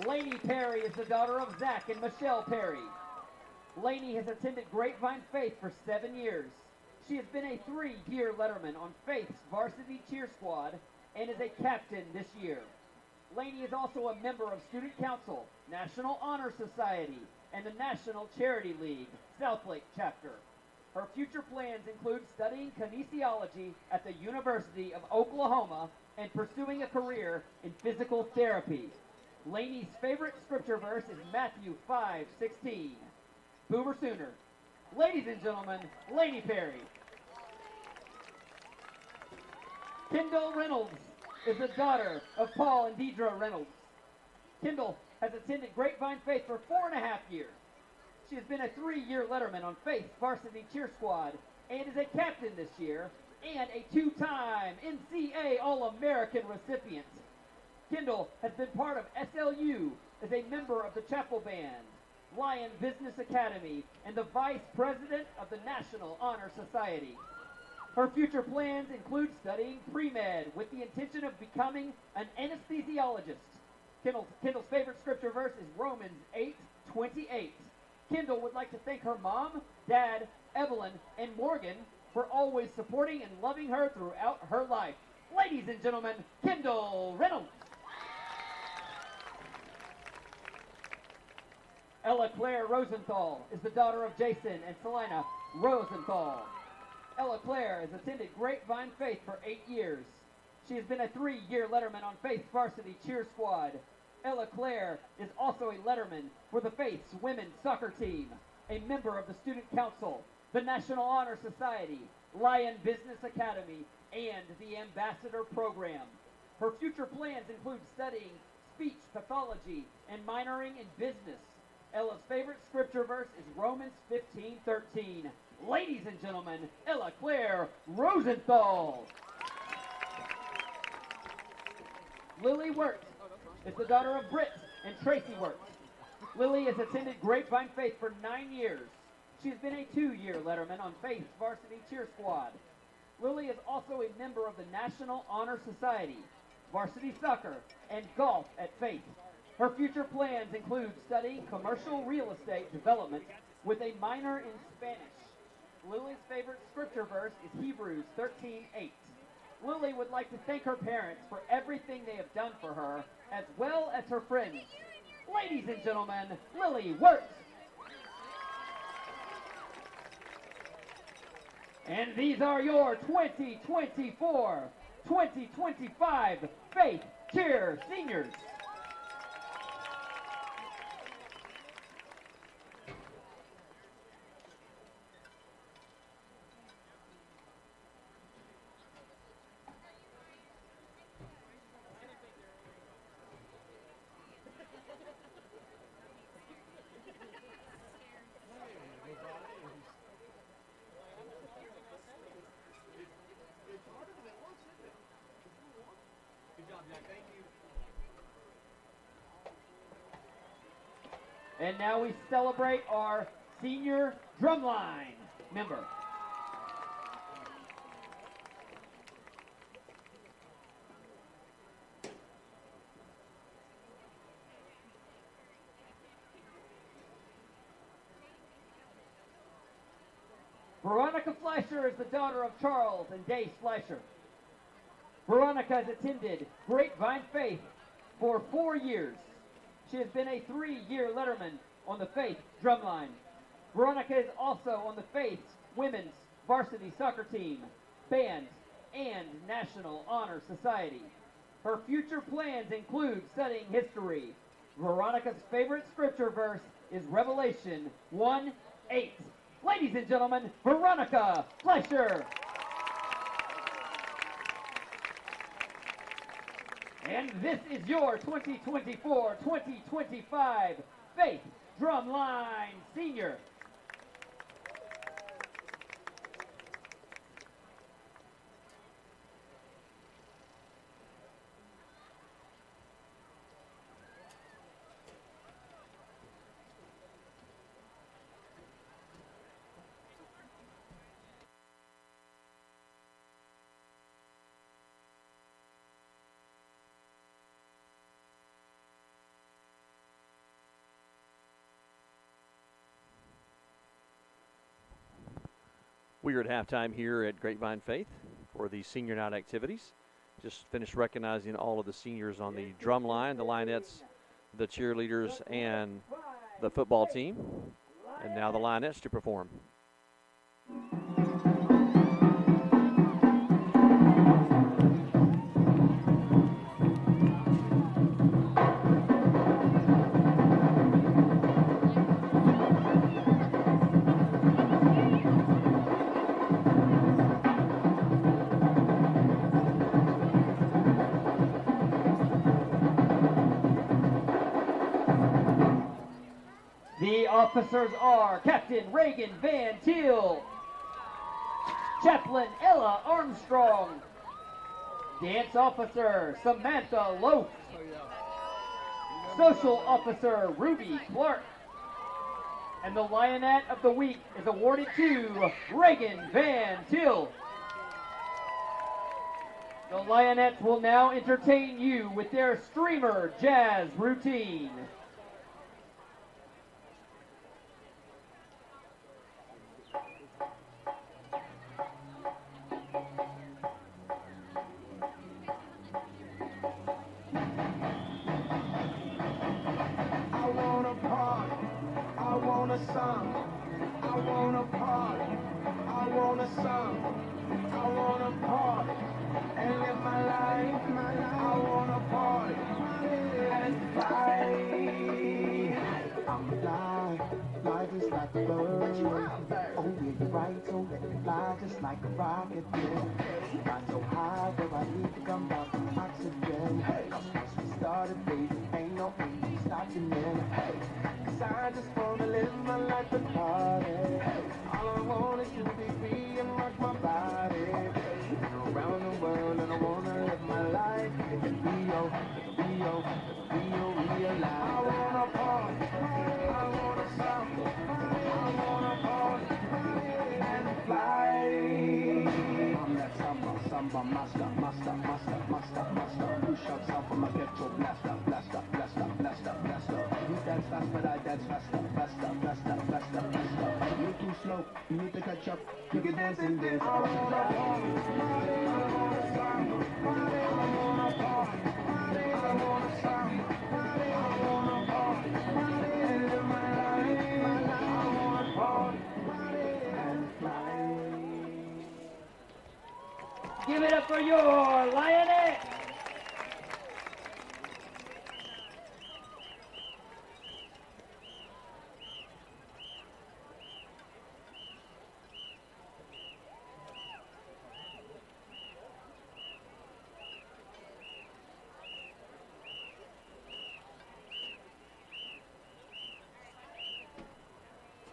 Lainey Perry is the daughter of Zach and Michelle Perry. Lainey has attended Grapevine Faith for 7 years. She has been a 3-year letterman on Faith's varsity cheer squad and is a captain this year. Lainey is also a member of Student Council, National Honor Society, and the National Charity League, Southlake chapter. Her future plans include studying kinesiology at the University of Oklahoma and pursuing a career in physical therapy. Lainey's favorite scripture verse is Matthew 5:16. Boomer Sooner. Ladies and gentlemen, Lainey Perry. Kendall Reynolds is the daughter of Paul and Deidre Reynolds. Kendall has attended Grapevine Faith for 4.5 years. She has been a 3-year letterman on Faith's varsity cheer squad and is a captain this year and a 2-time NCAA All-American recipient. Kendall has been part of SLU as a member of the Chapel Band, Lion Business Academy, and the Vice President of the National Honor Society. Her future plans include studying pre-med with the intention of becoming an anesthesiologist. Kendall's favorite scripture verse is Romans 8:28. Kendall would like to thank her mom, dad, Evelyn, and Morgan for always supporting and loving her throughout her life. Ladies and gentlemen, Kendall Reynolds. Ella Claire Rosenthal is the daughter of Jason and Selina Rosenthal. Ella Claire has attended Grapevine Faith for 8 years. She has been a 3-year letterman on Faith's varsity cheer squad. Ella Claire is also a letterman for the Faith's women's soccer team, a member of the Student Council, the National Honor Society, Lion Business Academy, and the Ambassador Program. Her future plans include studying speech pathology and minoring in business. Ella's favorite scripture verse is Romans 15:13. Ladies and gentlemen, Ella Claire Rosenthal. Lily Wirt is the daughter of Britt and Tracy Wirt. Lily has attended Grapevine Faith for 9 years. She has been a 2-year letterman on Faith's varsity cheer squad. Lily is also a member of the National Honor Society, varsity soccer, and golf at Faith. Her future plans include studying commercial real estate development with a minor in Spanish. Lily's favorite scripture verse is Hebrews 13:8. Lily would like to thank her parents for everything they have done for her, as well as her friends. Ladies and gentlemen, Lily Wirt. And these are your 2024-2025 Faith Cheer Seniors. And now we celebrate our senior drumline member. Veronica Fleischer is the daughter of Charles and Dace Fleischer. Veronica has attended Grapevine Faith for 4 years. She has been a 3-year letterman on the Faith drumline. Veronica is also on the Faith's women's varsity soccer team, band, and National Honor Society. Her future plans include studying history. Veronica's favorite scripture verse is Revelation 1:8. Ladies and gentlemen, Veronica Fleischer. And this is your 2024-2025 Faith Drumline Senior. We are at halftime here at Grapevine Faith for the senior night activities. Just finished recognizing all of the seniors on the drum line, the Lionettes, the cheerleaders, and the football team. And now the Lionettes to perform. The officers are Captain Reagan Van Til, Chaplain Ella Armstrong, Dance Officer Samantha Loaf, Social Officer Ruby Clark, and the Lionette of the Week is awarded to Reagan Van Til. The Lionettes will now entertain you with their streamer jazz routine. Life is like a bird. But you are a bird. Oh, yeah, you're right. So let me fly just like a rocket. Yeah. Fly so high where I need to come down from oxygen. Hey, cause once we started, baby, ain't no stopping it. Hey, cause I just wanna live my life and party. Hey, all I want is to be free and rock my body. Hey, around the world and I wanna live my life. Rio, real life. I wanna party, I wanna samba, I wanna party and fly. I'm that samba master. Push up sound from my ghetto blaster. You dance fast, but I dance faster. You're too slow, you need to catch up. You can dance and dance. I wanna party, I wanna samba, I wanna party, I wanna samba, I wanna party and live my life. I wanna party and fly. Give it up for your Lioness.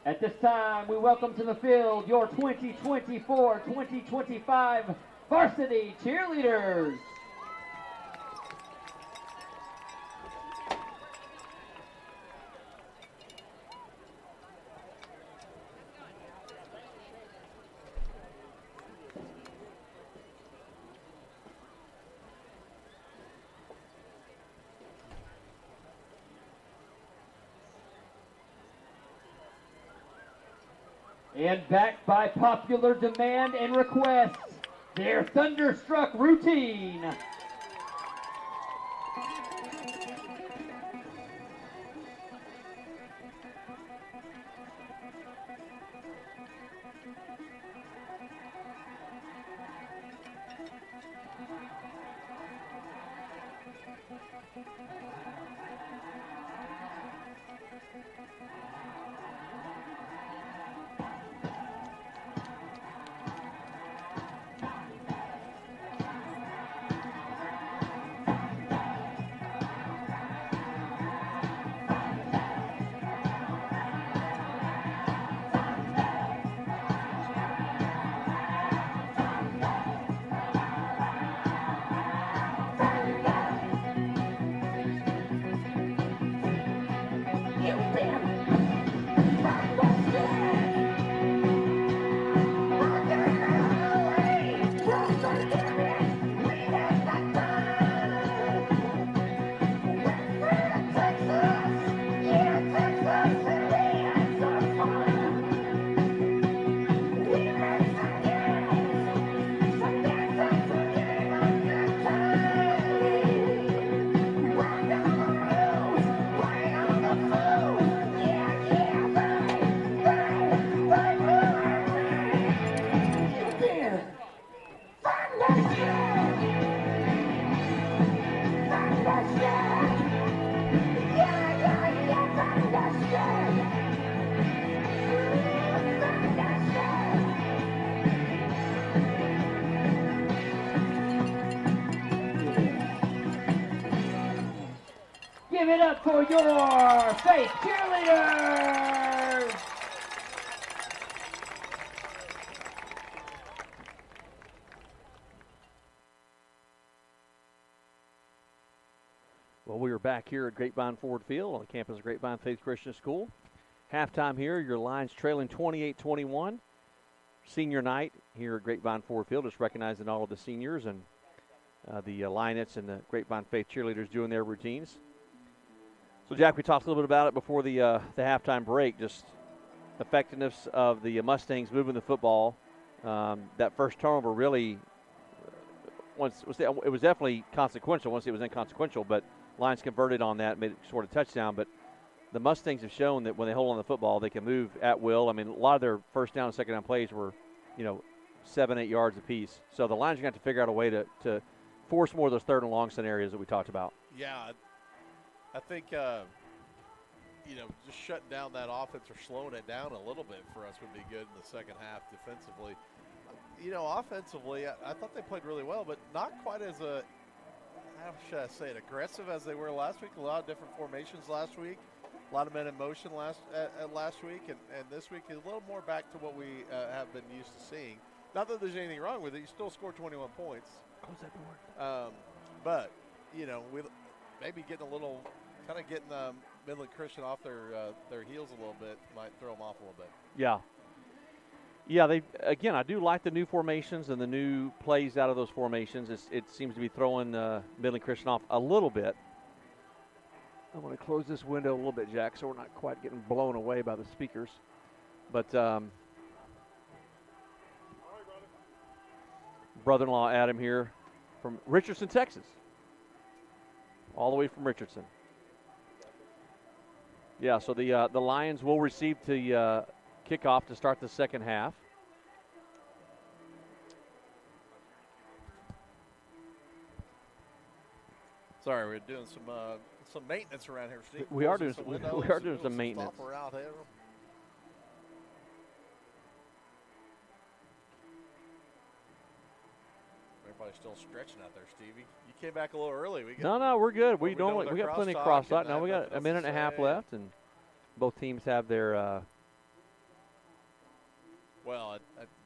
At this time, we welcome to the field your 2024-2025 varsity cheerleaders. And backed by popular demand and request, their Thunderstruck routine. Give it up for your Faith cheerleaders! Well, we are back here at Grapevine Ford Field on the campus of Grapevine Faith Christian School. Halftime here, your Lions trailing 28-21. Senior night here at Grapevine Ford Field, just recognizing all of the seniors and the Lionettes and the Grapevine Faith cheerleaders doing their routines. So, Jack, we talked a little bit about it before the halftime break, just effectiveness of the Mustangs moving the football. That first turnover really it was definitely consequential once it was inconsequential, but Lions converted on that, made it sort of touchdown. But the Mustangs have shown that when they hold on the football, they can move at will. I mean, a lot of their first down and second down plays were, 7-8 yards apiece. So the Lions are going to have to figure out a way to force more of those third and long scenarios that we talked about. Yeah, I think, just shutting down that offense or slowing it down a little bit for us would be good in the second half defensively. Offensively, I thought they played really well, but not quite as how should I say it, aggressive as they were last week. A lot of different formations last week. A lot of men in motion last week, and this week is a little more back to what we have been used to seeing. Not that there's anything wrong with it. You still scored 21 points. Close that door. But, we maybe getting Midland Christian off their heels a little bit might throw them off a little bit. Yeah. I do like the new formations and the new plays out of those formations. It seems to be throwing Midland Christian off a little bit. I want to close this window a little bit, Jack, so we're not quite getting blown away by the speakers. But brother-in-law Adam here from Richardson, Texas. All the way from Richardson. Yeah, so the Lions will receive the kickoff to start the second half. Sorry, we're doing some maintenance around here, Steve. We are doing some maintenance. Everybody's still stretching out there, Stevie. You came back a little early. No, we're good. We got plenty of cross talk. Now we got a minute and a half left, and both teams have their. Well,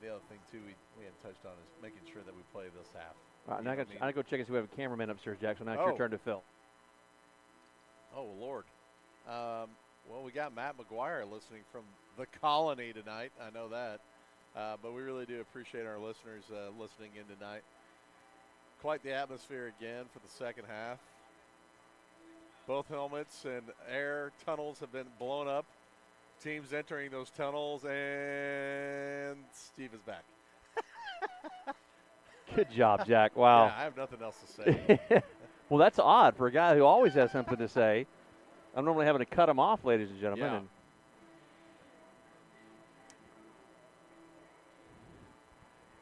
the other thing too we hadn't touched on is making sure that we play this half. All right, now I gotta go check and see if we have a cameraman upstairs, Jack. So now it's your turn to fill. Oh Lord. Well, we got Matt McGuire listening from the Colony tonight. I know that, but we really do appreciate our listeners listening in tonight. Quite the atmosphere again for the second half. Both helmets and air tunnels have been blown up. Teams entering those tunnels, and Steve is back. Good job, Jack. Wow. Yeah, I have nothing else to say. Well, that's odd for a guy who always has something to say. I'm normally having to cut him off, ladies and gentlemen. Yeah. And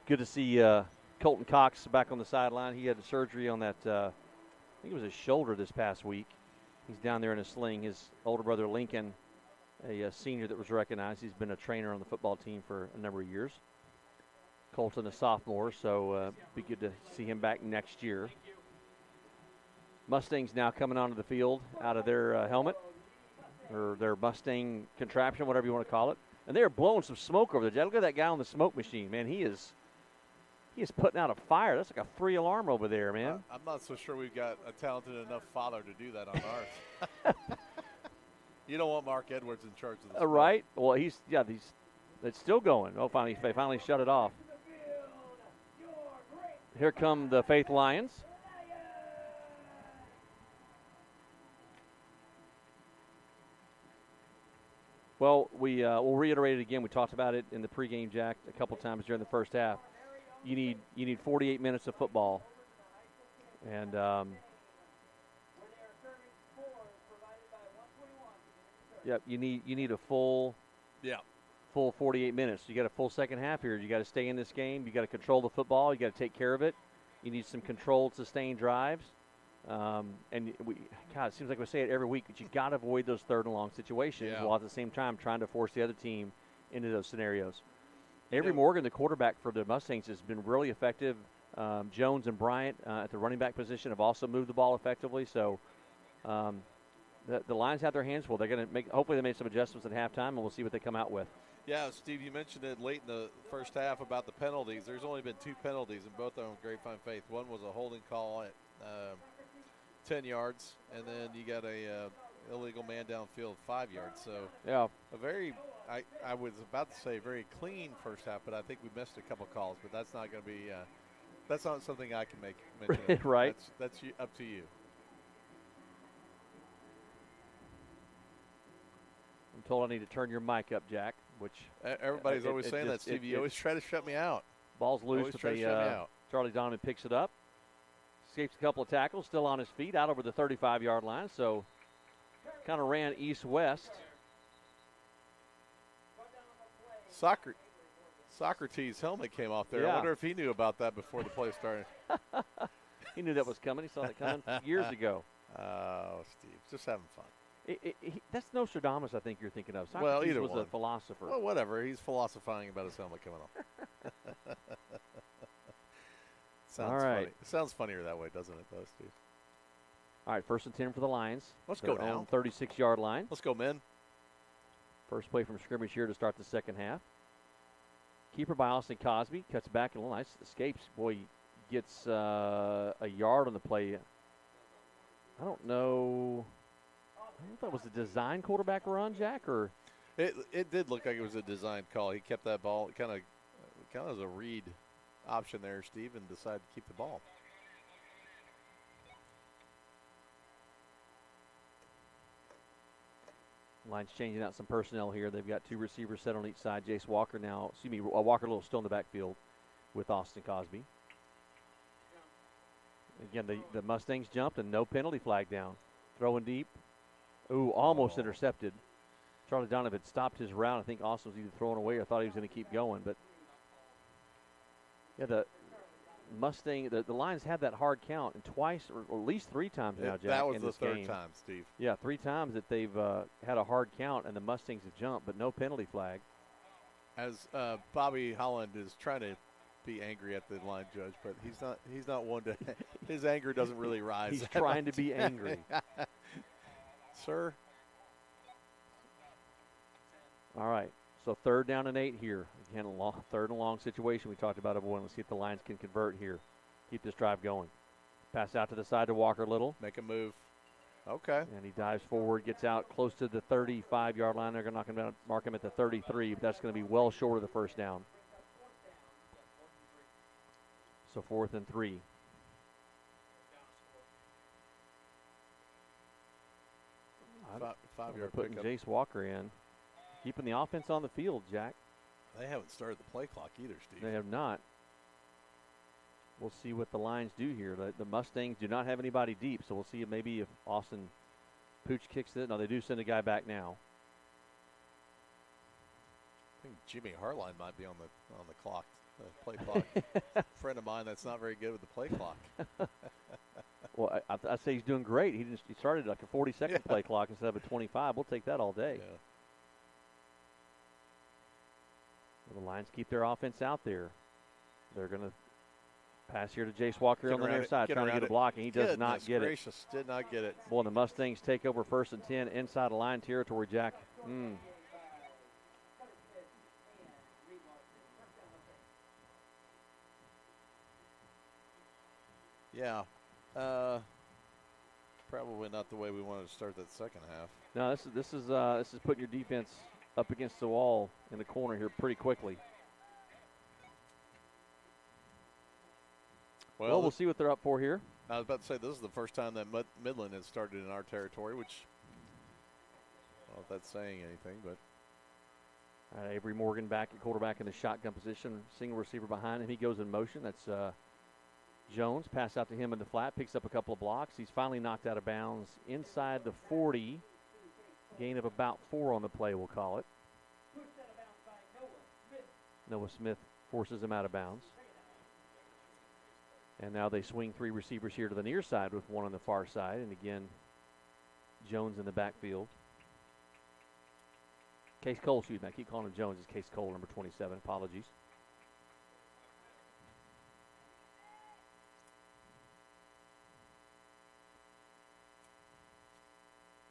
good to see Colton Cox back on the sideline. He had surgery on that, I think it was his shoulder this past week. He's down there in a sling. His older brother, Lincoln, a senior that was recognized. He's been a trainer on the football team for a number of years. Colton, a sophomore, so be good to see him back next year. Mustangs now coming onto the field out of their helmet, or their Mustang contraption, whatever you want to call it. And they're blowing some smoke over there. Look at that guy on the smoke machine, man. He is putting out a fire. That's like a 3-alarm over there, man. I'm not so sure we've got a talented enough father to do that on ours. You don't want Mark Edwards in charge of this. Right? Well, it's still going. Oh, they finally shut it off. Here come the Faith Lions. Well, we'll reiterate it again. We talked about it in the pregame, Jack, a couple times during the first half. You need 48 minutes of football, and you need a full 48 minutes. You got a full second half here. You got to stay in this game. You got to control the football. You got to take care of it. You need some controlled, sustained drives. And it seems like we say it every week, but you got to avoid those third and long situations while at the same time trying to force the other team into those scenarios. Avery Morgan, the quarterback for the Mustangs, has been really effective. Jones and Bryant at the running back position have also moved the ball effectively. So the Lions have their hands full. They're going to hopefully they made some adjustments at halftime, and we'll see what they come out with. Yeah, Steve, you mentioned it late in the first half about the penalties. There's only been 2 penalties, and both are on Grapevine Faith. One was a holding call at 10 yards, and then you got a illegal man downfield 5 yards. So a very, I was about to say very clean first half, but I think we missed a couple calls. But that's not going to be that's not something I can make mention of. Right. That's up to you. I'm told I need to turn your mic up, Jack. Which everybody's always saying that, Steve. You always try to shut me out. Ball's loose, but Charlie Donovan picks it up. Escapes a couple of tackles, still on his feet, out over the 35-yard line. So kind of ran east-west. Socrates' helmet came off there. Yeah. I wonder if he knew about that before the play started. He knew that was coming. He saw that coming years ago. Oh, Steve, just having fun. That's Nostradamus, I think you're thinking of. Well, Socrates either was one. a philosopher. Well, whatever. He's philosophizing about his helmet coming off. Sounds All right. funny. It sounds funnier that way, doesn't it, though, Steve? All right, 1st and 10 for the Lions. Let's go now. 36-yard line. Let's go, men. First play from scrimmage here to start the second half. Keeper by Austin Cosby. Cuts back and nice escapes. Boy, gets a yard on the play. I don't know if that was a design quarterback run, Jack, or it did look like it was a design call. He kept that ball kind of as a read option there, Steve, and decided to keep the ball. Lions changing out some personnel here. They've got 2 receivers set on each side. Walker Little still in the backfield with Austin Cosby. Again, the Mustangs jumped and no penalty flag down. Throwing deep. Ooh, almost intercepted. Charlie Donovan had stopped his route. I think Austin was either throwing away or thought he was going to keep going. But, yeah, the Mustang, the Lions had that hard count and twice or at least 3 times now, Jack. That was in the this third game. time, Steve. Yeah, 3 times that they've had a hard count and the Mustangs have jumped, but no penalty flag. As Bobby Holland is trying to be angry at the line judge, but he's not one to his anger doesn't really rise. He's trying to be angry. Sir. All right. So 3rd down and 8 here. Again, a 3rd and long situation. We talked about everyone. Let's see if the Lions can convert here. Keep this drive going. Pass out to the side to Walker Little. Make a move. Okay. And he dives forward, gets out close to the 35-yard line. They're going to mark him at the 33, but that's going to be well short of the first down. So 4th and 3. Five-yard putting pickup. Jace Walker in. Keeping the offense on the field, Jack. They haven't started the play clock either, Steve. They have not. We'll see what the Lions do here. The Mustangs do not have anybody deep, so we'll see maybe if Austin Pooch kicks it. No, they do send a guy back now. I think Jimmy Harline might be on the clock, play clock. Friend of mine that's not very good with the play clock. Well, I say he's doing great. He started like a 40-second play clock instead of a 25. We'll take that all day. Yeah. Well, the Lions keep their offense out there. They're going to pass here to Jace Walker on the near side, trying to get a block, and he does not get it. Did not get it. Boy, the Mustangs take over 1st and 10 inside of line territory, Jack. Yeah. Probably not the way we wanted to start that second half. No, this is putting your defense up against the wall in the corner here pretty quickly. Well, we'll see what they're up for here. I was about to say this is the first time that Midland has started in our territory, which I don't know if that's saying anything, but. Avery Morgan back at quarterback in the shotgun position, single receiver behind him. He goes in motion. That's Jones. Pass out to him in the flat, picks up a couple of blocks. He's finally knocked out of bounds inside the 40. Gain of about 4 on the play, we'll call it. Noah Smith forces him out of bounds. And now they swing 3 receivers here to the near side with 1 on the far side. And again, Jones in the backfield. Case Cole, excuse me. I keep calling him Jones. It's Case Cole, number 27. Apologies.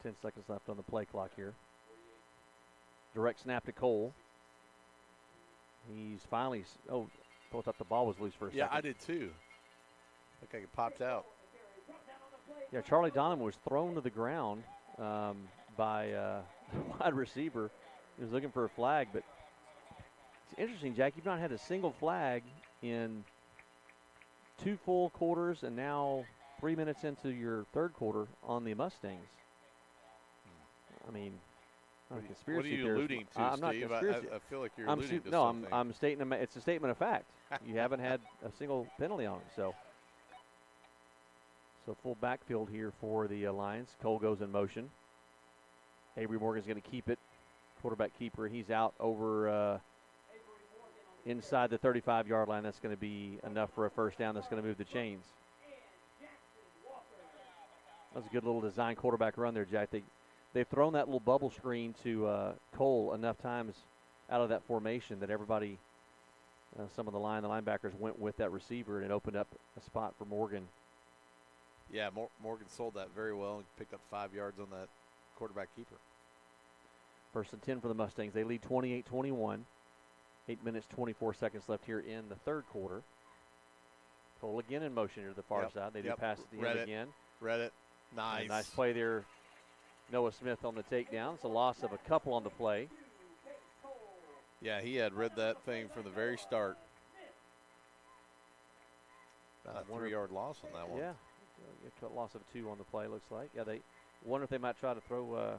Ten seconds left on the play clock here. Direct snap to Cole. He's finally, thought the ball was loose for a second. Yeah, I did too. Looked like it popped out. Yeah, Charlie Donovan was thrown to the ground by a wide receiver. He was looking for a flag, but it's interesting, Jack. You've not had a single flag in 2 full quarters, and now 3 minutes into your 3rd quarter on the Mustangs. I mean, not a conspiracy What are you theorist. alluding to, I'm not Steve? conspiracy. I feel like you're alluding to no, something. I'm stating it's a statement of fact. You haven't had a single penalty on it, so full backfield here for the Lions. Cole goes in motion. Avery Morgan's going to keep it. Quarterback keeper. He's out over inside the 35-yard line. That's going to be enough for a first down. That's going to move the chains. That was a good little design quarterback run there, Jack. They they've thrown that little bubble screen to Cole enough times out of that formation that everybody, some of the linebackers went with that receiver, and it opened up a spot for Morgan. Yeah, Morgan sold that very well and picked up 5 yards on that quarterback keeper. 1st and 10 for the Mustangs. They lead 28-21. 8 minutes, 24 seconds left here in the third quarter. Cole again in motion here to the far side. They do pass at the end again. Read it. Nice. Nice play there. Noah Smith on the takedown. It's a loss of a couple on the play. Yeah, he had read that thing from the very start. About a 3-yard loss on that one. Yeah, a loss of 2 on the play, looks like. Yeah, they wonder if they might try to throw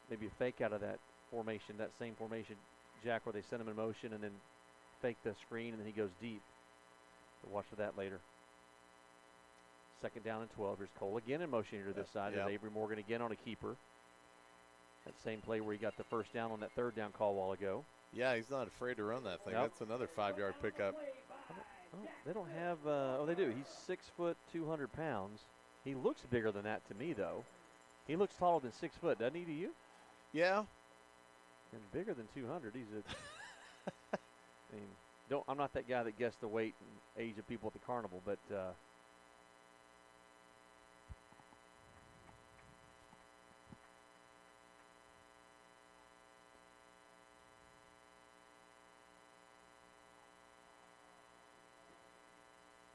maybe a fake out of that formation, that same formation, Jack, where they send him in motion and then fake the screen, and then he goes deep. We'll watch for that later. 2nd down and 12. Here's Cole again in motion here to this side. There's Avery Morgan again on a keeper. That same play where he got the 1st down on that 3rd down call a while ago. Yeah, he's not afraid to run that thing. That's another 5-yard pickup. They don't have, they do. He's 6 foot, 200 pounds. He looks bigger than that to me, though. He looks taller than 6 foot, doesn't he to you? Yeah. And bigger than 200. He's a, I mean, I'm not that guy that guessed the weight and age of people at the carnival, but,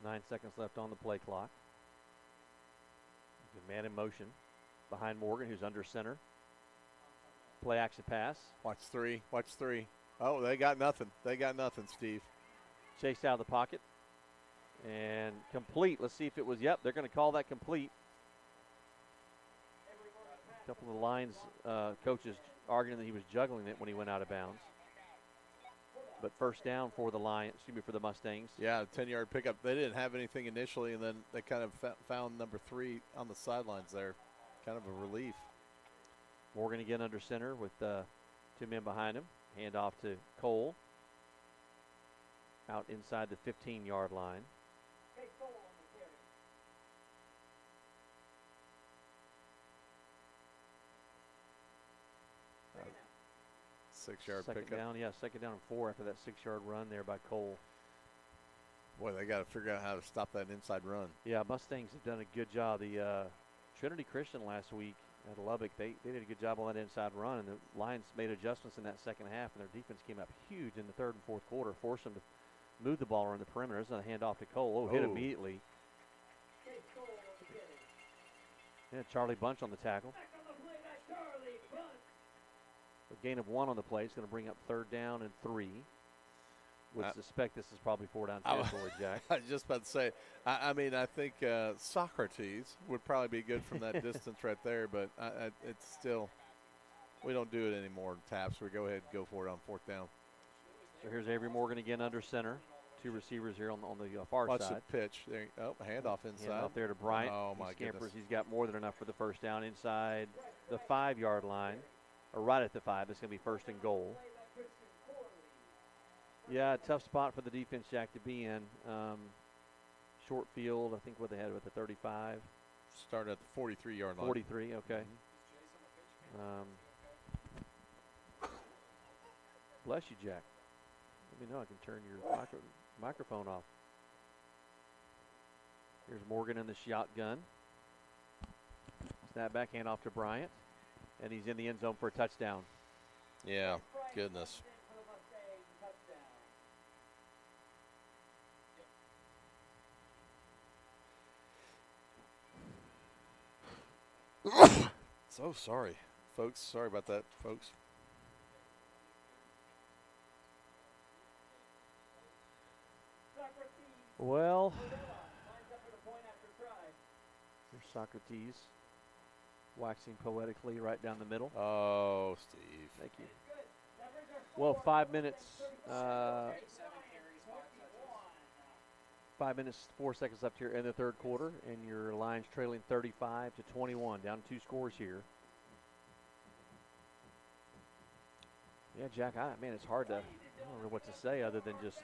9 seconds left on the play clock. The man in motion behind Morgan, who's under center. Play action pass. Watch 3. Watch 3. Oh, they got nothing. They got nothing, Steve. Chased out of the pocket. And complete. Let's see if it was, they're going to call that complete. A couple of the Lions coaches arguing that he was juggling it when he went out of bounds. But 1st down for the for the Mustangs. Yeah, 10-yard pickup. They didn't have anything initially, and then they kind of found number 3 on the sidelines there. Kind of a relief. Morgan again under center with 2 men behind him. Hand off to Cole. Out inside the 15-yard line. 6-yard pickup. 2nd down, 2nd down and 4 after that 6-yard run there by Cole. Boy, they got to figure out how to stop that inside run. Yeah, Mustangs have done a good job. The Trinity Christian last week at Lubbock, they did a good job on that inside run, and the Lions made adjustments in that second half, and their defense came up huge in the 3rd and 4th quarter, forced them to move the ball around the perimeter. There's a handoff to Cole. Hit immediately. Yeah, Charlie Bunch on the tackle. A gain of 1 on the play. It's going to bring up 3rd down and 3. Would suspect this is probably 4 down territory, Jack. I was just about to say, I mean, I think Socrates would probably be good from that distance right there, but it's still, we don't do it anymore, taps. We go ahead and go for it on 4th down. So here's Avery Morgan again under center. 2 receivers here on the far Watch side. Watch the pitch. There, handoff inside. Handoff there to Bryant. Oh, my goodness. He's got more than enough for the 1st down inside the 5-yard line, or right at the 5. It's going to be 1st and goal. Yeah, tough spot for the defense, Jack, to be in. Short field, I think what they had with the 35. Started at the 43-yard line. 43, okay. Bless you, Jack. Let me know. I can turn your microphone off. Here's Morgan in the shotgun. Snap back, hand off to Bryant. And he's in the end zone for a touchdown. Yeah, goodness. So sorry, folks. Sorry about that, folks. Well, here's Socrates waxing poetically right down the middle. Oh, Steve. Thank you. Well, 5 minutes. 5 minutes, 4 seconds left here in the 3rd quarter, and your Lions trailing 35-21, down 2 scores here. Yeah, Jack, man, it's hard to, I don't know what to say other than just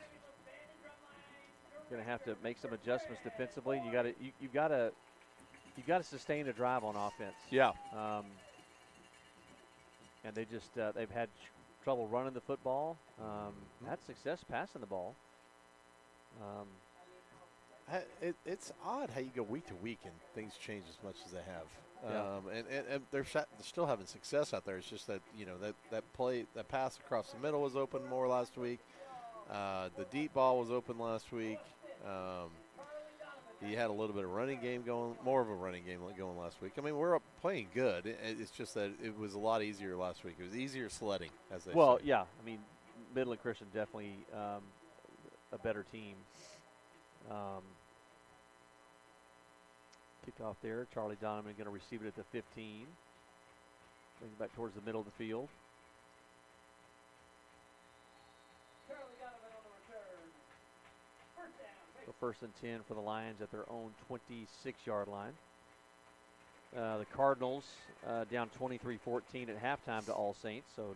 going to have to make some adjustments defensively. You got to sustain a drive on offense. Yeah. And they just they've had trouble running the football. Had success passing the ball. It's odd how you go week to week and things change as much as they have. Yeah. And they're still having success out there. It's just that, that pass across the middle was open more last week. The deep ball was open last week. He had a little bit of running game going, more of a running game going last week. I mean, we're playing good. It's just that it was a lot easier last week. It was easier sledding, as they say. Well, yeah. I mean, Midland Christian definitely a better team. Kickoff there. Charlie Donovan going to receive it at the 15. Bring it back towards the middle of the field. So 1st and 10 for the Lions at their own 26-yard line. The Cardinals down 23-14 at halftime to All Saints, so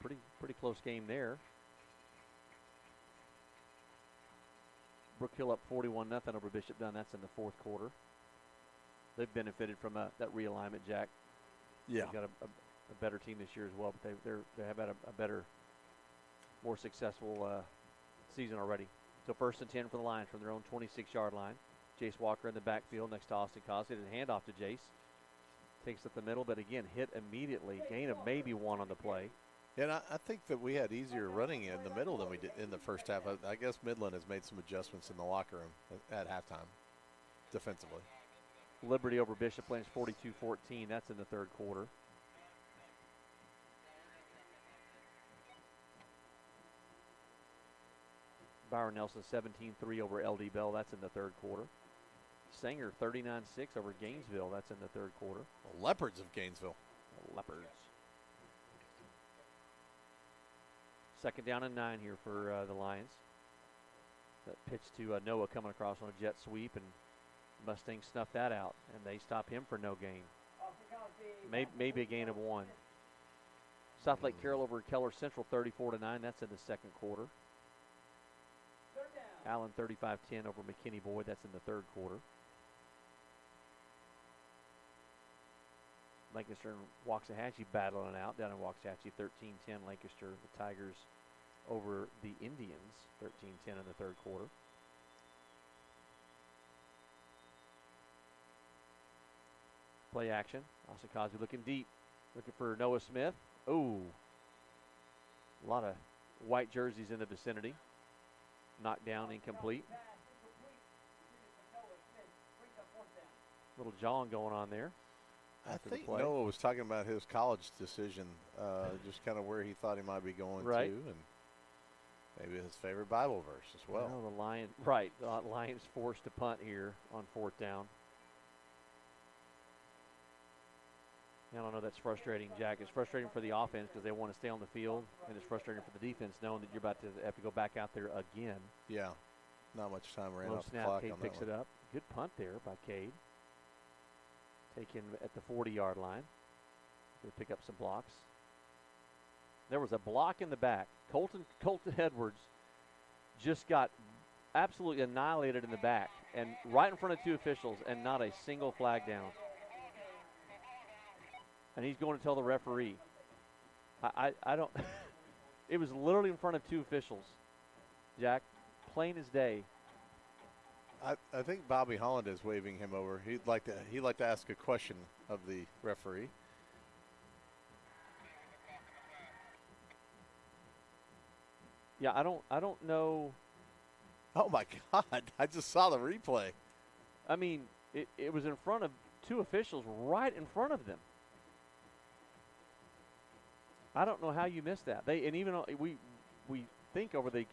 pretty close game there. Brook Hill up 41-0 over Bishop Dunn. That's in the fourth quarter. They've benefited from that realignment, Jack. Yeah. They've got a better team this year as well, but they have had a better, more successful season already. So 1st and 10 for the Lions from their own 26-yard line. Jace Walker in the backfield next to Austin Cosby. And a handoff to Jace. Takes it the middle, but again, hit immediately. Gain of maybe 1 on the play. And I think that we had easier running in the middle than we did in the first half. I guess Midland has made some adjustments in the locker room at halftime defensively. Liberty over Bishop Lynch 42-14. That's in the third quarter. Byron Nelson 17-3 over LD Bell. That's in the third quarter. Sanger 39-6 over Gainesville. That's in the third quarter. The Leopards of Gainesville. The Leopards. 2nd down and 9 here for the Lions. That pitch to Noah coming across on a jet sweep, and Mustangs snuff that out, and they stop him for no gain. Maybe a gain of 1. South Lake Carroll over Keller Central 34-9. That's in the second quarter. Allen 35-10 over McKinney Boyd. That's in the third quarter. Lancaster and Waxahachie battling out down in Waxahachie 13-10 Lancaster. The Tigers over the Indians 13-10 in the third quarter. Play action. Austin Cosby looking deep. Looking for Noah Smith. Oh, a lot of white jerseys in the vicinity. Knocked down, incomplete. Little jawing going on there. I think Noah was talking about his college decision, just kind of where he thought he might be going to, and maybe his favorite Bible verse as well. Well, the Lions forced to punt here on 4th down. I don't know, that's frustrating, Jack. It's frustrating for the offense because they want to stay on the field, and it's frustrating for the defense knowing that you're about to have to go back out there again. Yeah, not much time ran off the snap. clock Cade on that picks one. it up. Good punt there by Cade. Taken at the 40-yard line. Going to pick up some blocks. There was a block in the back. Colton Edwards just got absolutely annihilated in the back, and right in front of 2 officials, and not a single flag down. And he's going to tell the referee. I don't. It was literally in front of 2 officials, Jack, plain as day. I think Bobby Holland is waving him over. He'd like to ask a question of the referee. Yeah, I don't know. Oh my God! I just saw the replay. I mean, it was in front of 2 officials, right in front of them. I don't know how you missed that. We think over the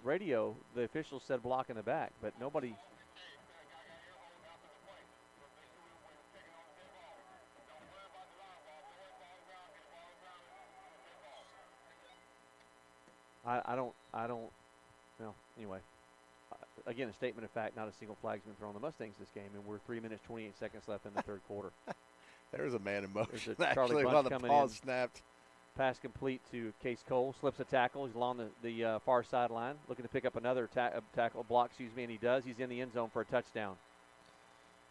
radio, the officials said block in the back, but nobody. I don't. Well, anyway. Again, a statement of fact, not a single flag's been thrown on the Mustangs this game, and we're 3 minutes, 28 seconds left in the third quarter. There's a man in motion. Charlie Actually, Bunch while the coming ball in. snapped. Pass complete to Case Cole. Slips a tackle. He's along the far sideline, looking to pick up another tackle block, and he does. He's in the end zone for a touchdown.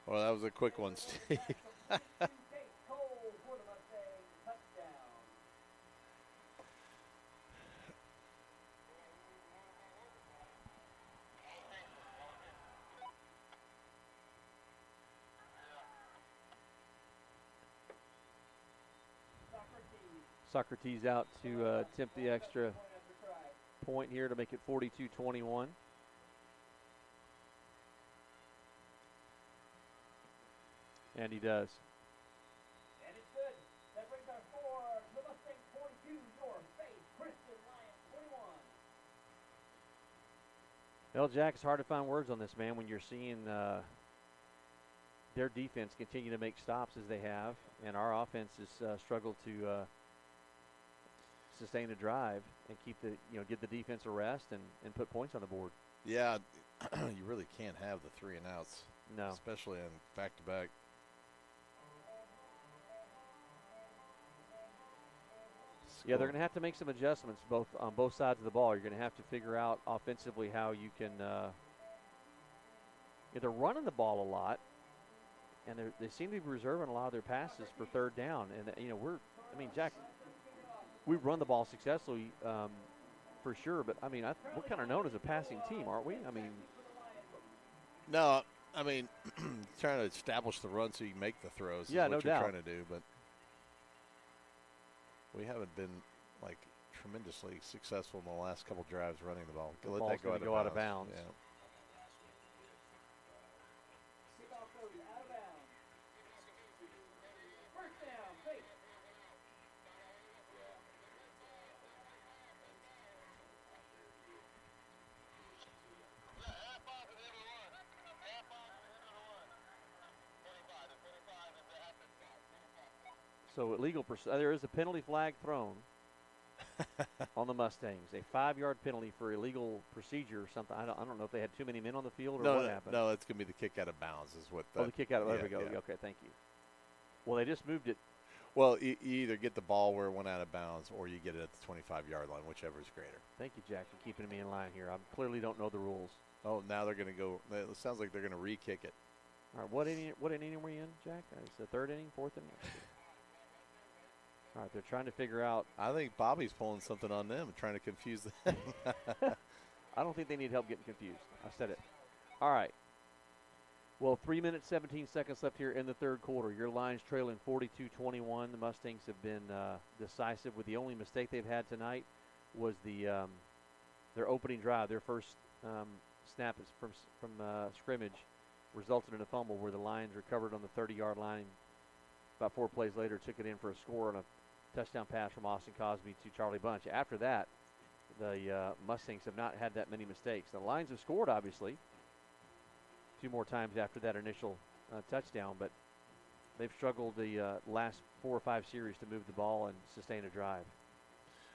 Well, that was a quick one, Steve. Socrates out to attempt the extra point here to make it 42-21. And he does. And it's good. That brings our score to Mustang 42, your Faith Christian Lions 21. Well, Jack, it's hard to find words on this, man, when you're seeing their defense continue to make stops as they have, and our offense has struggled to sustain a drive and keep get the defense a rest and put points on the board. Yeah, you really can't have the 3 and outs. No. Especially in back-to-back. Yeah, they're going to have to make some adjustments on both sides of the ball. You're going to have to figure out offensively how you can they're running the ball a lot, and they seem to be reserving a lot of their passes for third down. And, Jack, we run the ball successfully for sure, but, we're kind of known as a passing team, aren't we? No, trying to establish the run so you make the throws is what you're trying to do, but we haven't been, tremendously successful in the last couple drives running the ball. Let that go out of bounds. Yeah. So illegal. There is a penalty flag thrown on the Mustangs. A 5-yard penalty for illegal procedure or something. I don't know if they had too many men on the field or what happened. No, it's going to be the kick out of bounds is what. The kick out of there we go. Yeah. Okay, thank you. Well, they just moved it. Well, you either get the ball where it went out of bounds or you get it at the 25-yard line, whichever is greater. Thank you, Jack, for keeping me in line here. I clearly don't know the rules. Oh, now they're going to go. It sounds like they're going to re-kick it. All right, what inning are we in, Jack? Is the 3rd inning, 4th inning? All right, they're trying to figure out. I think Bobby's pulling something on them, trying to confuse them. I don't think they need help getting confused. I said it. All right. Well, 3 minutes, 17 seconds left here in the 3rd quarter. Your Lions trailing 42-21. The Mustangs have been decisive. With the only mistake they've had tonight was their opening drive. Their first snap is from scrimmage resulted in a fumble where the Lions recovered on the 30-yard line. About 4 plays later, took it in for a score on a touchdown pass from Austin Cosby to Charlie Bunch. After that, the Mustangs have not had that many mistakes. The Lions have scored, obviously, 2 more times after that initial touchdown, but they've struggled the last 4 or 5 series to move the ball and sustain a drive.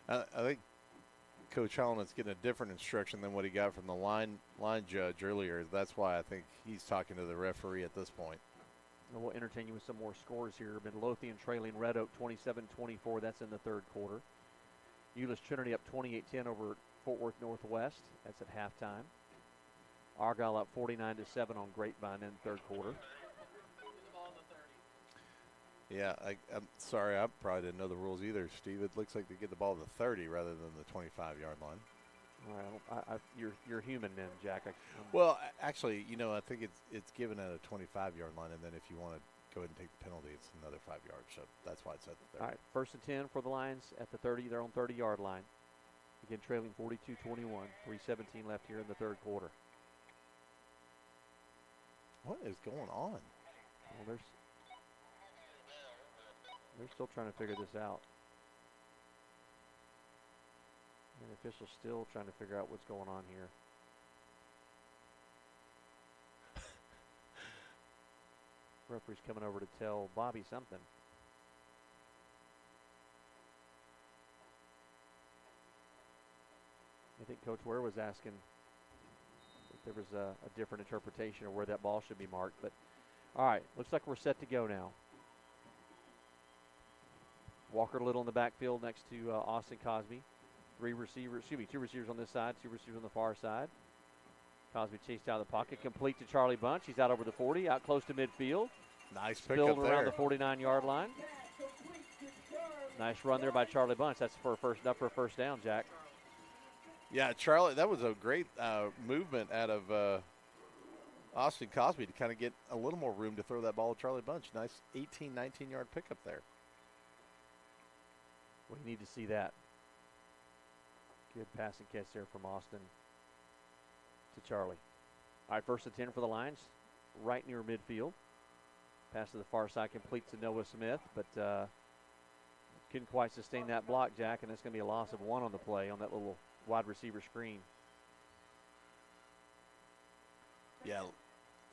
I think Coach Holland's getting a different instruction than what he got from the line judge earlier. That's why I think he's talking to the referee at this point. And we'll entertain you with some more scores here. Midlothian trailing Red Oak 27-24. That's in the 3rd quarter. Euless Trinity up 28-10 over Fort Worth Northwest. That's at halftime. Argyle up 49-7 on Grapevine in the 3rd quarter. Yeah, I'm sorry. I probably didn't know the rules either, Steve. It looks like they get the ball to the 30 rather than the 25-yard line. Well, you're human, man, Jack. Well, actually, I think it's given at a 25-yard line, and then if you want to go ahead and take the penalty, it's another 5 yards. So that's why it's at the 30. All right, 1st and 10 for the Lions at the 30. They're on 30-yard line. Again, trailing 42-21. 3:17 left here in the 3rd quarter. What is going on? Well, they're still trying to figure this out. And the official's still trying to figure out what's going on here. Referee's coming over to tell Bobby something. I think Coach Ware was asking if there was a different interpretation of where that ball should be marked. But, all right, looks like we're set to go now. Walker Little in the backfield next to Austin Cosby. 2 receivers on this side, 2 receivers on the far side. Cosby chased out of the pocket, complete to Charlie Bunch. He's out over the 40, out close to midfield. Nice pickup there. Around the 49-yard line. Nice run there by Charlie Bunch. That's for a first down, Jack. Yeah, Charlie, that was a great movement out of Austin Cosby to kind of get a little more room to throw that ball to Charlie Bunch. Nice 18, 19-yard pickup there. We need to see that. Good pass and catch there from Austin to Charlie. All right, 1st and 10 for the Lions, right near midfield. Pass to the far side, complete to Noah Smith, but couldn't quite sustain that block, Jack, and it's going to be a loss of 1 on the play on that little wide receiver screen. Yeah,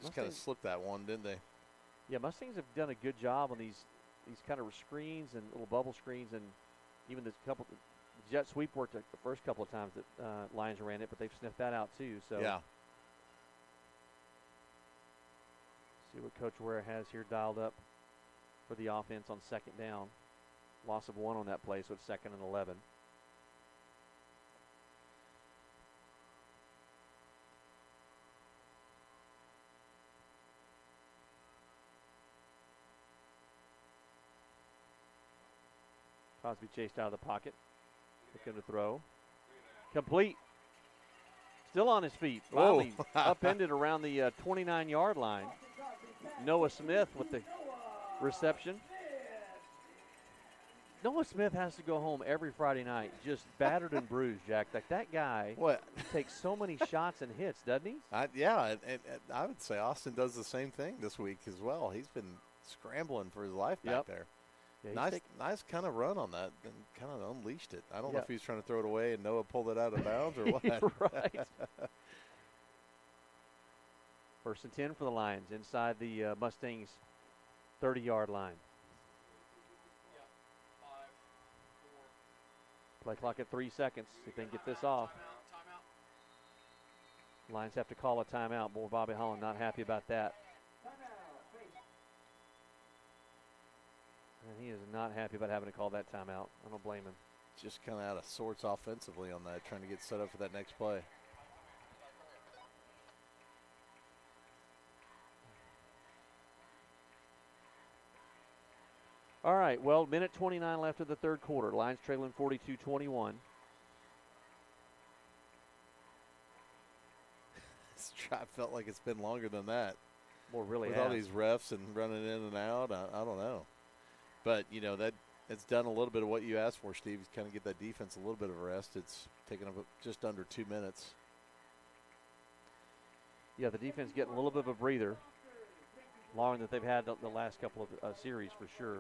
just kind of slipped that one, didn't they? Yeah, Mustangs have done a good job on these kind of screens and little bubble screens, and even the jet sweep worked the first couple of times that Lions ran it, but they've sniffed that out too. So yeah. See what Coach Ware has here dialed up for the offense on 2nd down. Loss of 1 on that play, so it's 2nd and 11. Cosby chased out of the pocket. Looking to throw. Complete. Still on his feet. Finally upended around the 29-yard line. Noah Smith with the reception. Noah Smith has to go home every Friday night just battered and bruised, Jack. Like that guy takes so many shots and hits, doesn't he? Yeah, and I would say Austin does the same thing this week as well. He's been scrambling for his life back there. Yeah, nice kind of run on that and kind of unleashed it. I don't know if he was trying to throw it away and Noah pulled it out of bounds or what. Right. 1st and 10 for the Lions inside the Mustangs 30-yard line. Play clock at 3 seconds. See if they can get this off. Lions have to call a timeout. Boy, Bobby Holland not happy about that. And he is not happy about having to call that timeout. I don't blame him. Just kind of out of sorts offensively on that, trying to get set up for that next play. All right, well, minute 29 left of the 3rd quarter. Lions trailing 42-21. This drive felt like it's been longer than that. Well, really with all these refs and running in and out, I don't know. But, you know, it's done a little bit of what you asked for, Steve. Kind of get that defense a little bit of a rest. It's taken up just under 2 minutes. Yeah, the defense getting a little bit of a breather. Longer than they've had the last couple of series for sure.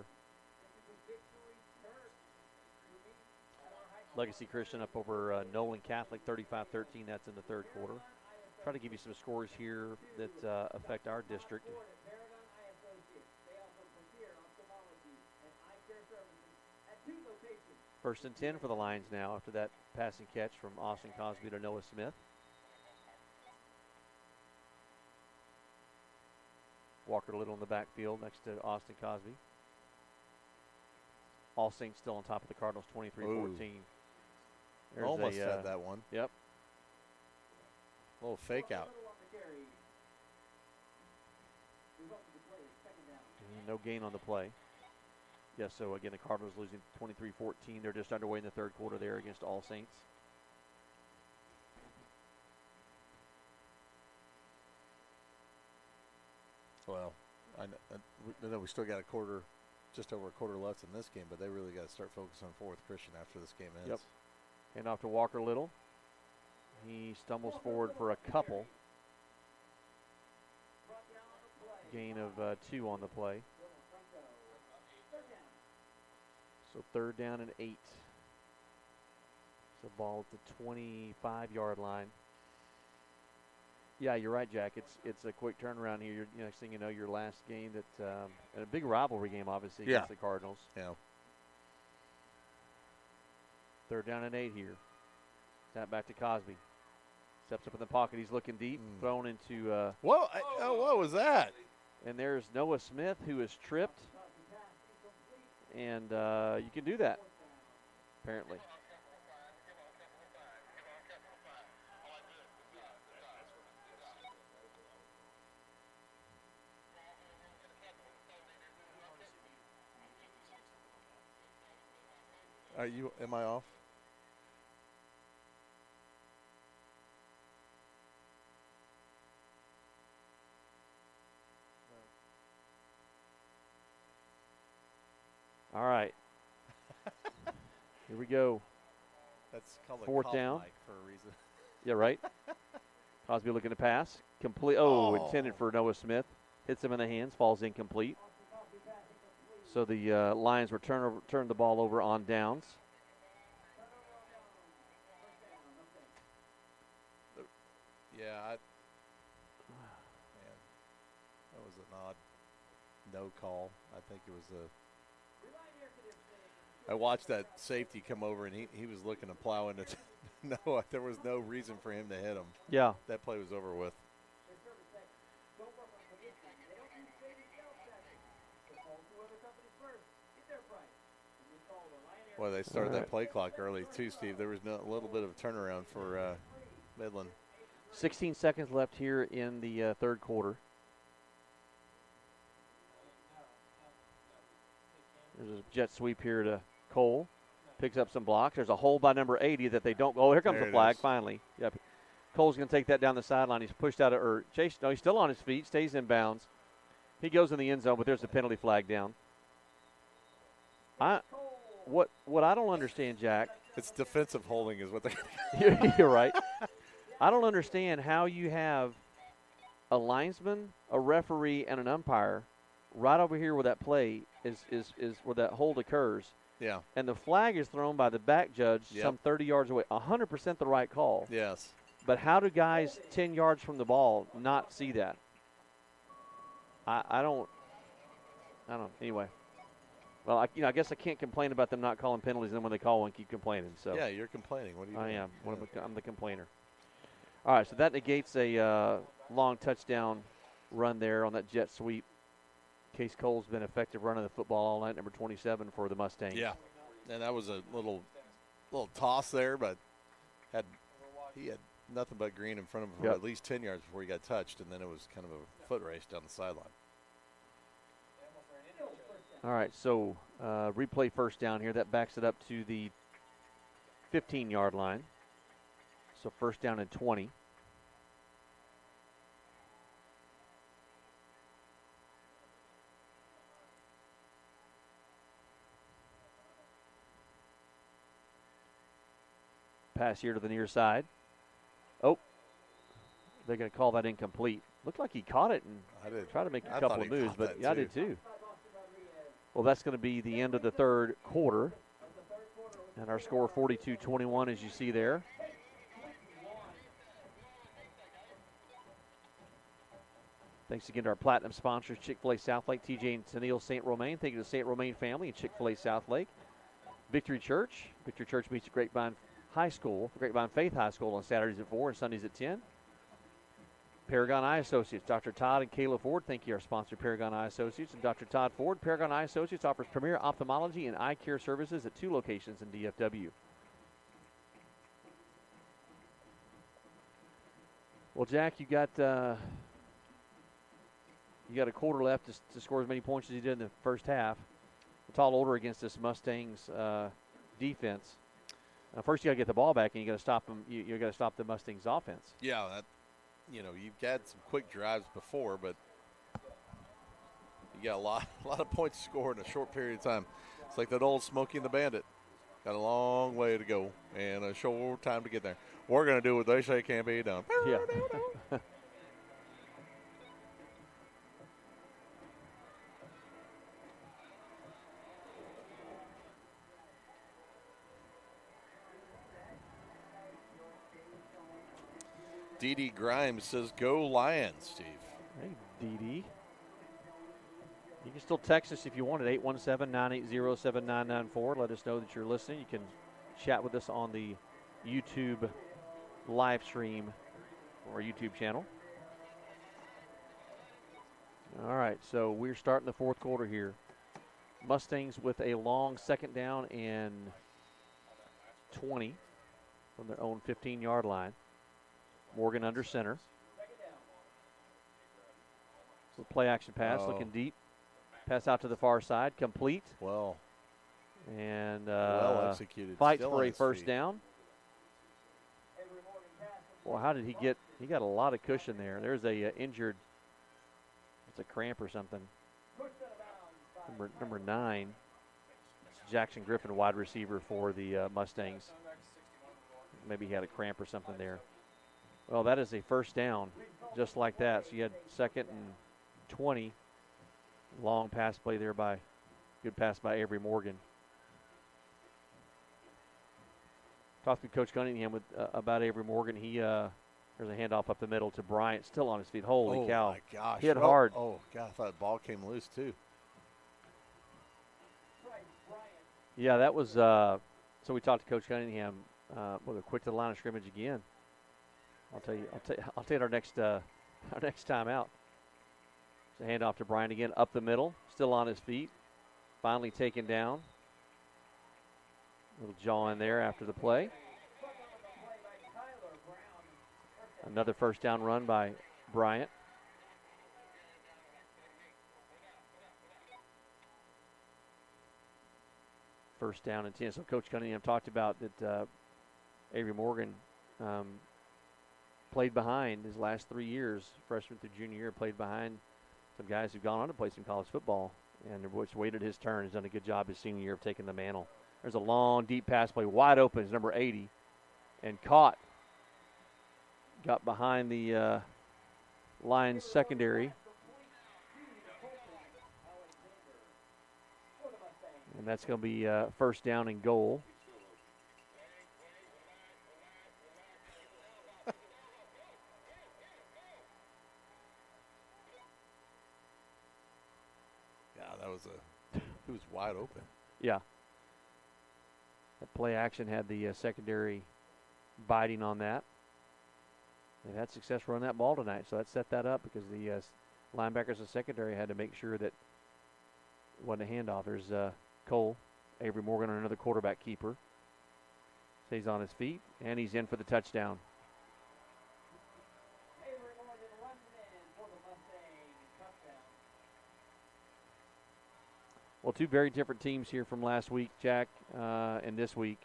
Legacy Christian up over Nolan Catholic, 35-13. That's in the 3rd quarter. Try to give you some scores here that affect our district. 1st and 10 for the Lions now after that passing catch from Austin Cosby to Noah Smith. Walker Little in the backfield next to Austin Cosby. All Saints still on top of the Cardinals, 23-14. Almost had that one. Yep. A little fake out. No gain on the play. Yes, so again, the Cardinals losing 23-14. They're just underway in the 3rd quarter there against All Saints. Well, I know we still got just over a quarter left in this game, but they really got to start focusing on Fort Worth Christian after this game ends. Yep. Hand off to Walker Little. He stumbles forward for a couple. Gain of 2 on the play. So 3rd down and 8. So ball at the 25-yard line. Yeah, you're right, Jack. It's a quick turnaround here. Next thing you know, your last game and a big rivalry game, obviously, against the Cardinals. Yeah. 3rd down and 8 here. Snap back to Cosby. Steps up in the pocket. He's looking deep. Thrown into. Whoa! What was that? And there's Noah Smith, who is tripped. And you can do that, apparently. Am I off? All right. Here we go. That's called a Fourth cop down. mic for a reason. Yeah, right. Cosby looking to pass. Complete. Oh, intended for Noah Smith. Hits him in the hands. Falls incomplete. So the Lions return the ball over on downs. Yeah, man, that was an odd no call. I think it was a. I watched that safety come over, and he was looking to plow into. No, there was no reason for him to hit him. Yeah. That play was over with. Well, they started that play clock early too, Steve. There was a little bit of a turnaround for Midland. 16 seconds left here in the third quarter. There's a jet sweep here to Cole. Picks up some blocks. There's a hole by number 80 that they don't. Oh, here comes the flag finally. Yep. Cole's going to take that down the sideline. He's pushed out or chased. No, he's still on his feet. Stays in bounds. He goes in the end zone, but there's a penalty flag down. What I don't understand, Jack. It's defensive holding is what they. You're right. I don't understand how you have a linesman, a referee, and an umpire right over here where that play is where that hold occurs. Yeah. And the flag is thrown by the back judge some 30 yards away. 100% the right call. Yes. But how do guys 10 yards from the ball not see that? I don't. Anyway. Well, I guess I can't complain about them not calling penalties, and then when they call one, keep complaining. So. Yeah, you're complaining. What are you doing? I am. I'm the complainer. All right, so that negates a long touchdown run there on that jet sweep. Case Cole's been effective running the football all night, number 27 for the Mustangs. Yeah, and that was a little toss there, but he had nothing but green in front of him for at least 10 yards before he got touched, and then it was kind of a foot race down the sideline. All right, so replay first down here. That backs it up to the 15-yard line. So first down and 20. Pass here to the near side. Oh, they're going to call that incomplete. Looked like he caught it and tried to make a couple of moves, but I did too. Well, that's going to be the end of the third quarter. And our score 42-21, as you see there. Thanks again to our platinum sponsors, Chick-fil-A Southlake, TJ and Tennille St. Romain. Thank you to the St. Romain family and Chick-fil-A Southlake. Victory Church. Victory Church meets at Grapevine High School, Grapevine Faith High School on Saturdays at 4 and Sundays at 10. Paragon Eye Associates, Dr. Todd and Kayla Ford. Thank you, our sponsor, Paragon Eye Associates and Dr. Todd Ford. Paragon Eye Associates offers premier ophthalmology and eye care services at 2 locations in DFW. Well, Jack, you got a quarter left to score as many points as you did in the first half. A tall order against this Mustangs defense. First, you got to get the ball back, and you got to stop them. You got to stop the Mustangs' offense. Yeah, you've got some quick drives before, but you got a lot of points to score in a short period of time. It's like that old Smokey and the Bandit. Got a long way to go and a short time to get there. We're going to do what they say can't be done. Yeah. Dee Grimes says, "Go Lions, Steve." Hey, Dee. You can still text us if you want at 817-980-7994. Let us know that you're listening. You can chat with us on the YouTube live stream or YouTube channel. All right, so we're starting the fourth quarter here. Mustangs with a long second down and 20 from their own 15-yard line. Morgan under center. So play action pass, looking deep. Pass out to the far side, complete. Well. And well executed. Fights Still for a first down. Well, how did he get? He got a lot of cushion there. There's a injured. It's a cramp or something. Number 9. It's Jackson Griffin, wide receiver for the Mustangs. Maybe he had a cramp or something there. Well, that is a first down, just like that. So you had 2nd and 20. Long pass play there good pass by Avery Morgan. Talked to Coach Cunningham about Avery Morgan. There's a handoff up the middle to Bryant, still on his feet. Holy cow. Oh, my gosh. Hit hard. Oh, God, I thought the ball came loose, too. Yeah, that was so we talked to Coach Cunningham. We'll go quick to the line of scrimmage again. I'll take our next time out. It's a handoff to Bryant again, up the middle, still on his feet. Finally taken down. Little jaw in there after the play. Another first down run by Bryant. First down and 10. So Coach Cunningham talked about that Avery Morgan played behind his last 3 years, freshman through junior year, played behind some guys who've gone on to play some college football, and which waited his turn. Has done a good job his senior year of taking the mantle. There's a long, deep pass play, wide open is number 80, and caught. Got behind the Lions secondary. And that's going to be first down and goal. Yeah, it was wide open. Yeah. That play action had the secondary biting on that. They've had success running that ball tonight, so that set that up because the linebackers and secondary had to make sure that it wasn't a handoff. There's Cole, Avery Morgan, on another quarterback keeper. Stays on his feet, and he's in for the touchdown. Well, two very different teams here from last week, Jack, and this week.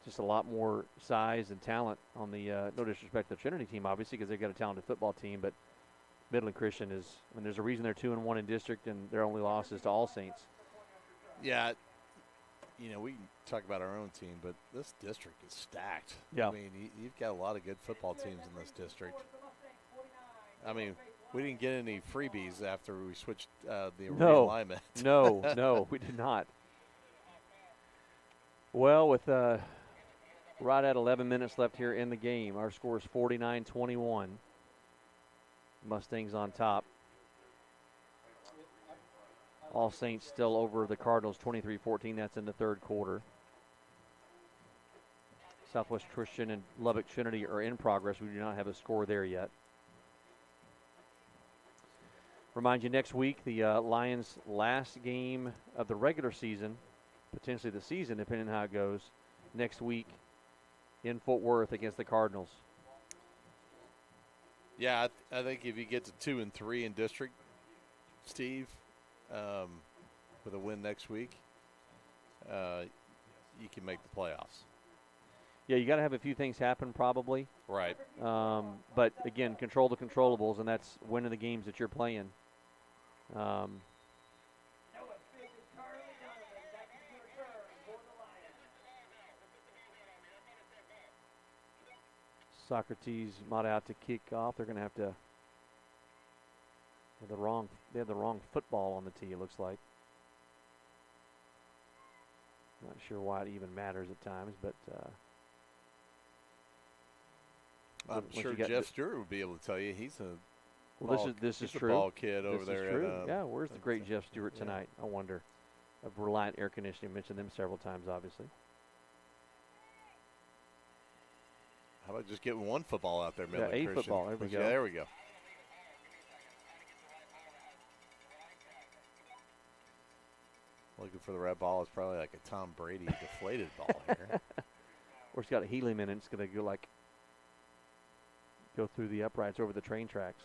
Just a lot more size and talent on the, no disrespect to the Trinity team, obviously, because they've got a talented football team, but Midland Christian is, there's a reason they're 2-1 in district, and their only loss is to All Saints. Yeah, we can talk about our own team, but this district is stacked. Yeah. I mean, you've got a lot of good football teams in this district. I mean, we didn't get any freebies after we switched the realignment. No, we did not. Well, with right at 11 minutes left here in the game, our score is 49-21. Mustangs on top. All Saints still over the Cardinals 23-14. That's in the third quarter. Southwest Christian and Lubbock Trinity are in progress. We do not have a score there yet. Remind you, next week, the Lions' last game of the regular season, potentially the season, depending on how it goes, next week in Fort Worth against the Cardinals. Yeah, I think if you get to 2 and 3 in district, Steve, with a win next week, you can make the playoffs. Yeah, you got to have a few things happen probably. Right. But, again, control the controllables, and that's winning the games that you're playing. Socrates might out to kick off. They're going to have to they have the wrong football on the tee, it looks like. Not sure why it even matters at times, but I'm sure Jeff Stewart would be able to tell you. He's a this is true. Ball kid over there. Is true. Yeah, where's the great Jeff Stewart tonight? I wonder. Of Reliant Air Conditioning, mentioned them several times, obviously. How about just getting one football out there, Midland Christian? Football. There we go. Yeah, there we go. Looking for the red ball. It's probably like a Tom Brady deflated ball here. Or it's got a helium in it. It's going to go through the uprights over the train tracks.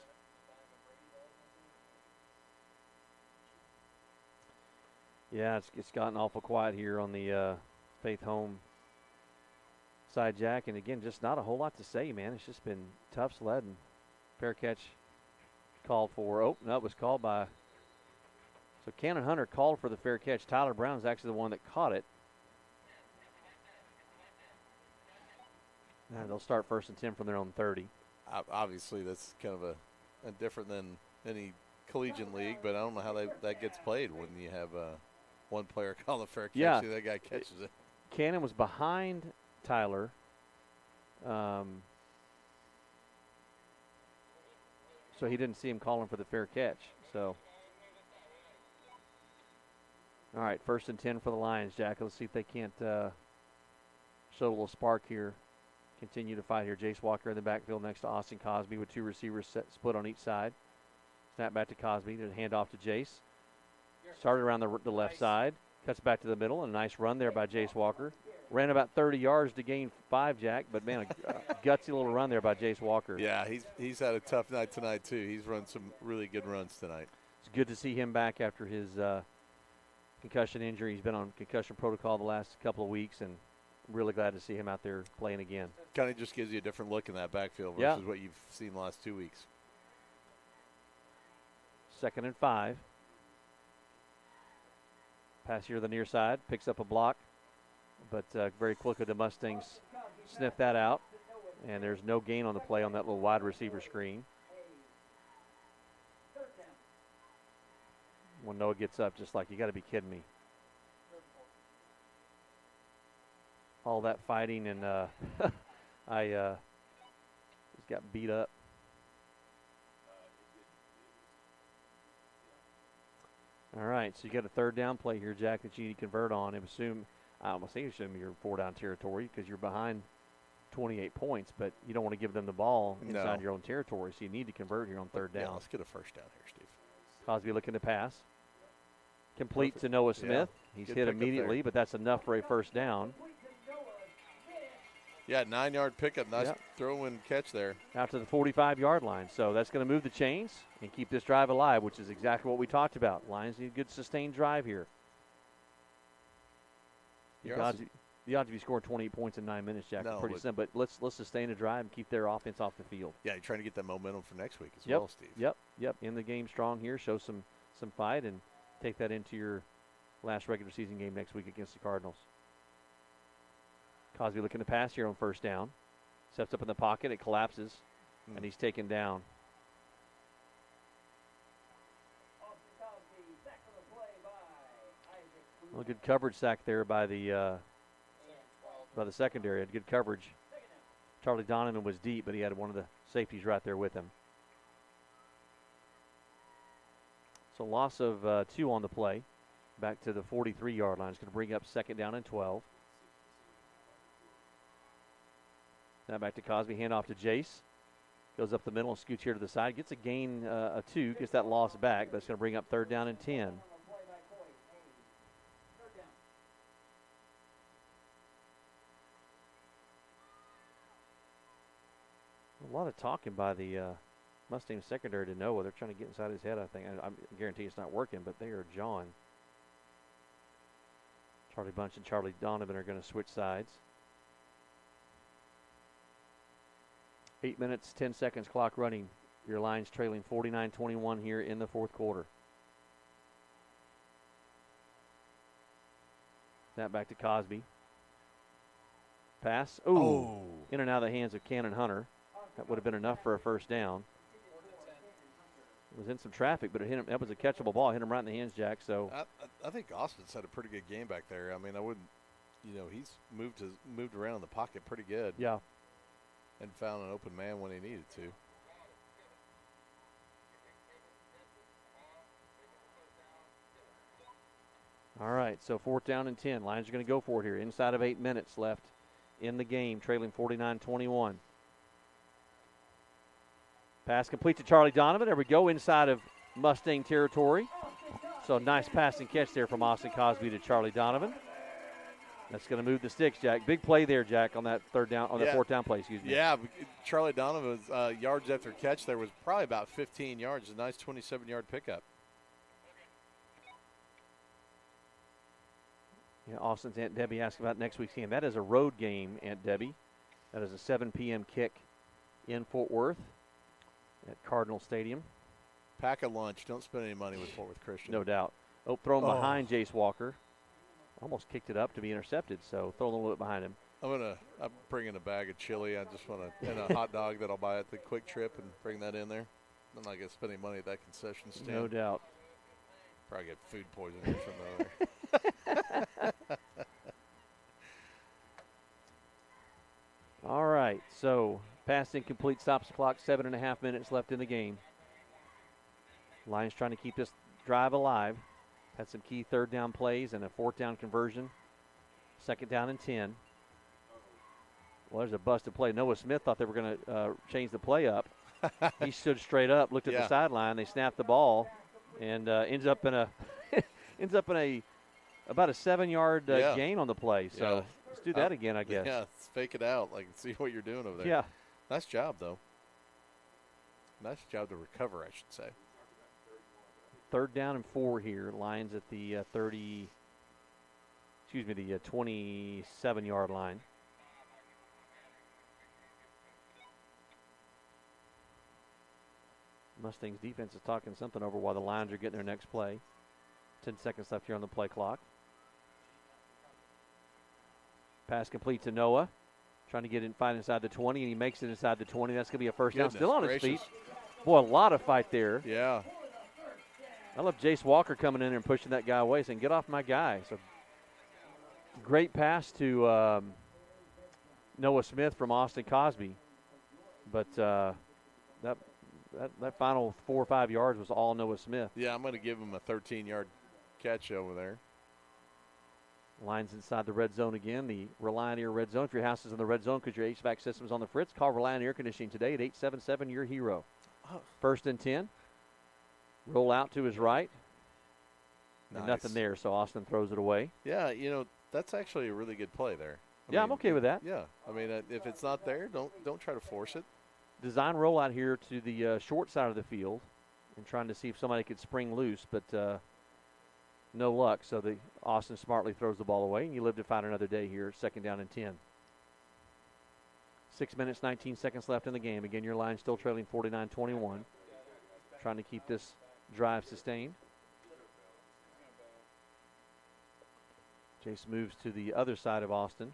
Yeah, it's gotten awful quiet here on the Faith home side, Jack. And again, just not a whole lot to say, man. It's just been tough sledding. Fair catch called for. Oh, no, it was called by So Cannon Hunter called for the fair catch. Tyler Brown is actually the one that caught it. And they'll start 1st and 10 from their own 30. Obviously, that's kind of a different than any collegiate league, but I don't know how that gets played when you have one player call the fair catch. Yeah. See, that guy catches it. Cannon was behind Tyler. So he didn't see him calling for the fair catch. So, all right, 1st and 10 for the Lions, Jack. Let's see if they can't show a little spark here. Continue to fight here. Jace Walker in the backfield next to Austin Cosby with 2 receivers split on each side. Snap back to Cosby. Then hand off to Jace. Started around the left side. Cuts back to the middle. And a nice run there by Jace Walker. Ran about 30 yards to gain 5, Jack. But, man, a gutsy little run there by Jace Walker. Yeah, he's had a tough night tonight, too. He's run some really good runs tonight. It's good to see him back after his concussion injury. He's been on concussion protocol the last couple of weeks, and really glad to see him out there playing again. Kind of just gives you a different look in that backfield versus what you've seen the last 2 weeks. 2nd and 5. Pass here to the near side. Picks up a block, but very quickly the Mustangs sniff that out, and there's no gain on the play on that little wide receiver screen. When Noah gets up, just like, you got to be kidding me. All that fighting, and I just got beat up. All right, so you got a 3rd down play here, Jack, that you need to convert on. I almost say assume you're 4-down territory because you're behind 28 points, but you don't want to give them the ball inside your own territory, so you need to convert here on 3rd down. Yeah, let's get a 1st down here, Steve. Cosby looking to pass. Complete to Noah Smith. He's hit immediately, but that's enough for a 1st down. Yeah, 9-yard pickup. Nice throw and catch there. Out to the 45-yard line. So that's going to move the chains and keep this drive alive, which is exactly what we talked about. Lions need a good sustained drive here. The odds of you scoring 28 points in 9 minutes, Jack, are pretty simple. But let's sustain a drive and keep their offense off the field. Yeah, you're trying to get that momentum for next week as well, Steve. Yep. In the game strong here. Show some fight and take that into your last regular season game next week against the Cardinals. Cosby looking to pass here on 1st down. Steps up in the pocket. It collapses, and he's taken down. Well, good coverage sack there by the secondary. Had good coverage. Charlie Donovan was deep, but he had one of the safeties right there with him. So loss of 2 on the play. Back to the 43-yard line. It's going to bring up 2nd down and 12. Now back to Cosby, hand off to Jace. Goes up the middle and scoots here to the side. Gets a gain of 2, gets that loss back. That's going to bring up 3rd down and 10. A lot of talking by the Mustang secondary to Noah. They're trying to get inside his head, I think. I guarantee it's not working, but they are jawing. Charlie Bunch and Charlie Donovan are going to switch sides. 8 minutes, 10 seconds clock running. Your Lions trailing 49-21 here in the 4th quarter. Snap back to Cosby. Pass. Ooh. In and out of the hands of Cannon Hunter. That would have been enough for a 1st down. It was in some traffic, but it hit him. That was a catchable ball. Hit him right in the hands, Jack. So I think Austin's had a pretty good game back there. I mean, I wouldn't, he's moved around in the pocket pretty good. Yeah. And found an open man when he needed to. All right, so 4th down and 10. Lions are going to go for it here. Inside of 8 minutes left in the game, trailing 49-21. Pass complete to Charlie Donovan. There we go, inside of Mustang territory. So nice pass and catch there from Austin Cosby to Charlie Donovan. That's going to move the sticks, Jack. Big play there, Jack, on that 4th down play, excuse me. Yeah, Charlie Donovan's yards after catch there was probably about 15 yards. A nice 27-yard pickup. Yeah, Austin's Aunt Debbie asked about next week's game. That is a road game, Aunt Debbie. That is a 7 p.m. kick in Fort Worth at Cardinal Stadium. Pack a lunch. Don't spend any money with Fort Worth Christian. No doubt. Oh, thrown behind Jace Walker. Almost kicked it up to be intercepted, so throw a little bit behind him. I'm bringing a bag of chili. I just want to, and a hot dog that I'll buy at the Quick Trip and bring that in there. I'm not going to spend any money at that concession stand. No doubt. Probably get food poisoning from there. All right, so pass incomplete, stops the clock, 7.5 minutes left in the game. Lions trying to keep this drive alive. Had some key third down plays and a fourth down conversion. Second down and 10. Well, there's a busted play. Noah Smith thought they were going to change the play up. He stood straight up, looked at the sideline. They snapped the ball, and ends up in a about a 7-yard gain on the play. So let's do that again, I guess. Yeah, let's fake it out. See what you're doing over there. Yeah. Nice job, though. Nice job to recover, I should say. Third down and 4 here. Lions at the 27-yard line. Mustangs defense is talking something over while the Lions are getting their next play. 10 seconds left here on the play clock. Pass complete to Noah. Trying to get in, find inside the 20, and he makes it inside the 20. That's going to be a first down. Still on his feet. Boy, a lot of fight there. Yeah. I love Jace Walker coming in and pushing that guy away, saying, get off my guy. So great pass to Noah Smith from Austin Cosby. But that final 4 or 5 yards was all Noah Smith. Yeah, I'm going to give him a 13-yard catch over there. Lions inside the red zone again, the Reliant Air red zone. If your house is in the red zone because your HVAC system is on the fritz, call Reliant Air Conditioning today at 877 Your Hero. First and 10. Roll out to his right. Nice. Nothing there, so Austin throws it away. Yeah, that's actually a really good play there. I'm okay with that. Yeah, I mean, if it's not there, don't try to force it. Design rollout here to the short side of the field and trying to see if somebody could spring loose, but no luck. So Austin smartly throws the ball away, and you live to find another day here. Second down and 10. 6 minutes, 19 seconds left in the game. Again, your line still trailing 49-21. Trying to keep this drive sustained. Jace moves to the other side of Austin.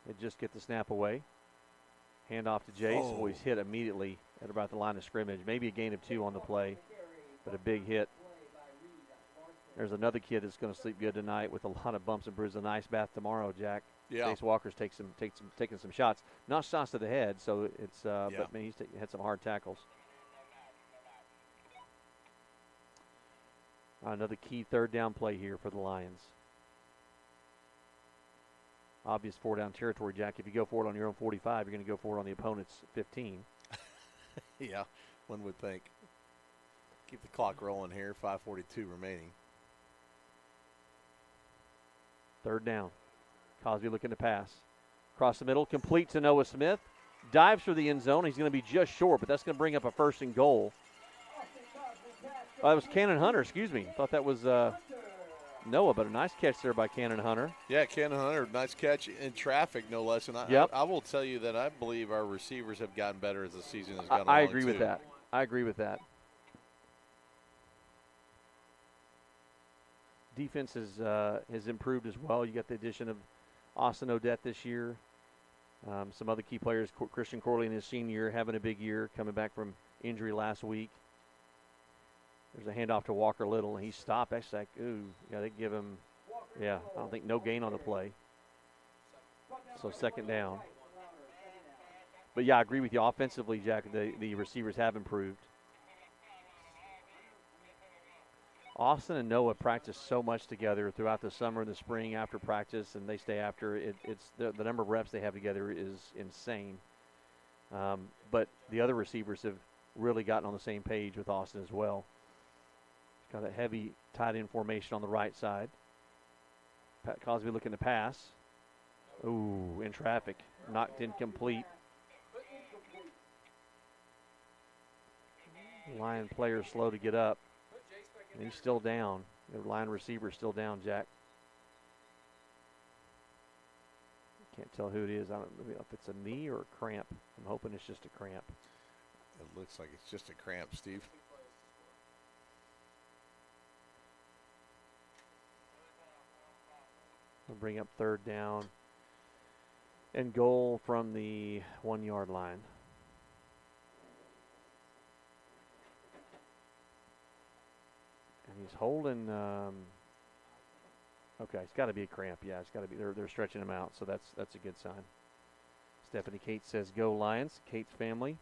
They just get the snap away. Hand off to Jace. Oh, he's hit immediately at about the line of scrimmage. Maybe a gain of 2 on the play, but a big hit. There's another kid that's going to sleep good tonight with a lot of bumps and bruises. A nice bath tomorrow, Jack. Yeah. Jace Walker's taking some shots. Not shots to the head, so it's but man, he's had some hard tackles. Another key third down play here for the Lions. Obvious 4-down territory, Jack. If you go for it on your own 45, you're going to go for it on the opponent's 15. Yeah, one would think. Keep the clock rolling here. 5:42 remaining. Third down. Cosby looking to pass. Across the middle, complete to Noah Smith. Dives for the end zone. He's going to be just short, but that's going to bring up a first and goal. Oh, that was Cannon Hunter, excuse me. Thought that was Noah, but a nice catch there by Cannon Hunter. Yeah, Cannon Hunter, nice catch in traffic, no less. And I will tell you that I believe our receivers have gotten better as the season has gone along. I agree with that. I agree with that. Defense has improved as well. You got the addition of Austin Odette this year. Some other key players, Christian Corley in his senior year, having a big year, coming back from injury last week. There's a handoff to Walker Little, and he stopped. Actually, they give him, I don't think no gain on the play. So second down. But, yeah, I agree with you. Offensively, Jack, the receivers have improved. Austin and Noah practice so much together throughout the summer and the spring after practice, and they stay after. It's the number of reps they have together is insane. But the other receivers have really gotten on the same page with Austin as well. Got a heavy tight end formation on the right side. Pat Cosby looking to pass. Ooh, in traffic. Knocked incomplete. Lion player slow to get up. And he's still down. The Lion receiver still down, Jack. Can't tell who it is. I don't know if it's a knee or a cramp. I'm hoping it's just a cramp. It looks like it's just a cramp, Steve. We'll bring up 3rd down and goal from the 1-yard line. And he's holding. Okay, it's got to be a cramp. Yeah, it's got to be. They're stretching him out, so that's a good sign. Stephanie Cates says, "Go Lions!" Cates family.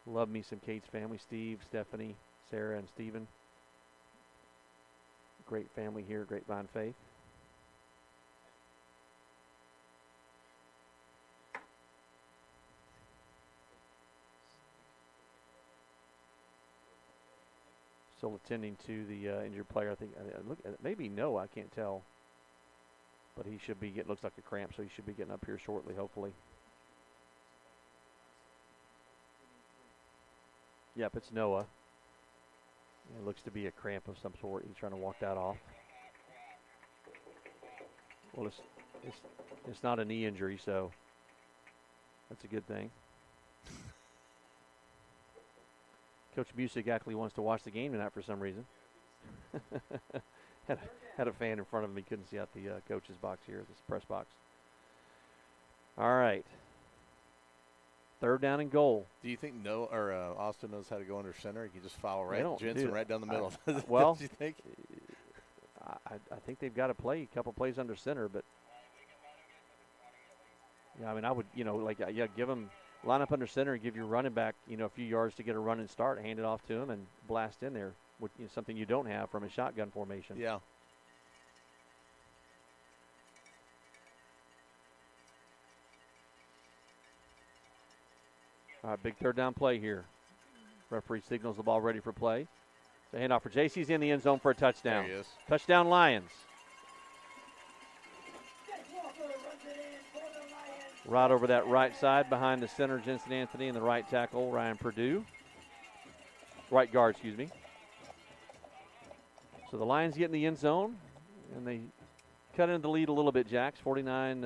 Love me some Cates family. Steve, Stephanie, Sarah, and Stephen. Great family here at Grapevine Faith. Still attending to the injured player. I think look, maybe no, I can't tell. But he should be getting. Looks like a cramp, so he should be getting up here shortly, hopefully. Yep, it's Noah. It looks to be a cramp of some sort. He's trying to walk that off. Well, it's not a knee injury, so that's a good thing. Coach Music actually wants to watch the game tonight for some reason. had a fan in front of him. He couldn't see out the coach's box here, this press box. All right. 3rd down and goal. Do you think Austin knows how to go under center? He can just foul right, Jensen Jensen right down the middle. Well, do you think? I think they've got to play a couple plays under center, but yeah, I mean, I would, give them line up under center and give your running back, a few yards to get a run and start, hand it off to him and blast in there, with something you don't have from a shotgun formation. Yeah. All right, big 3rd down play here. Referee signals the ball ready for play. The handoff for JC's in the end zone for a touchdown. There he is. Touchdown Lions. Right over that right side behind the center, Jensen Anthony, and the right tackle, Ryan Perdue. Right guard, excuse me. So the Lions get in the end zone, and they cut into the lead a little bit, Jax. 49,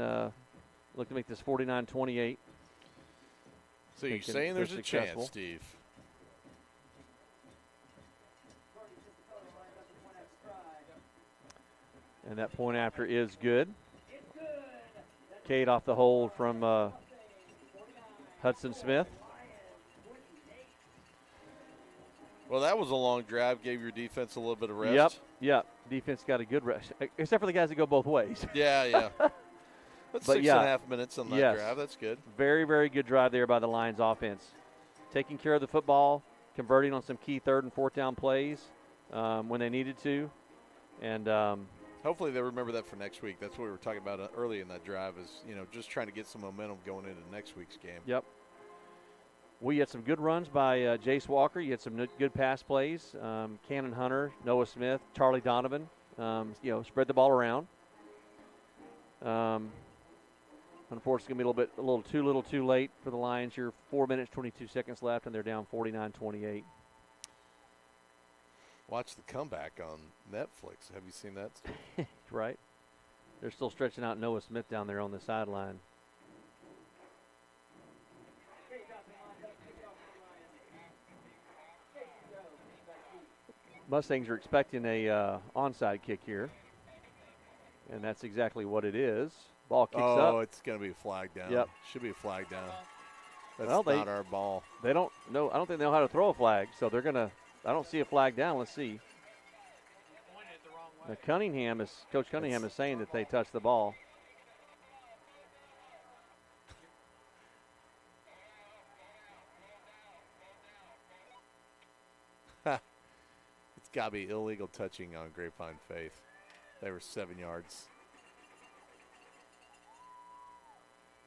look to make this 49-28. So you're saying there's a chance, Steve? And that point after is good. Cade off the hold from Hudson Smith. Well, that was a long drive. Gave your defense a little bit of rest. Yep. Defense got a good rest, except for the guys that go both ways. Yeah. That's 6.5 minutes on that drive. That's good. Very, very good drive there by the Lions offense. Taking care of the football, converting on some key 3rd and 4th down plays when they needed to. And hopefully they remember that for next week. That's what we were talking about early in that drive is, just trying to get some momentum going into next week's game. Yep. We had some good runs by Jace Walker. You had some good pass plays. Cannon Hunter, Noah Smith, Charlie Donovan, spread the ball around. Unfortunately, going to be a little too late for the Lions here. 4 minutes, 22 seconds left, and they're down 49-28. Watch the comeback on Netflix. Have you seen that? Right. They're still stretching out Noah Smith down there on the sideline. Mustangs are expecting a onside kick here, and that's exactly what it is. Ball kicks up. Oh, it's going to be a flag down. Yep. Should be a flag down. That's not our ball. They don't know. I don't think they know how to throw a flag, so they're going to – I don't see a flag down. Let's see. Now, Coach Cunningham is saying that they touched the ball. It's got to be illegal touching on Grapevine Faith. They were 7 yards.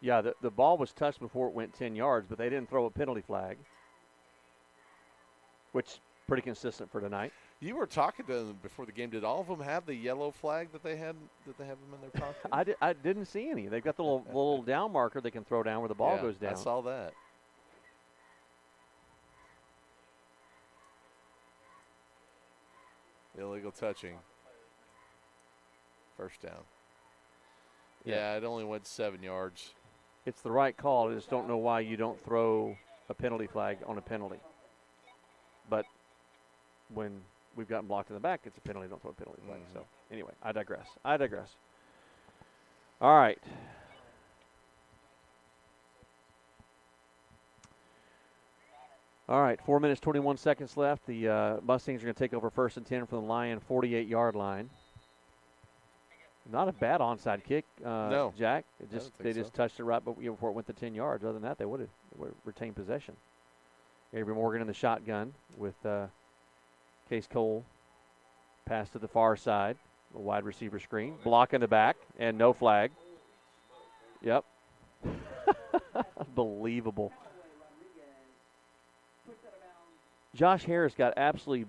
Yeah, the ball was touched before it went 10 yards, but they didn't throw a penalty flag, which pretty consistent for tonight. You were talking to them before the game. Did all of them have the yellow flag that they have them in their pocket? I didn't see any. They've got the little down marker they can throw down where the ball goes down. I saw that. Illegal touching. First down. Yeah, it only went 7 yards. It's the right call. I just don't know why you don't throw a penalty flag on a penalty. But when we've gotten blocked in the back, it's a penalty. Don't throw a penalty flag. So anyway, I digress. All right. All right, 4 minutes, 21 seconds left. The Mustangs are going to take over 1st and 10 from the Lion 48-yard line. Not a bad onside kick, no. Jack. They just so. touched it right before it went to 10 yards. Other than that, they would have retained possession. Avery Morgan in the shotgun with Case Cole. Pass to the far side. A wide receiver screen. Block in the back, and no flag. Yep. Unbelievable. Josh Harris got absolutely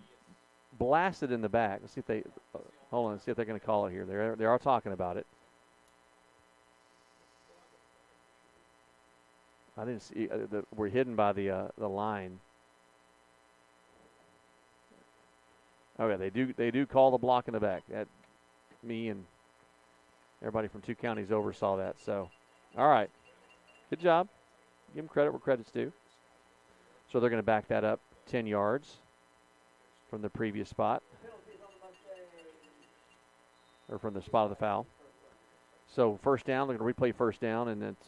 blasted in the back. Let's see if they hold on. Let's see if they're going to call it here. They are talking about it. I didn't see. We're hidden by the line. Okay, they do call the block in the back. That me and everybody from 2 counties over saw that. So, all right, good job. Give them credit where credit's due. So they're going to back that up 10 yards from the previous spot, or from the spot of the foul. So 1st down, they're going to replay 1st down, and it's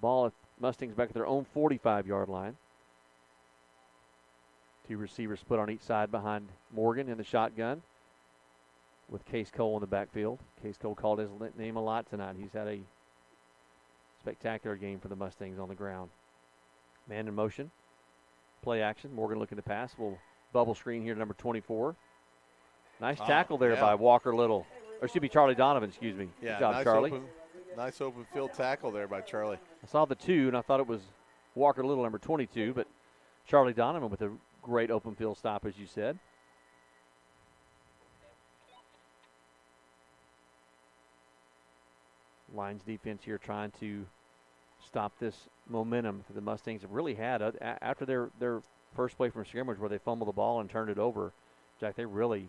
ball at Mustangs back at their own 45-yard line. 2 receivers split on each side behind Morgan in the shotgun with Case Cole in the backfield. Case Cole called his name a lot tonight. He's had a spectacular game for the Mustangs on the ground. Man in motion. Play action. Morgan looking to pass. We'll bubble screen here to number 24. Nice tackle there by Walker Little. Or excuse me, Charlie Donovan, excuse me. Yeah, good job, nice Charlie. Nice open field tackle there by Charlie. I saw the 2, and I thought it was Walker Little, number 22, but Charlie Donovan with a great open field stop, as you said. Lions defense here trying to stop this momentum that the Mustangs have really had after their first play from scrimmage where they fumbled the ball and turned it over. Jack, they really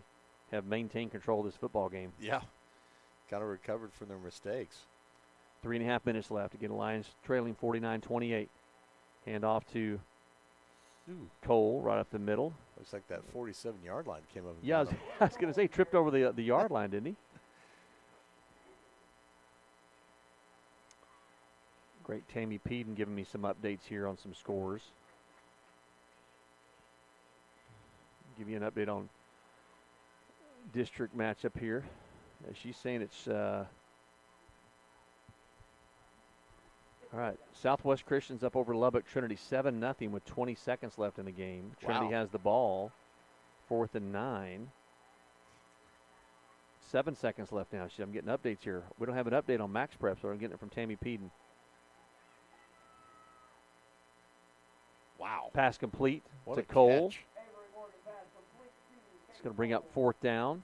have maintained control of this football game. Yeah, kind of recovered from their mistakes. 3.5 minutes left. Again, Lions trailing 49-28. Hand off to Cole right up the middle. Looks like that 47-yard line came up. Yeah, I was going to say, tripped over the yard line, didn't he? Great Tammy Peden giving me some updates here on some scores. Give you an update on district matchup here. She's saying it's all right. Southwest Christian's up over Lubbock Trinity 7-0 with 20 seconds left in the game. Trinity has the ball. 4th and 9. 7 seconds left now. I'm getting updates here. We don't have an update on Max Prep, so I'm getting it from Tammy Peden. Wow. Pass complete what to a Cole. Catch. It's going to bring up 4th down.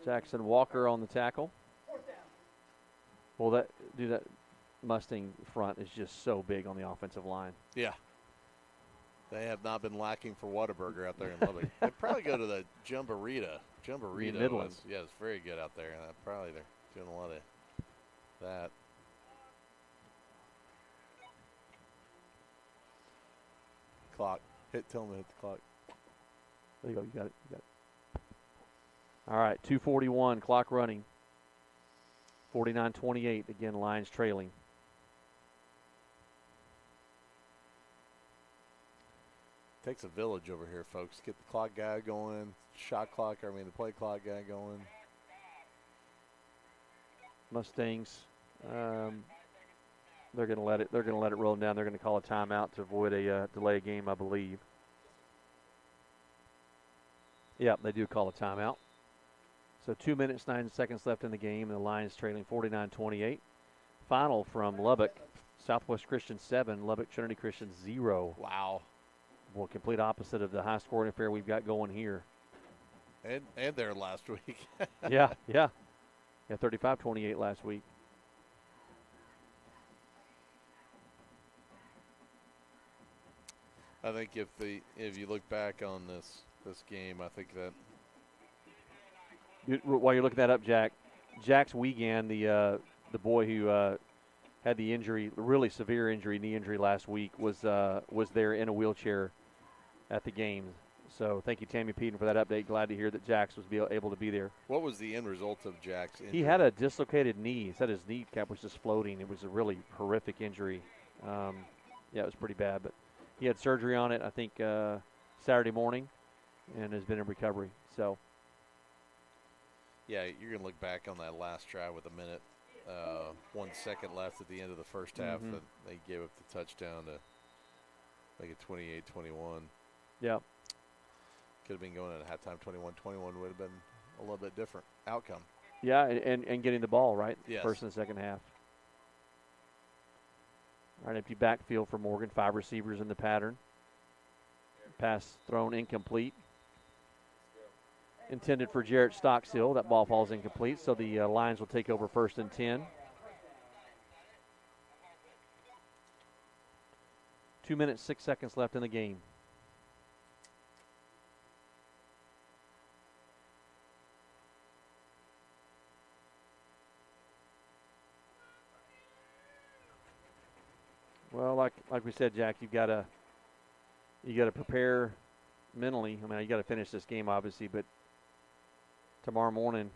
Jackson Walker on the tackle. Well, that Mustang front is just so big on the offensive line. Yeah. They have not been lacking for Whataburger out there in Lubbock. They'd probably go to the Jumboree. Midland. Yeah, it's very good out there. And probably they're doing a lot of that. Clock. Tell them to hit the clock. There you go. You got it. All right, 2:41, clock running. 49-28, again, Lions trailing. Takes a village over here, folks. Get the clock guy going, the play clock guy going. Mustangs, they're going to let it roll down. They're going to call a timeout to avoid a delay game, I believe. Yeah, they do call a timeout. So 2 minutes, 9 seconds left in the game, and the Lions trailing 49-28. Final from Lubbock, Southwest Christian 7, Lubbock Trinity Christian 0. Wow. Well, complete opposite of the high-scoring affair we've got going here. And there last week. Yeah, 35-28 last week. I think if you look back on this game, I think that While you're looking that up, Jack, Jax Wiegand, the boy who had the injury, really severe injury, knee injury last week, was there in a wheelchair at the game. So thank you, Tammy Peden, for that update. Glad to hear that Jax was able to be there. What was the end result of Jack's injury? He had a dislocated knee. He said his kneecap was just floating. It was a really horrific injury. Yeah, it was pretty bad. But he had surgery on it, I think, Saturday morning, and has been in recovery. So, yeah, you're going to look back on that last try with 1 second left at the end of the first half. Mm-hmm. That they gave up the touchdown to make it 28-21. Yeah. Could have been going at halftime 21-21 would have been a little bit different outcome. Yeah, and getting the ball, right? Yes. First and second half. All right, empty backfield for Morgan. 5 receivers in the pattern. Pass thrown incomplete. Intended for Jarrett Stockstill. That ball falls incomplete, so the Lions will take over 1st and 10. 2 minutes, 6 seconds left in the game. Well, like we said, Jack, you got to prepare mentally. I mean, you got to finish this game, obviously, but tomorrow morning,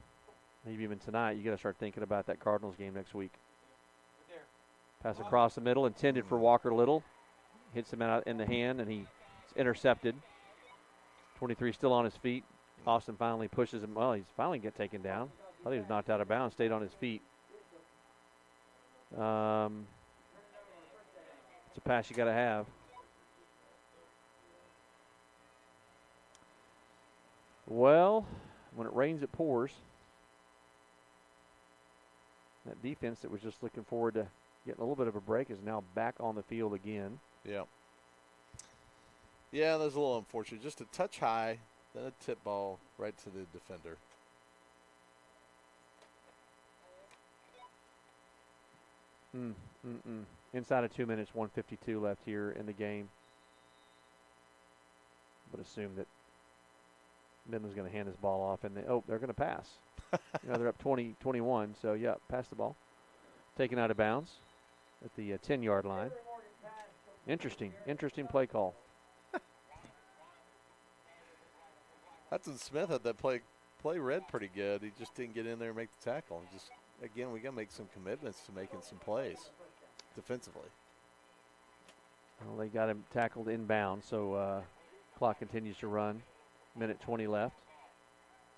maybe even tonight, you got to start thinking about that Cardinals game next week. Pass across the middle, intended for Walker Little, hits him out in the hand, and he's intercepted. 23 still on his feet. Austin finally pushes him. Well, he's finally get taken down. Thought he was knocked out of bounds, stayed on his feet. It's a pass you got to have. Well, when it rains, it pours. That defense that was just looking forward to getting a little bit of a break is now back on the field again. Yeah. Yeah, that's a little unfortunate. Just a touch high, then a tip ball right to the defender. Inside of 2 minutes, 1:52 left here in the game. Would assume that Midland's going to hand this ball off, and they're going to pass. They're up 20-21, so yeah, pass the ball. Taken out of bounds at the 10-yard line. Interesting play call. Hudson Smith had that play read pretty good. He just didn't get in there and make the tackle. Just again, we got to make some commitments to making some plays defensively. Well, they got him tackled inbound, so clock continues to run. Minute 20 left.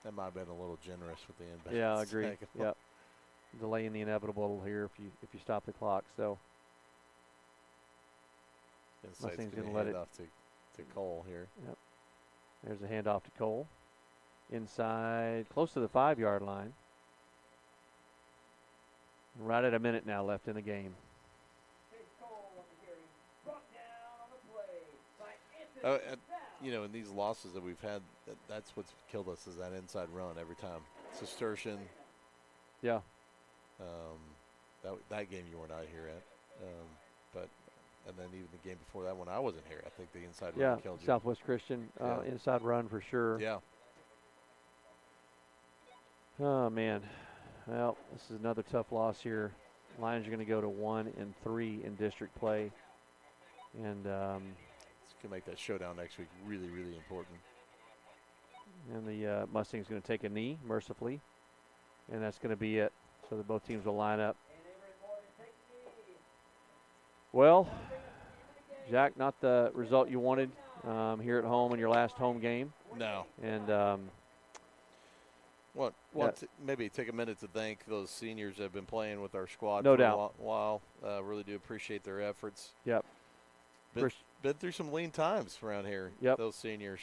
That might have been a little generous with the inbound. Yeah, I agree. Yep. Delaying the inevitable here if you stop the clock. So Mustangs going to let it off to Cole here. Yep. There's a handoff to Cole. Inside, close to the 5-yard line. Right at a minute now left in the game. In these losses that we've had, that's what's killed us is that inside run every time. Cistercian. Yeah. That game you were not here at. And then even the game before that when I wasn't here, I think the inside run killed you. Southwest Christian inside run for sure. Yeah. Oh, man. Well, this is another tough loss here. Lions are going to go to 1-3 in district play. And it's going to make that showdown next week really, really important. And the Mustangs going to take a knee, mercifully. And that's going to be it. So that both teams will line up. Well, Jack, not the result you wanted here at home in your last home game. No. And maybe take a minute to thank those seniors that have been playing with our squad no for doubt. a while. Really do appreciate their efforts. Yep. Been through some lean times around here. Yep. Those seniors.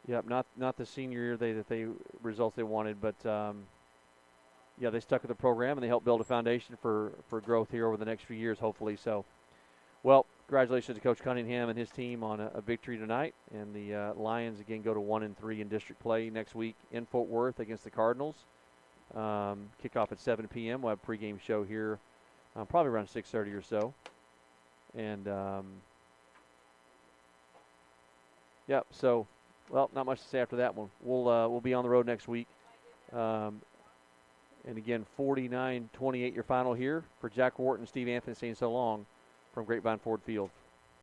Yep. Not the senior year they results they wanted, but they stuck with the program and they helped build a foundation for growth here over the next few years, hopefully. So, well, congratulations to Coach Cunningham and his team on a victory tonight. And the Lions, again, go to 1-3 in district play next week in Fort Worth against the Cardinals. Kickoff at 7 p.m. We'll have a pregame show here probably around 6:30 or so. And, so, well, not much to say after that one. We'll be on the road next week. And again, 49-28 your final here. For Jack Wharton, Steve Anthony saying so long from Grapevine Ford Field.